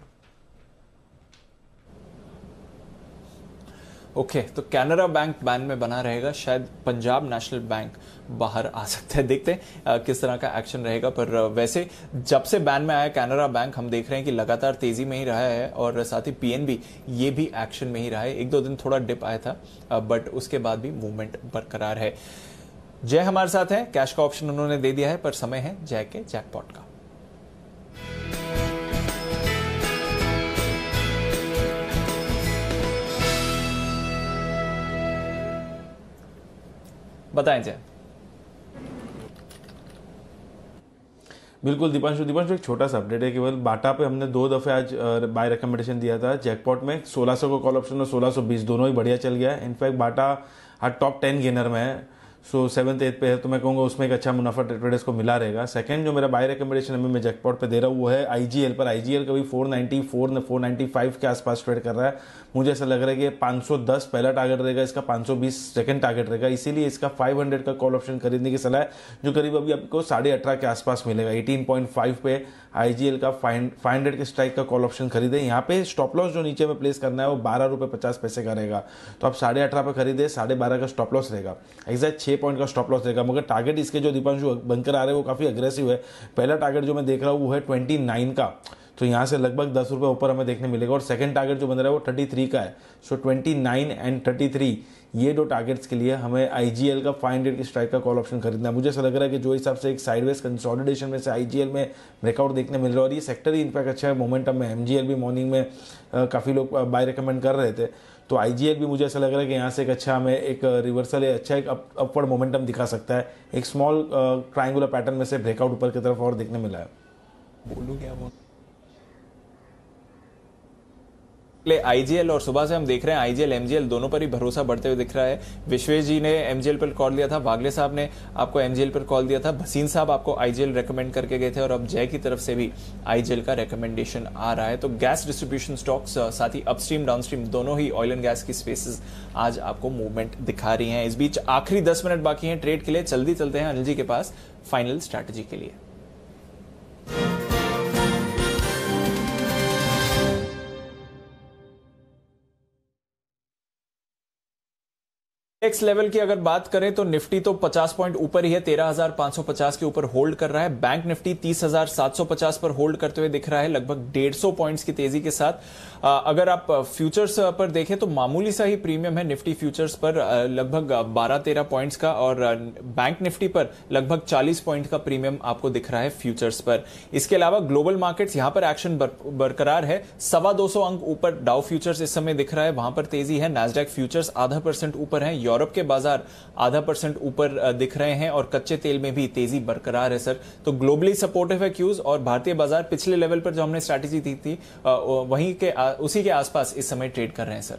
ओके, तो कैनरा बैंक बैन में बना रहेगा, शायद पंजाब नेशनल बैंक बाहर आ सकता है। देखते हैं किस तरह का एक्शन रहेगा। पर वैसे जब से बैन में आया कैनरा बैंक, हम देख रहे हैं कि लगातार तेजी में ही रहा है और साथ ही पीएनबी ये भी एक्शन में ही रहा है। 1-2 दिन थोड़ा डिप आया था, बट उसके बाद भी मूवमेंट बरकरार है। जय हमारे साथ है, कैश का ऑप्शन उन्होंने दे दिया है, पर समय है जय के जैकपॉट का। बताएं जय। बिल्कुल दीपांशु एक छोटा सा अपडेट है। केवल बाटा पे हमने 2 दफे आज बाय रिकमेंडेशन दिया था। जैकपॉट में 1600 का कॉल ऑप्शन और 1620 दोनों ही बढ़िया चल गया है। इनफैक्ट बाटा आज टॉप 10 गेनर में है, सो 7th 8th पे है, तो मैं कहूँगा उसमें एक अच्छा मुनाफा ट्रेडर्स को मिला रहेगा। सेकंड जो मेरा बाय रिकमेंडेशन अभी मैं जैकपॉट पे दे रहा हूँ वो है आईजीएल पर। आईजीएल कभी 495 के आसपास ट्रेड कर रहा है। मुझे ऐसा लग रहा है कि 510 पहला टारगेट रहेगा, इसका 520 सेकंड टारगेट रहेगा, इसीलिए इसका 500 का कॉल ऑप्शन खरीदने की सलाह है, जो करीब अभी आपको 18.5 के आसपास मिलेगा। 18.5 पे आईजीएल का 500 के स्ट्राइक का कॉल ऑप्शन खरीदे। यहाँ पे स्टॉप लॉस जो नीचे में प्लेस करना है वो 12 रुपये 50 पैसे का रहेगा, तो आप 18.5 पे खरीदे, 12.5 का स्टॉप लॉस रहेगा, एग्जैक्ट 6 पॉइंट का स्टॉप लॉस रहेगा। मगर टारगेट इसके जो दीपांशु बनकर आ रहे हैं वो काफी अग्रेसिव है। पहला टारगेट जो मैं देख रहा हूँ वो है 29 का, तो यहाँ से लगभग 10 रुपये ऊपर हमें देखने मिलेगा। और सेकंड टारगेट जो बन रहा है वो 33 का है। सो 29 एंड 33 ये 2 टारगेट्स के लिए हमें आईजीएल का 500 की स्ट्राइक का कॉल ऑप्शन खरीदना है। मुझे ऐसा लग रहा है कि जो हिसाब से एक साइडवेज कंसोलिडेशन में से आईजीएल में ब्रेकआउट देखने मिल रहा है और ये सेक्टर ही इनफैक्ट अच्छा है मोमेंटम में। एमजीएल भी मॉर्निंग में काफ़ी लोग बाय रिकमेंड कर रहे थे, तो आईजीएल भी मुझे ऐसा लग रहा है कि यहाँ से एक अच्छा हमें एक रिवर्सल है, अच्छा एक अपवर्ड मोमेंटम दिखा सकता है। एक स्मॉल ट्रायंगुलर पैटर्न में से ब्रेकआउट ऊपर की तरफ और देखने मिला है। बोलूँ क्या वो आईजीएल, और सुबह से हम देख रहे हैं आईजीएल एमजीएल दोनों पर ही भरोसा बढ़ते हुए दिख रहा है। विश्वेश जी ने एमजीएल पर कॉल दिया था, वागले साहब ने आपको एमजीएल पर कॉल दिया था, भसीन साहब आपको आईजीएल रेकमेंड करके गए थे, और अब जय की तरफ से भी आईजीएल का रेकमेंडेशन आ रहा है। तो गैस डिस्ट्रीब्यूशन स्टॉक्स, साथ ही अपस्ट्रीम डाउनस्ट्रीम दोनों ही ऑयल एंड गैस की स्पेसेस आज आपको मूवमेंट दिखा रही हैं। इस बीच आखिरी 10 मिनट बाकी हैं ट्रेड के लिए, जल्दी चलते हैं अनिल जी के पास फाइनल स्ट्रैटेजी के लिए। नेक्स्ट लेवल की अगर बात करें तो निफ्टी तो 50 पॉइंट ऊपर ही है, 13,550 के ऊपर होल्ड कर रहा है। बैंक निफ्टी 30,750 पर होल्ड करते हुए दिख रहा है, लगभग 150 पॉइंट्स की तेजी के साथ। अगर आप फ्यूचर्स पर देखें तो मामूली सा ही प्रीमियम है निफ्टी फ्यूचर्स पर, लगभग 12-13 पॉइंट्स का, और बैंक निफ्टी पर लगभग 40 पॉइंट का प्रीमियम आपको दिख रहा है फ्यूचर्स पर। इसके अलावा ग्लोबल मार्केट्स यहां पर एक्शन बरकरार है, 225 अंक ऊपर डाउ फ्यूचर्स इस समय दिख रहा है, वहां पर तेजी है। नैस्डैक फ्यूचर्स 0.5% ऊपर है, यूरोप के बाजार 0.5% ऊपर दिख रहे हैं, और कच्चे तेल में भी तेजी बरकरार है सर। तो ग्लोबली सपोर्टिव है क्यूज, और भारतीय बाजार पिछले लेवल पर जो हमने स्ट्रैटेजी दी थी वहीं के उसी के आसपास इस समय ट्रेड कर रहे हैं सर।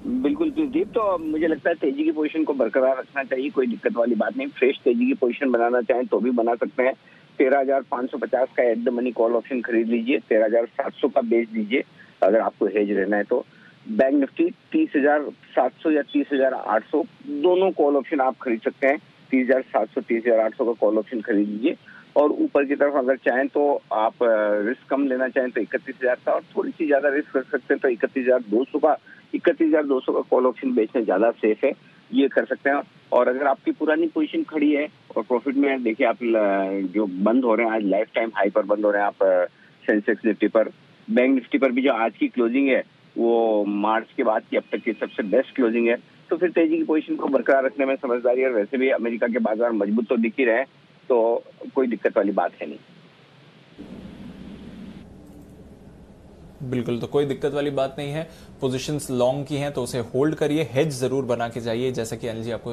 बिल्कुल कुलदीप, तो मुझे लगता है तेजी की पोजीशन को बरकरार रखना चाहिए, कोई दिक्कत वाली बात नहीं। फ्रेश तेजी की पोजीशन बनाना चाहें तो भी बना सकते हैं। 13,550 का at the money call option खरीद लीजिए, 13,700 का बेच दीजिए अगर आपको हेज रहना है तो। बैंक निफ्टी 30,700 या 30,800 दोनों कॉल ऑप्शन आप खरीद सकते हैं। 30,700 30,800 का कॉल ऑप्शन खरीद लीजिए, और ऊपर की तरफ अगर चाहें तो आप रिस्क कम लेना चाहें तो 31,000 का, और थोड़ी सी ज्यादा रिस्क रख सकते हैं तो 31,200 का कॉल ऑप्शन बेचना ज्यादा सेफ है, ये कर सकते हैं। और अगर आपकी पुरानी पोजीशन खड़ी है और प्रॉफिट में है, देखिए आप जो बंद हो रहे हैं आज लाइफ टाइम हाई पर बंद हो रहे हैं आप सेंसेक्स निफ्टी पर, बैंक निफ्टी पर भी जो आज की क्लोजिंग है वो मार्च के बाद की अब तक की सबसे बेस्ट क्लोजिंग है, तो फिर तेजी की पोजीशन को बरकरार रखने में समझदारी है। और वैसे भी अमेरिका के बाजार मजबूत तो दिख ही रहे हैं, तो कोई दिक्कत वाली बात है नहीं। बिल्कुल, तो कोई दिक्कत वाली बात नहीं है। पोजीशंस लॉन्ग की हैं तो उसे होल्ड करिए, हेज जरूर बना के जाइए, जैसा कि अनिल जी आपको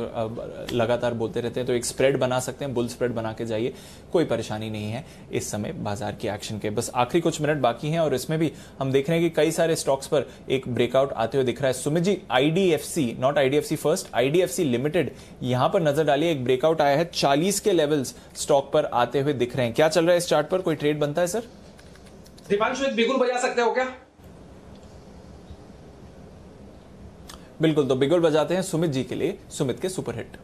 लगातार बोलते रहते हैं। तो एक स्प्रेड बना सकते हैं, बुल स्प्रेड बना के जाइए, कोई परेशानी नहीं है इस समय बाजार की एक्शन के। बस आखिरी कुछ मिनट बाकी हैं, और इसमें भी हम देख रहे हैं कि कई सारे स्टॉक्स पर एक ब्रेकआउट आते हुए दिख रहा है। Sumit ji, IDFC, not IDFC first, IDFC limited, यहां पर नजर डालिए, एक ब्रेकआउट आया है, 40 के लेवल्स स्टॉक पर आते हुए दिख रहे हैं। क्या चल रहा है इस चार्ट पर, कोई ट्रेड बनता है सर? दीपांशु, एक बिगुल बजा सकते हो क्या? बिल्कुल, तो बिगुल बजाते हैं सुमित जी के लिए, सुमित के सुपरहिट।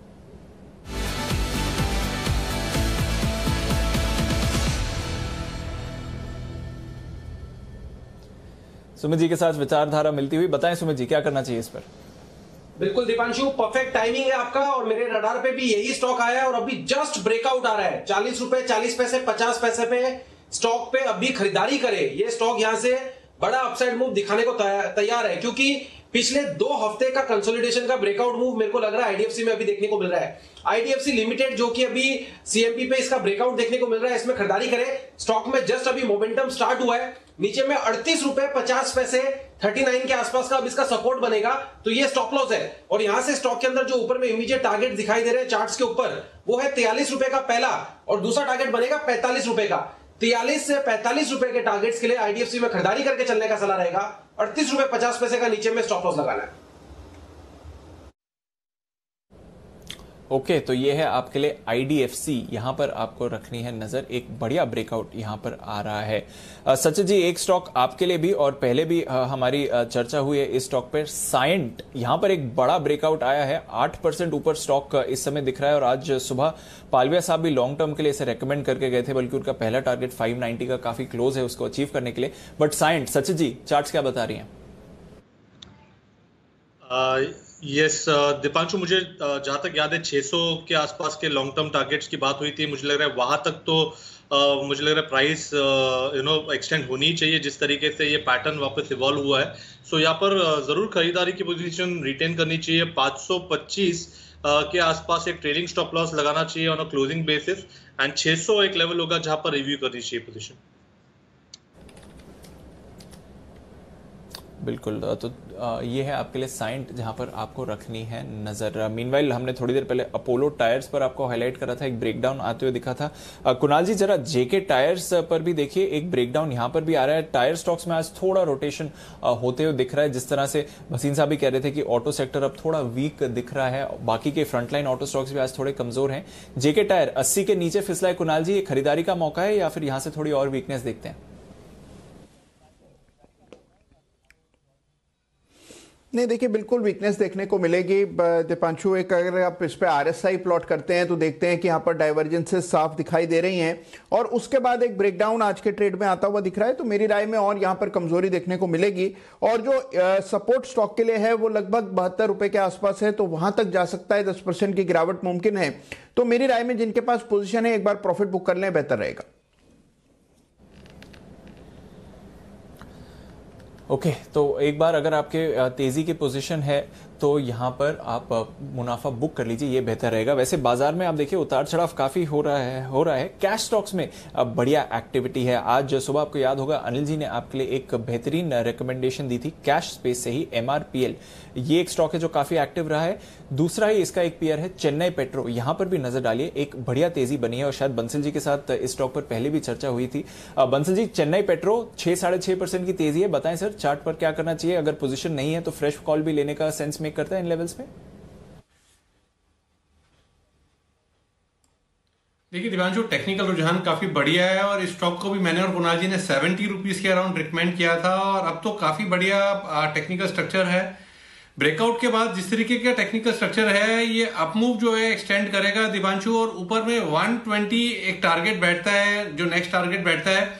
सुमित जी के साथ विचारधारा मिलती हुई, बताएं सुमित जी क्या करना चाहिए इस पर? बिल्कुल दीपांशु, परफेक्ट टाइमिंग है आपका, और मेरे रडार पे भी यही स्टॉक आया है और अभी जस्ट ब्रेकआउट आ रहा है। 40 रुपए 40 पैसे 50 पैसे पे स्टॉक पे अभी खरीदारी करे। ये स्टॉक यहां से बड़ा अपसाइड मूव दिखाने को तैयार है, क्योंकि पिछले 2 हफ्ते का कंसोलिडेशन का ब्रेकआउट मूव मेरे को लग रहा है आईडीएफसी में अभी देखने को मिल रहा है। आईडीएफसी लिमिटेड जो कि अभी सीएमपी पे इसका ब्रेकआउट देखने को मिल रहा है, इसमें खरीदारी करें। स्टॉक में जस्ट अभी मोमेंटम स्टार्ट हुआ है, नीचे में 38 रुपए 50 पैसे 39 के आसपास का अब इसका सपोर्ट बनेगा, तो ये स्टॉप लॉस है। और यहां से स्टॉक के अंदर जो ऊपर में इमीडिएट टारगेट दिखाई दे रहे हैं चार्ट्स के ऊपर, वो है 43 रुपए का पहला, और दूसरा टारगेट बनेगा 45 रुपए का। 43 से 45 रुपए के टारगेट्स के लिए आईडीएफसी में खरीदारी करके चलने का सलाह रहेगा। 38 रुपए 50 पैसे का नीचे में स्टॉप लॉस लगाना है। ओके, तो ये है आपके लिए आईडीएफसी, यहां पर आपको रखनी है नजर, एक बढ़िया ब्रेकआउट यहां पर आ रहा है। सचिन जी, एक स्टॉक आपके लिए भी, और पहले भी हमारी चर्चा हुई है इस स्टॉक पर, साइंट, यहां पर एक बड़ा ब्रेकआउट आया है, 8% ऊपर स्टॉक इस समय दिख रहा है। और आज सुबह पालविया साहब भी लॉन्ग टर्म के लिए इसे रेकमेंड करके गए थे, बल्कि उनका पहला टारगेट 590 का काफी क्लोज है उसको अचीव करने के लिए। बट साइंट, सचिन जी चार्ट्स क्या बता रही हैं? यस दीपांशु, मुझे जहां तक याद है 600 के आसपास के लॉन्ग टर्म टारगेट्स की बात हुई थी। मुझे लग रहा है वहां तक तो मुझे लग रहा है प्राइस एक्सटेंड होनी चाहिए, जिस तरीके से ये पैटर्न वापस इवॉल्व हुआ है। सो यहाँ पर जरूर खरीदारी की पोजीशन रिटेन करनी चाहिए। 525 के आसपास एक ट्रेलिंग स्टॉप लॉस लगाना चाहिए on a closing basis, and 600 एक लेवल होगा जहां पर रिव्यू करनी चाहिए पोजीशन। बिल्कुल, तो ये है आपके लिए साइंट, जहां पर आपको रखनी है नजर। मीनवाइल हमने थोड़ी देर पहले अपोलो टायर्स पर आपको हाईलाइट करा था, एक ब्रेकडाउन आते हुए दिखा था। कुणाल जी, जरा जेके टायर्स पर भी देखिए, एक ब्रेकडाउन यहां पर भी आ रहा है। टायर स्टॉक्स में आज थोड़ा रोटेशन होते हुए दिख रहा है, जिस तरह से भसीन साहब भी कह रहे थे कि ऑटो सेक्टर अब थोड़ा वीक दिख रहा है, बाकी के फ्रंटलाइन ऑटो स्टॉक्स भी आज थोड़े कमजोर हैं। जेके टायर 80 के नीचे फिसला है। कुणाल जी, ये खरीदारी का मौका है या फिर यहां से थोड़ी और वीकनेस देखते हैं? नहीं, देखिए बिल्कुल वीकनेस देखने को मिलेगी दीपांशु। एक अगर आप इस पे आरएसआई प्लॉट करते हैं तो देखते हैं कि यहाँ पर डाइवर्जेंसेस साफ दिखाई दे रही हैं और उसके बाद एक ब्रेकडाउन आज के ट्रेड में आता हुआ दिख रहा है। तो मेरी राय में और यहाँ पर कमजोरी देखने को मिलेगी और जो सपोर्ट स्टॉक के लिए है वो लगभग 72 रुपए के आसपास है, तो वहां तक जा सकता है, 10% की गिरावट मुमकिन है। तो मेरी राय में जिनके पास पोजिशन है एक बार प्रॉफिट बुक कर लें, बेहतर रहेगा। ओके, तो एक बार अगर आपके तेजी की पोजीशन है तो यहाँ पर आप मुनाफा बुक कर लीजिए, ये बेहतर रहेगा। वैसे बाजार में आप देखिए उतार चढ़ाव काफी हो रहा है। कैश स्टॉक्स में बढ़िया एक्टिविटी है। आज सुबह आपको याद होगा अनिल जी ने आपके लिए एक बेहतरीन रिकमेंडेशन दी थी कैश स्पेस से ही, MRPL। ये एक स्टॉक है जो काफी एक्टिव रहा है। दूसरा ही इसका एक पेयर है चेन्नई पेट्रो, यहां पर भी नजर डालिए, एक बढ़िया तेजी बनी है और शायद बंसल जी के साथ इस स्टॉक पर पहले भी चर्चा हुई थी। बंसल जी, चेन्नई पेट्रो 6-6.5% की तेजी है, बताएं सर चार्ट पर क्या करना चाहिए? अगर पोजीशन नहीं है तो फ्रेश कॉल भी लेने का सेंस मेक करता है इन लेवल्स में? देखिए दिवांशु, टेक्निकल रुझान काफी बढ़िया है और इस स्टॉक को भी मैंने और कुणाल जी ने 70 रुपीज के अराउंड रिकमेंड किया था और अब तो काफी बढ़िया टेक्निकल स्ट्रक्चर है। ब्रेकआउट के बाद जिस तरीके का टेक्निकल स्ट्रक्चर है, ये अपमूव जो है एक्सटेंड करेगा दिवांशु, और ऊपर में 120 एक टारगेट बैठता है, जो नेक्स्ट टारगेट बैठता है,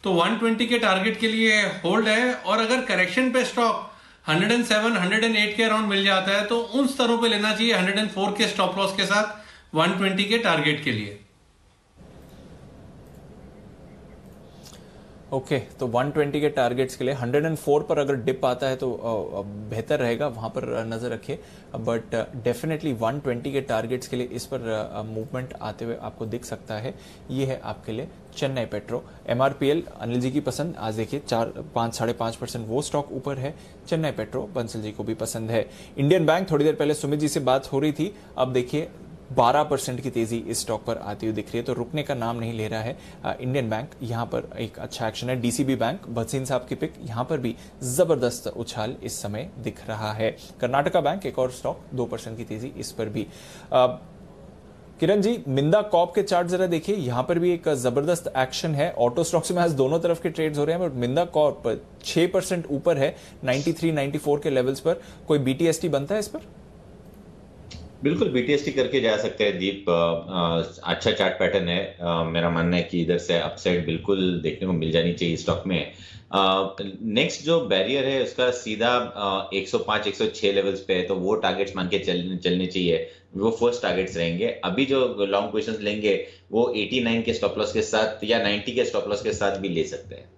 तो 120 के टारगेट के लिए होल्ड है। और अगर करेक्शन पे स्टॉक 107, 108 के अराउंड मिल जाता है तो उन स्तरों पे लेना चाहिए 104 के स्टॉप लॉस के साथ 120 के टारगेट के लिए। ओके, तो 120 के टारगेट्स के लिए 104 पर अगर डिप आता है तो बेहतर रहेगा, वहां पर नजर रखिए। बट डेफिनेटली 120 के टारगेट्स के लिए इस पर मूवमेंट आते हुए आपको दिख सकता है। ये है आपके लिए चेन्नई पेट्रो। MRPL अनिल जी की पसंद, आज देखिए 4-5.5% वो स्टॉक ऊपर है। चेन्नई पेट्रो बंसल जी को भी पसंद है। इंडियन बैंक, थोड़ी देर पहले सुमित जी से बात हो रही थी, अब देखिए 12% की तेजी इस स्टॉक पर आती हुई दिख रही है, तो रुकने का नाम नहीं ले रहा है इंडियन बैंक। यहां पर एक अच्छा एक्शन है। DCB बैंक, भसीन साहब की पिक, यहां पर भी जबरदस्त उछाल इस समय दिख रहा है। कर्नाटका बैंक एक और स्टॉक, 2% की तेजी इस पर भी। किरण जी, मिंदा कॉप के चार्ट जरा देखिए, यहां पर भी एक जबरदस्त एक्शन है। ऑटो स्टॉक्स में आज दोनों तरफ के ट्रेड्स हो रहे हैं, बट मिंदा कॉप 6% ऊपर है 93-94 के लेवल्स पर। कोई BTST बनता है इस पर? बिल्कुल BTST करके जा सकते हैं दीप। अच्छा चार्ट पैटर्न है। मेरा मानना है कि इधर से अपसाइड बिल्कुल देखने को मिल जानी चाहिए स्टॉक में। नेक्स्ट जो बैरियर है उसका सीधा 105-106 लेवल्स पे है, तो वो टारगेट्स मान के चलने चाहिए। वो फर्स्ट टारगेट्स रहेंगे। अभी जो लॉन्ग पोजीशंस लेंगे वो 89 के स्टॉप लॉस के साथ या 90 के स्टॉप लॉस के साथ भी ले सकते हैं।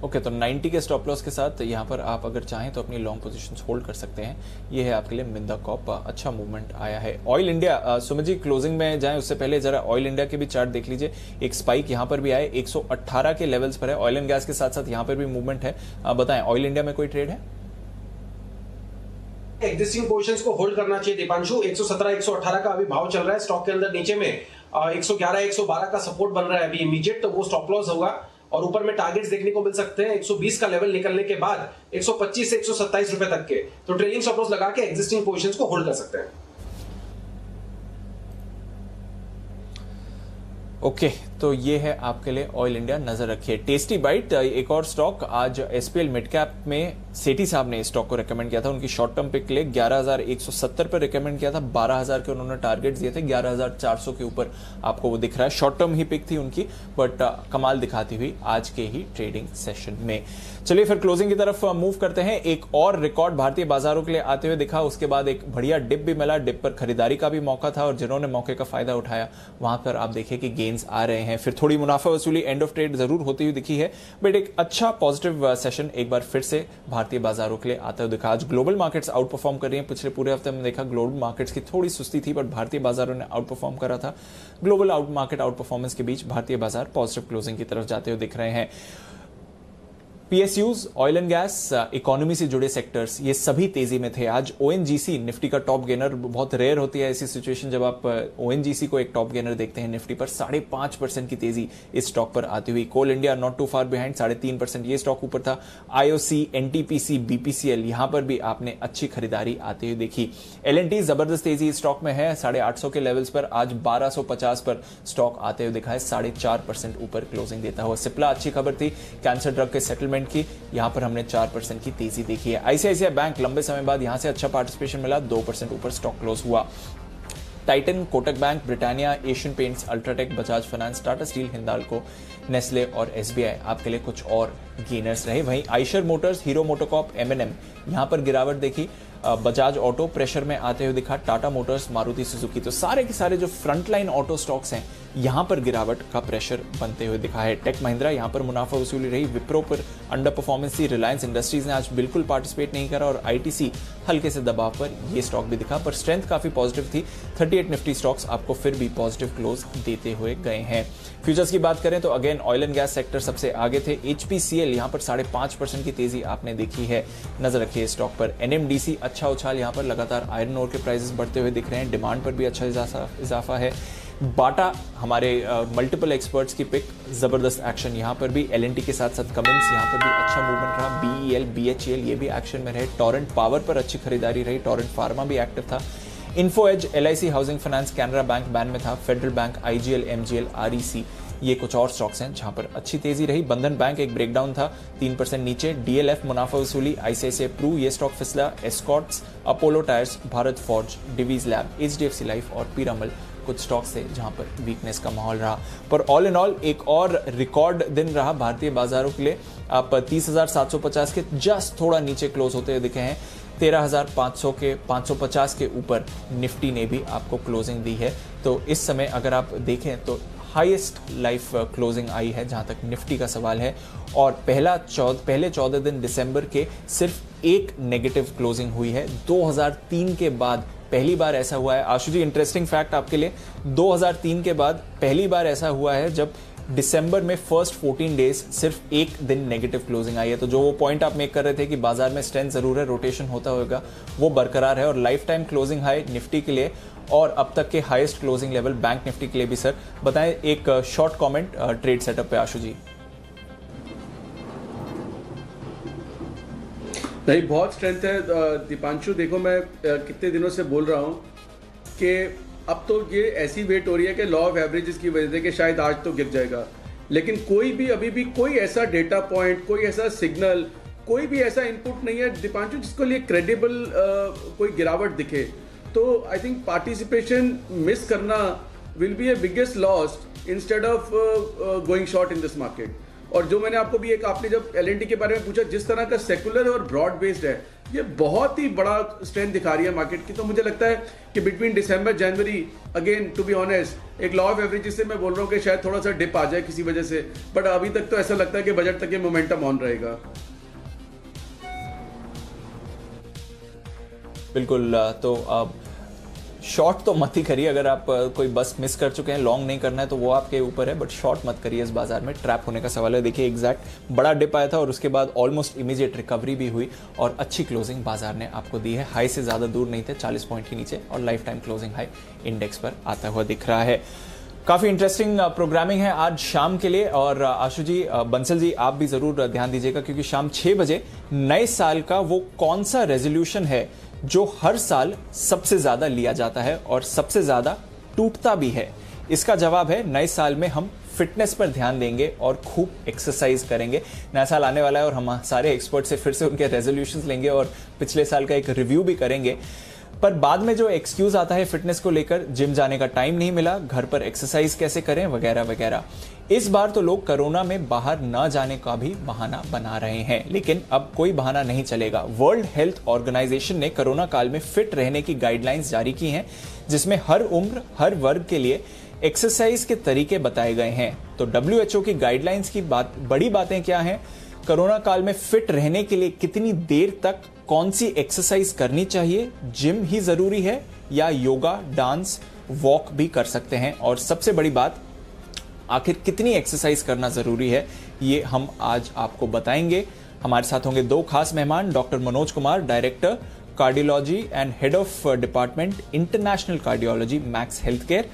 ओके, तो 90 के स्टॉप लॉस के साथ यहाँ पर आप अगर चाहें तो अपनी लॉन्ग पोजीशंस होल्ड कर सकते हैं। ये है आपके लिए मिंदा कॉप, अच्छा मूवमेंट आया है। Oil India, Sumit ji closing में जाएं उससे पहले जरा ऑयल इंडिया के भी चार्ट देख लीजिए। एक स्पाइक यहाँ पर भी आए, 118 के लेवल्स पर है। ऑयल एंड गैस के साथ साथ यहाँ पर भी मूवमेंट है। बताएं, ऑयल इंडिया में कोई ट्रेड है? एग्जिस्टिंग पोजीशंस को होल्ड करना चाहिए दीपांशु। 117-118 का अभी भाव चल रहा है स्टॉक के अंदर। नीचे में 111-112 का सपोर्ट बन रहा है अभी इमीडिएट, तो वो स्टॉप लॉस होगा। और ऊपर में टारगेट्स देखने को मिल सकते हैं 120 का लेवल निकलने के बाद 125 से 127 रुपए तक के, तो ट्रेलिंग स्टॉप लॉस लगा के एग्जिस्टिंग पोजीशंस को होल्ड कर सकते हैं। ओके, तो ये है आपके लिए ऑयल इंडिया, नजर रखिए। टेस्टी बाइट एक और स्टॉक, आज SPL मिड कैप में सेठी साहब ने इस स्टॉक को रेकमेंड किया था। उनकी शॉर्ट टर्म पिक के लिए 11,170 पर रेकमेंड किया था। 12,000 के उन्होंने टारगेट दिए थे, 11,400 के ऊपर आपको वो दिख रहा है। शॉर्ट टर्म ही पिक थी उनकी, बट कमाल दिखाती हुई आज के ही ट्रेडिंग सेशन में। चलिए फिर क्लोजिंग की तरफ मूव करते हैं। एक और रिकॉर्ड भारतीय बाजारों के लिए आते हुए दिखा, उसके बाद एक बढ़िया डिप भी मिला। डिप पर खरीदारी का भी मौका था और जिन्होंने मौके का फायदा उठाया वहां पर आप देखिए कि गेन्स आ रहे हैं। फिर थोड़ी मुनाफा वसूली एंड ऑफ ट्रेड जरूर होती हुई दिखी है, बट एक अच्छा पॉजिटिव सेशन एक बार फिर से भारतीय बाजारों के लिए आता हुआ दिखा। आज ग्लोबल मार्केट्स आउट परफॉर्म कर रही हैं। पिछले पूरे हफ्ते में देखा ग्लोबल मार्केट्स की थोड़ी सुस्ती थी, बट भारतीय बाजारों ने आउट परफॉर्म करा था। ग्लोबल मार्केट आउट परफॉर्मेंस के बीच भारतीय बाजार पॉजिटिव क्लोजिंग की तरफ जाते हुए दिख रहे हैं। PSUs, oil and gas, economy से जुड़े सेक्टर्स, ये सभी तेजी में थे। आज ONGC निफ्टी का टॉप गेनर, बहुत रेयर होती है ऐसी सिचुएशन जब आप ONGC को एक टॉप गेनर देखते हैं निफ्टी पर। 5.5% की तेजी इस स्टॉक पर आती हुई। Coal India not too far behind, 3.5% ये स्टॉक ऊपर था। IOC, NTPC, BPCL, यहां पर भी आपने अच्छी खरीदारी आती हुई देखी। L&T जबरदस्त तेजी इस स्टॉक में है, 850 के लेवल्स पर। आज 1250 पर स्टॉक आते हुए दिखा है, 4.5% ऊपर क्लोजिंग देता हुआ। सिप्ला अच्छी खबर थी, कैंसर ड्रग के सेटलमेंट पॉइंट की, यहां पर हमने 4% की तेजी देखी है। आईसीआईसीआई बैंक लंबे समय बाद यहां से अच्छा पार्टिसिपेशन मिला, 2% ऊपर स्टॉक क्लोज हुआ। Titan, Kotak bank, Britannia, Asian Paints, UltraTech, Bajaj finance, Tata steel, Hindalco, Nestle और एसबीआई आपके लिए कुछ और गेनर्स रहे। वहीं Eicher Motors, Hero MotoCorp, MNM यहां पर गिरावट देखी। बजाज ऑटो प्रेशर में आते हुए दिखा, टाटा मोटर्स, मारुति सुजुकी, तो सारे के सारे जो फ्रंटलाइन ऑटो स्टॉक्स हैं यहां पर गिरावट का प्रेशर बनते हुए दिखा है। टेक महिंद्रा यहां पर मुनाफा वसूली रही, विप्रो पर अंडर परफॉर्मेंस थी, रिलायंस इंडस्ट्रीज ने आज बिल्कुल पार्टिसिपेट नहीं करा और आईटीसी हल्के से दबाव पर ये स्टॉक भी दिखा, पर स्ट्रेंथ काफी पॉजिटिव थी। 38 निफ्टी स्टॉक्स आपको फिर भी पॉजिटिव क्लोज देते हुए गए हैं। फ्यूचर्स की बात करें तो again oil and gas sector सबसे आगे थे। एचपीसीएल यहां पर 5.5% की तेजी आपने देखी है, नजर रखिए स्टॉक पर। एनएमडीसी अच्छा उछाल, यहां पर लगातार आयरन ओर के प्राइसेस बढ़ते हुए दिख रहे हैं, डिमांड पर भी अच्छा इजाफा है। बाटा हमारे मल्टीपल एक्सपर्ट्स की पिक, जबरदस्त एक्शन यहां पर भी। एलएनटी के साथ साथ कमिंस यहां पर भी अच्छा मूवमेंट रहा। बीईएल, बीएचईएल ये भी एक्शन में रहे। टोरेंट पावर पर अच्छी खरीदारी रही, टोरेंट फार्मा भी एक्टिव था। Info Edge, LIC Housing Finance, Canara Bank ban में था, Federal Bank, IGL, MGL, REC ये कुछ और स्टॉक्स हैं जहां पर अच्छी तेजी रही। बंधन बैंक एक ब्रेकडाउन था, 3% नीचे। डीएलएफ मुनाफा वसूली, आईसीआईसीआई प्रू ये स्टॉक फिसला। Escorts, Apollo Tyres, Bharat Forge, Divi's lab, HDFC Life और पीरामल कुछ स्टॉक्स थे जहां पर वीकनेस का माहौल रहा। पर ऑल इन ऑल एक और रिकॉर्ड दिन रहा भारतीय बाजारों के लिए। आप 30,750 के जस्ट थोड़ा नीचे क्लोज होते हुए दिखे हैं। 13,500 के 550 के ऊपर निफ्टी ने भी आपको क्लोजिंग दी है। तो इस समय अगर आप देखें तो हाईएस्ट लाइफ क्लोजिंग आई है जहां तक निफ्टी का सवाल है। और पहले 14 दिन दिसंबर के सिर्फ एक नेगेटिव क्लोजिंग हुई है। 2003 के बाद पहली बार ऐसा हुआ है। आशु जी, इंटरेस्टिंग फैक्ट आपके लिए, 2003 के बाद पहली बार ऐसा हुआ है जब दिसंबर में फर्स्ट 14 डेज सिर्फ एक दिन नेगेटिव क्लोजिंग आई है। तो जो वो पॉइंट आप मेक कर रहे थे कि बाजार में स्ट्रेंथ जरूर है, रोटेशन होता होगा, वो बरकरार है। और life time closing high Nifty के लिए और अब तक के highest closing level bank Nifty के लिए भी। सर बताएं एक शॉर्ट कमेंट ट्रेड सेटअप पे आशु जी। नहीं, बहुत स्ट्रेंथ है दीपांशु। देखो मैं कितने दिनों से बोल रहा हूं कि अब तो ये ऐसी वेट हो रही है कि लॉ ऑफ एवरेजेस की वजह से कि शायद आज तो गिर जाएगा, लेकिन कोई भी अभी भी कोई ऐसा डेटा पॉइंट, कोई ऐसा सिग्नल, कोई भी ऐसा इनपुट नहीं है दीपांशु जिसको लिए क्रेडिबल कोई गिरावट दिखे। तो आई थिंक पार्टिसिपेशन मिस करना will be A biggest loss instead of going short in this market. और जो मैंने आपको भी आपने जब एलएनटी के बारे में पूछा, जिस तरह का सेकुलर और ब्रॉड बेस्ड है, ये बहुत ही बड़ा स्ट्रेंथ दिखा रही है मार्केट की। तो मुझे लगता है कि बिटवीन दिसंबर जनवरी, अगेन टू बी ऑनेस्ट, एक लॉ ऑफ एवरेजेस से मैं बोल रहा हूँ कि शायद थोड़ा सा डिप आ जाए किसी वजह से, बट अभी तक तो ऐसा लगता है कि बजट तक ये मोमेंटम ऑन रहेगा। बिल्कुल, तो अब शॉर्ट तो मत ही करिए। अगर आप कोई बस मिस कर चुके हैं, लॉन्ग नहीं करना है तो वो आपके ऊपर है, बट शॉर्ट मत करिए। इस बाजार में ट्रैप होने का सवाल है। देखिए एग्जैक्ट बड़ा डिप आया था और उसके बाद ऑलमोस्ट इमीडिएट रिकवरी भी हुई और अच्छी क्लोजिंग बाजार ने आपको दी है। हाई से ज्यादा दूर नहीं थे, 40 पॉइंट के नीचे, और life time closing high index पर आता हुआ दिख रहा है। काफी इंटरेस्टिंग प्रोग्रामिंग है आज शाम के लिए। और आशु जी, बंसल जी, आप भी जरूर ध्यान दीजिएगा क्योंकि शाम 6 बजे नए साल का वो कौन सा रेजोल्यूशन है जो हर साल सबसे ज्यादा लिया जाता है और सबसे ज्यादा टूटता भी है। इसका जवाब है नए साल में हम फिटनेस पर ध्यान देंगे और खूब एक्सरसाइज करेंगे। नया साल आने वाला है और हम सारे एक्सपर्ट से फिर से उनके रेजोल्यूशंस लेंगे और पिछले साल का एक रिव्यू भी करेंगे। पर बाद में जो एक्सक्यूज आता है फिटनेस को लेकर, जिम जाने का टाइम नहीं मिला, घर पर एक्सरसाइज कैसे करें वगैरह वगैरह, इस बार तो लोग कोरोना में बाहर न जाने का भी बहाना बना रहे हैं। लेकिन अब कोई बहाना नहीं चलेगा। वर्ल्ड हेल्थ ऑर्गेनाइजेशन ने कोरोना काल में फिट रहने की गाइडलाइंस जारी की हैं, जिसमें हर उम्र, हर वर्ग के लिए एक्सरसाइज के तरीके बताए गए हैं। तो WHO की गाइडलाइंस की बड़ी बातें क्या हैं? कोरोना काल में फिट रहने के लिए कितनी देर तक कौन सी एक्सरसाइज करनी चाहिए? जिम ही जरूरी है या योगा, डांस, वॉक भी कर सकते हैं? और सबसे बड़ी बात, आखिर कितनी एक्सरसाइज करना जरूरी है, ये हम आज आपको बताएंगे। हमारे साथ होंगे दो खास मेहमान, doctor Manoj Kumar, director cardiology and head of department international cardiology, max health care,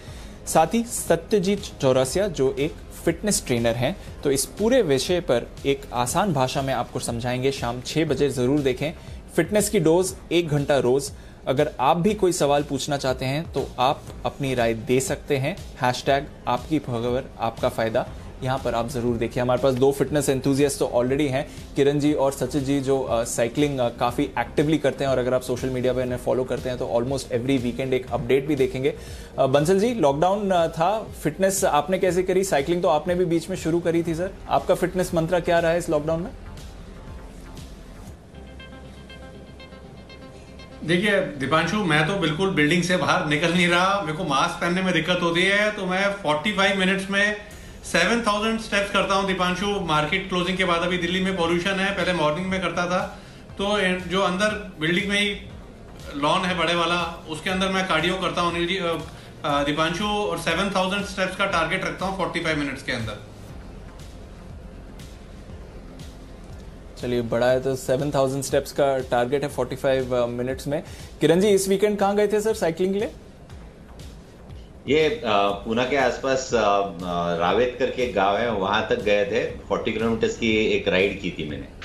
साथ ही सत्यजीत चौरसिया जो एक फिटनेस ट्रेनर हैं। तो इस पूरे विषय पर एक आसान भाषा में आपको समझाएंगे। शाम 6 बजे जरूर देखें। फिटनेस की डोज 1 घंटा रोज। अगर आप भी कोई सवाल पूछना चाहते हैं तो आप अपनी राय दे सकते हैं। हैशटैग आपकी खबर आपका फायदा यहाँ पर आप जरूर देखिए। हमारे पास 2 फिटनेस एंथुजियास्ट तो ऑलरेडी हैं, किरण जी और सचिन जी, जो साइकिलिंग काफ़ी एक्टिवली करते हैं और अगर आप सोशल मीडिया पर इन्हें फॉलो करते हैं तो ऑलमोस्ट एवरी वीकेंड एक अपडेट भी देखेंगे। बंसल जी, लॉकडाउन था, फिटनेस आपने कैसे करी? साइकिलिंग तो आपने भी बीच में शुरू करी थी सर, आपका फिटनेस मंत्र क्या रहा है इस लॉकडाउन में? देखिए दीपांशु, मैं तो बिल्कुल बिल्डिंग से बाहर निकल नहीं रहा, मेरे को मास्क पहनने में दिक्कत होती है, तो मैं 45 मिनट्स में 7000 स्टेप्स करता हूं दीपांशु। मार्केट क्लोजिंग के बाद अभी दिल्ली में पॉल्यूशन है, पहले मॉर्निंग में करता था, तो जो अंदर बिल्डिंग में ही लॉन है बड़े वाला, उसके अंदर मैं कार्डियो करता हूं अनिल जी दीपांशु, और 7000 स्टेप्स का टारगेट रखता हूं 45 मिनट्स के अंदर। चलिए, बड़ा है तो 7000 स्टेप्स का टारगेट है 45 मिनट्स में। किरण जी, इस वीकेंड कहाँ गए थे सर साइकिलिंग के लिए? ये पूना के आसपास रावेत करके एक गांव है, वहां तक गए थे। 40 किलोमीटर की एक राइड की थी मैंने।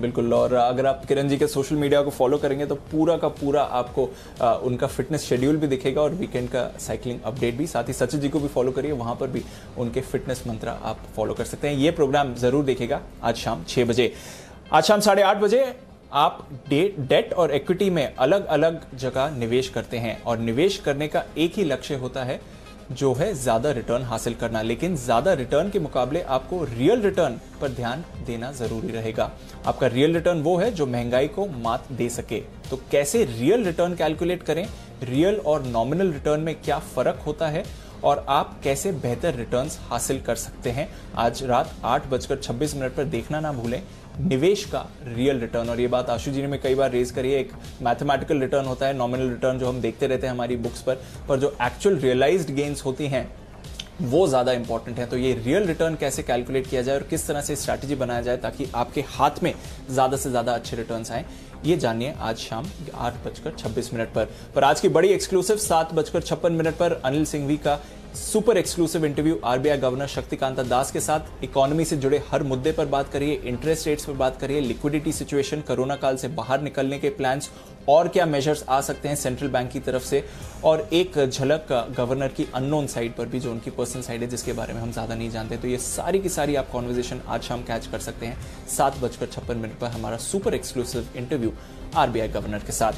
बिल्कुल, और अगर आप किरण जी के सोशल मीडिया को फॉलो करेंगे तो पूरा का पूरा आपको उनका फिटनेस शेड्यूल भी दिखेगा और वीकेंड का साइकिलिंग अपडेट भी। साथ ही सचिन जी को भी फॉलो करिए, वहां पर भी उनके फिटनेस मंत्र आप फॉलो कर सकते हैं। ये प्रोग्राम जरूर देखिएगा आज शाम 6 बजे। आज शाम 8:30 बजे आप डेट और इक्विटी में अलग अलग जगह निवेश करते हैं और निवेश करने का एक ही लक्ष्य होता है, जो है ज्यादा रिटर्न हासिल करना। लेकिन ज्यादा रिटर्न के मुकाबले आपको रियल रिटर्न पर ध्यान देना जरूरी रहेगा। आपका रियल रिटर्न वो है जो महंगाई को मात दे सके। तो कैसे रियल रिटर्न कैलकुलेट करें, रियल और नॉमिनल रिटर्न में क्या फर्क होता है और आप कैसे बेहतर रिटर्न्स हासिल कर सकते हैं, आज रात 8:26 पर देखना ना भूलें निवेश का रियल रिटर्न। और ये बात आशु जी ने मैं कई बार रेज करी है, एक मैथमेटिकल रिटर्न होता है, नॉमिनल रिटर्न जो हम देखते रहते हैं हमारी बुक्स पर जो एक्चुअल रियलाइज्ड गेन्स होती हैं वो ज्यादा इंपॉर्टेंट है। तो ये रियल रिटर्न कैसे कैलकुलेट किया जाए और किस तरह से स्ट्रैटेजी बनाया जाए ताकि आपके हाथ में ज्यादा से ज्यादा अच्छे रिटर्न्स आए, ये जानिए आज शाम 8:26 पर आज की बड़ी एक्सक्लूसिव 7:56 पर अनिल सिंघवी का super exclusive interview RBI governor Shaktikanta Das के साथ। इकोनॉमी से जुड़े हर मुद्दे पर बात करिए, इंटरेस्ट रेट्स पर बात करिए, लिक्विडिटी सिचुएशन, कोरोना काल से बाहर निकलने के प्लान्स और क्या मेजर्स आ सकते हैं सेंट्रल बैंक की तरफ से, और एक झलक गवर्नर की अननोन साइड पर भी जो उनकी पर्सनल साइड है जिसके बारे में हम ज्यादा नहीं जानते। तो ये सारी की सारी आप कॉन्वर्सेशन आज शाम कैच कर सकते हैं 7:56 पर हमारा super exclusive interview RBI governor के साथ।